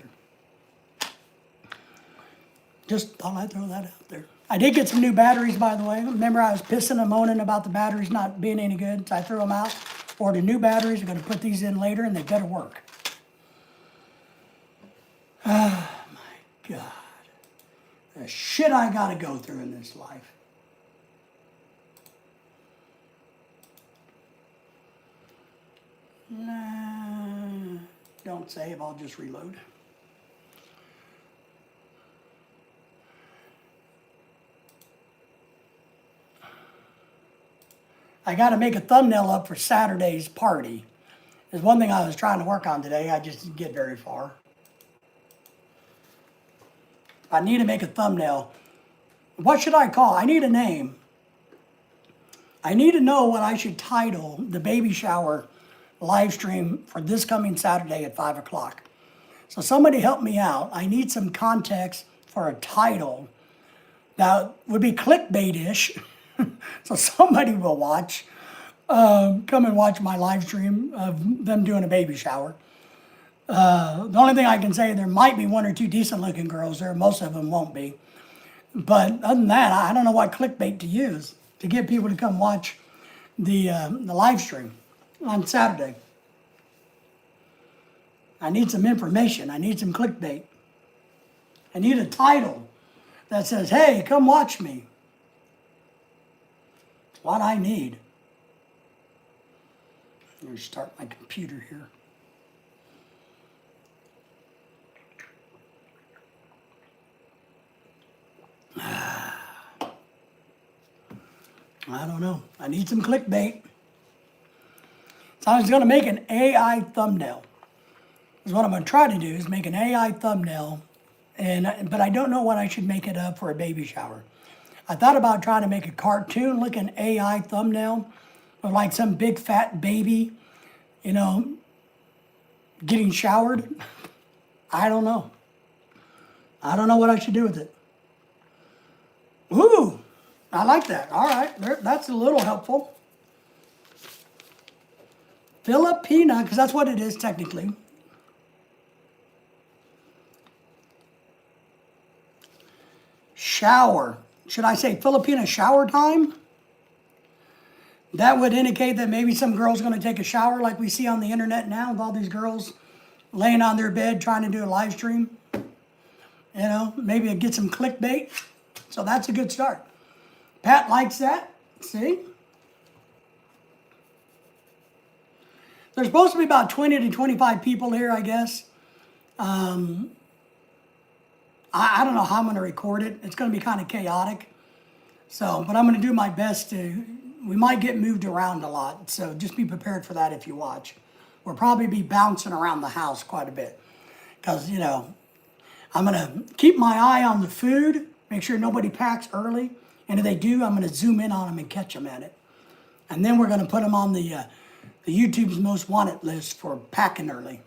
there. I did get some new batteries, by the way. Remember, I was pissing and moaning about the batteries not being any good, so I threw them out. Ordered new batteries. I'm going to put these in later, and they better work. Oh, my God. The shit I got to go through in this life. Nah, don't save. I'll just reload. I got to make a thumbnail up for Saturday's party. There's one thing I was trying to work on today. I just didn't get very far. I need to make a thumbnail. What should I call? I need a name. I need to know what I should title the baby shower live stream for this coming Saturday at 5 o'clock. So somebody help me out. I need some context for a title that would be clickbait-ish. So somebody will watch. Come and watch my live stream of them doing a baby shower. The only thing I can say, there might be one or two decent looking girls there. Most of them won't be. But other than that, I don't know what clickbait to use to get people to come watch the live stream on Saturday. I need some information. I need some clickbait. I need a title that says, hey, come watch me. It's what I need. Let me start my computer here. I don't know. I need some clickbait. So I was going to make an AI thumbnail. Is what I'm going to try to do is make an AI thumbnail, but I don't know what I should make it up for a baby shower. I thought about trying to make a cartoon-looking AI thumbnail of like some big fat baby, you know, getting showered. I don't know. I don't know what I should do with it. Ooh, I like that. All right, that's a little helpful. Filipina, because that's what it is technically. Shower. Should I say Filipina shower time? That would indicate that maybe some girl's going to take a shower like we see on the internet now with all these girls laying on their bed trying to do a live stream. You know, maybe get some clickbait. So that's a good start. Pat likes that. See? There's supposed to be about 20 to 25 people here, I guess. I don't know how I'm going to record it. It's going to be kind of chaotic. So, but I'm going to do my best to, we might get moved around a lot. So just be prepared for that if you watch. We'll probably be bouncing around the house quite a bit. Because, you know, I'm going to keep my eye on the food, make sure nobody packs early. And if they do, I'm going to zoom in on them and catch them at it. And then we're going to put them on the YouTube's most wanted list for packing early.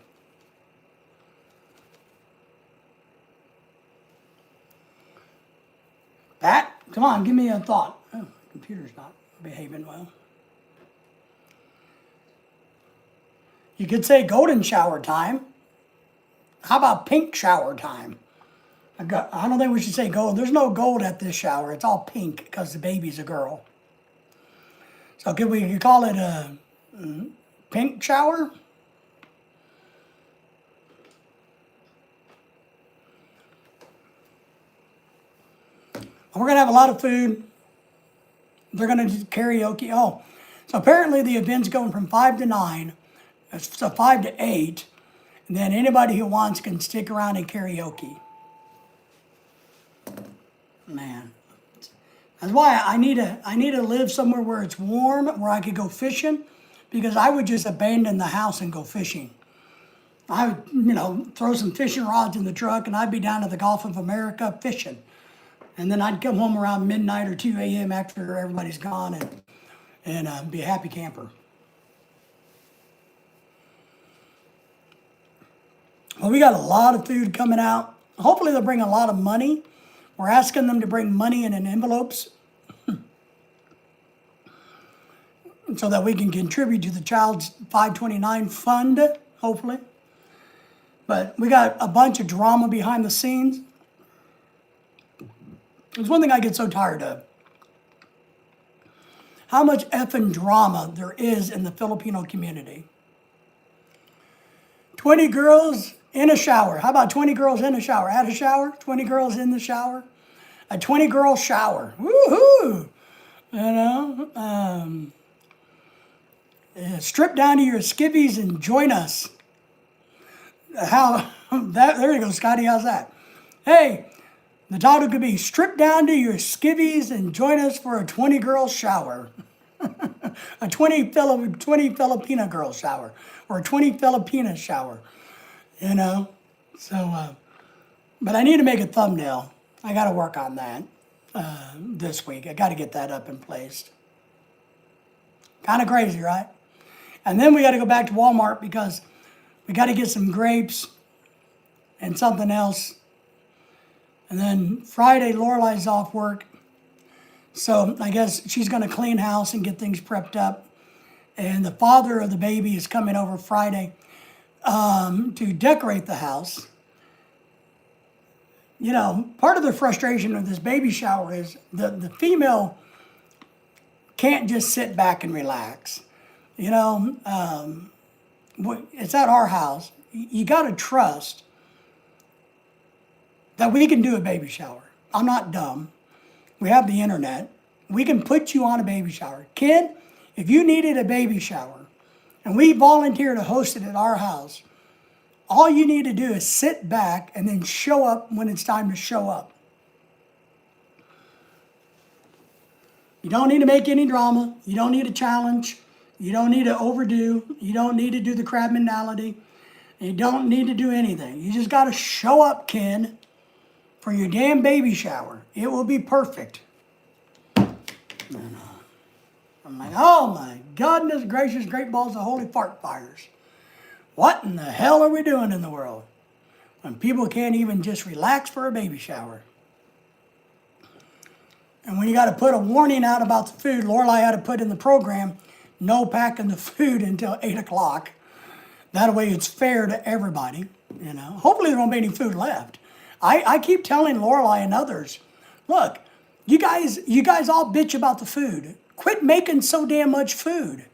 Come on, give me a thought. Oh, the computer's not behaving well. You could say golden shower time. How about pink shower time? I don't think we should say gold. There's no gold at this shower. It's all pink because the baby's a girl. So could we call it a pink shower? We're going to have a lot of food. They're going to do karaoke. Oh, so apparently the event's going from 5 to 9. So 5 to 8. And then anybody who wants can stick around and karaoke. Man. That's why I need to live somewhere where it's warm, where I could go fishing, because I would just abandon the house and go fishing. I would, throw some fishing rods in the truck and I'd be down to the Gulf of America fishing. And then I'd come home around midnight or 2 a.m. after everybody's gone and be a happy camper. Well, we got a lot of food coming out. Hopefully they'll bring a lot of money. We're asking them to bring money in envelopes so that we can contribute to the Child's 529 fund, hopefully. But we got a bunch of drama behind the scenes. There's one thing I get so tired of. How much effing drama there is in the Filipino community. 20 girls in a shower. How about 20 girls in a shower? At a shower? 20 girls in the shower? A 20-girl shower. Woohoo! Strip down to your skivvies and join us. There you go, Scotty. How's that? Hey, the title could be Strip Down to Your Skivvies and Join Us for a 20-girl shower. A 20 Filipina girl shower. Or a 20 Filipina shower. So, but I need to make a thumbnail. I got to work on that this week. I got to get that up in place. Kind of crazy, right? And then we got to go back to Walmart because we got to get some grapes and something else. And then Friday, Lorelai's off work. So I guess she's going to clean house and get things prepped up. And the father of the baby is coming over Friday to decorate the house. Part of the frustration of this baby shower is the female can't just sit back and relax. It's at our house. You got to trust that we can do a baby shower. I'm not dumb. We have the internet. We can put you on a baby shower. Kid, if you needed a baby shower and we volunteer to host it at our house, all you need to do is sit back and then show up when it's time to show up. You don't need to make any drama. You don't need a challenge. You don't need to overdo. You don't need to do the crab mentality. You don't need to do anything. You just got to show up, Ken, for your damn baby shower. It will be perfect. I'm like, oh my goodness gracious, great balls of holy fart fires. What in the hell are we doing in the world when people can't even just relax for a baby shower? And when you got to put a warning out about the food, Lorelai had to put in the program, no packing the food until 8 o'clock. That way it's fair to everybody, Hopefully there won't be any food left. I keep telling Lorelai and others, look, you guys all bitch about the food. Quit making so damn much food.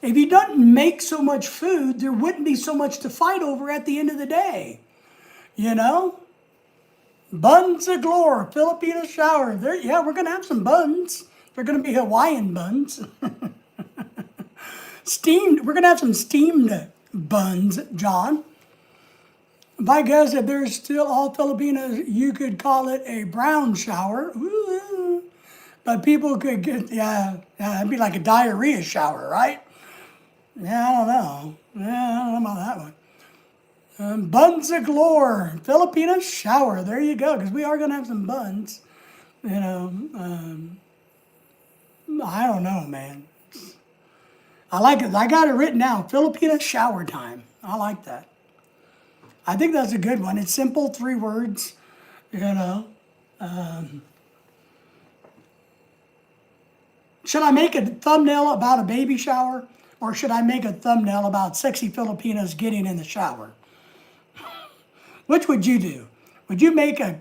If you don't make so much food, there wouldn't be so much to fight over at the end of the day. Buns galore, Filipino shower. We're going to have some buns. They're going to be Hawaiian buns. We're going to have some steamed buns, John. I guess if there's still all Filipinos, you could call it a brown shower. Ooh. But people could get, it'd be like a diarrhea shower, right? Yeah, I don't know. I don't know about that one. Buns galore, Filipino shower. There you go, because we are going to have some buns. I don't know, man. I like it. I got it written down. Filipino shower time. I like that. I think that's a good one. It's simple, 3 words. Should I make a thumbnail about a baby shower, or should I make a thumbnail about sexy Filipinas getting in the shower? Which would you do? Would you make a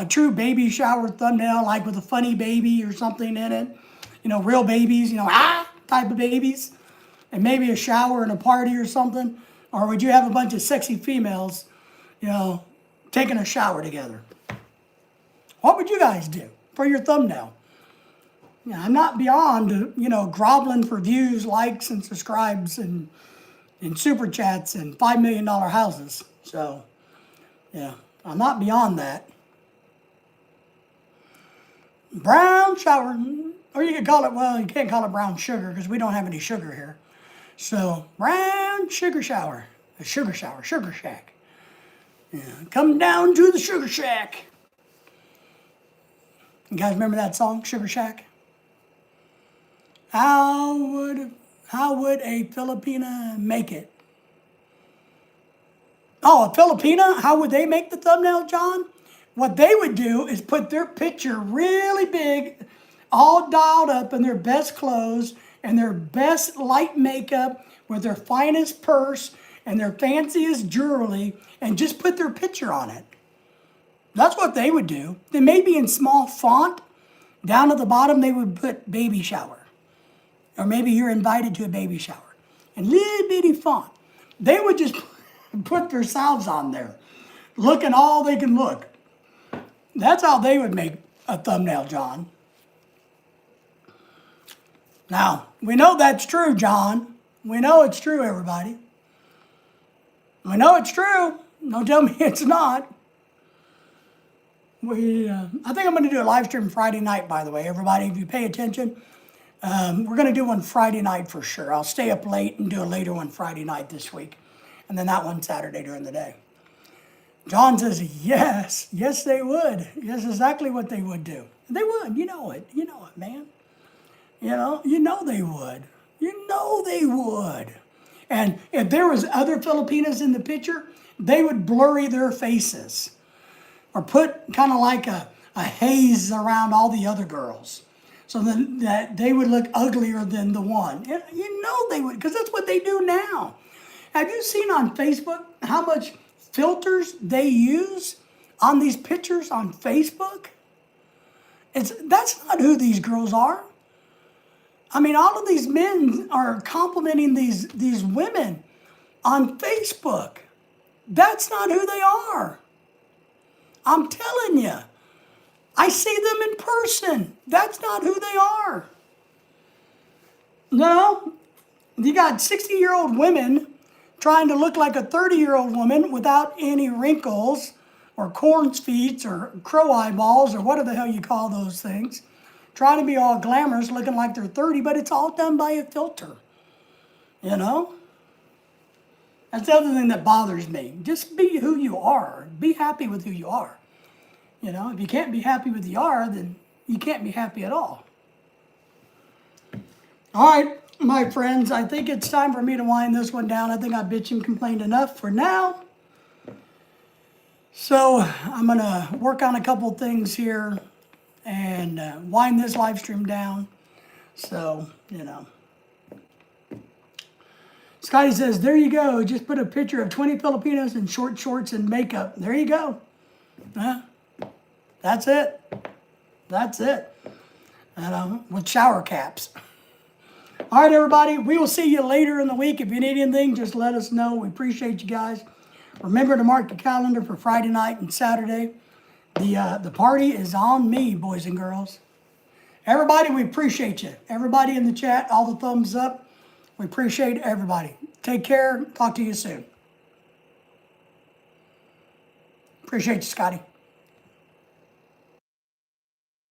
true baby shower thumbnail, like with a funny baby or something in it? You know, real babies, you know, type of babies, and maybe a shower and a party or something? Or would you have a bunch of sexy females, you know, taking a shower together? What would you guys do for your thumbnail? Yeah, I'm not beyond, you know, groveling for views, likes, and subscribes, and super chats, and $5 million houses. So, yeah, I'm not beyond that. Brown shower, or you could call it, well, you can't call it brown sugar because we don't have any sugar here. So, brown sugar shower, a sugar shower, sugar shack. Yeah, come down to the sugar shack. You guys remember that song, Sugar Shack? How would a Filipina make it? Oh, a Filipina? How would they make the thumbnail, John? What they would do is put their picture really big, all dialed up in their best clothes and their best light makeup with their finest purse and their fanciest jewelry, and just put their picture on it. That's what they would do. Then maybe in small font, down at the bottom, they would put baby shower. Or maybe you're invited to a baby shower. And little bitty font. They would just put themselves on there, looking all they can look. That's how they would make a thumbnail, John. Now, we know that's true, John. We know it's true, everybody. We know it's true. Don't tell me it's not. I think I'm going to do a live stream Friday night, by the way, everybody. If you pay attention, we're going to do one Friday night for sure. I'll stay up late and do a later one Friday night this week. And then that one Saturday during the day. John says, yes, yes, they would. Yes, exactly what they would do. They would. You know it, man. You know they would. You know they would. And if there was other Filipinas in the picture, they would blurry their faces. Or put kind of like a haze around all the other girls. So then that they would look uglier than the one. You know they would, because that's what they do now. Have you seen on Facebook how much filters they use on these pictures on Facebook? That's not who these girls are. I mean, all of these men are complimenting these women on Facebook. That's not who they are. I'm telling you. I see them in person. That's not who they are. No, you got 60-year-old women trying to look like a 30-year-old woman without any wrinkles or corn's feet or crow eyeballs or whatever the hell you call those things. Trying to be all glamorous, looking like they're 30, but it's all done by a filter. You know? That's the other thing that bothers me. Just be who you are. Be happy with who you are. You know, if you can't be happy with who you are, then you can't be happy at all. All right, my friends, I think it's time for me to wind this one down. I think I bitched and complained enough for now. So I'm going to work on a couple things here and wind this live stream down. So, you know. Scotty says, there you go. Just put a picture of 20 Filipinos in short shorts and makeup. There you go. That's it. That's it. With shower caps. All right, everybody. We will see you later in the week. If you need anything, just let us know. We appreciate you guys. Remember to mark your calendar for Friday night and Saturday. The party is on me, boys and girls. Everybody, we appreciate you. Everybody in the chat, all the thumbs up. We appreciate everybody. Take care. Talk to you soon. Appreciate you, Scotty.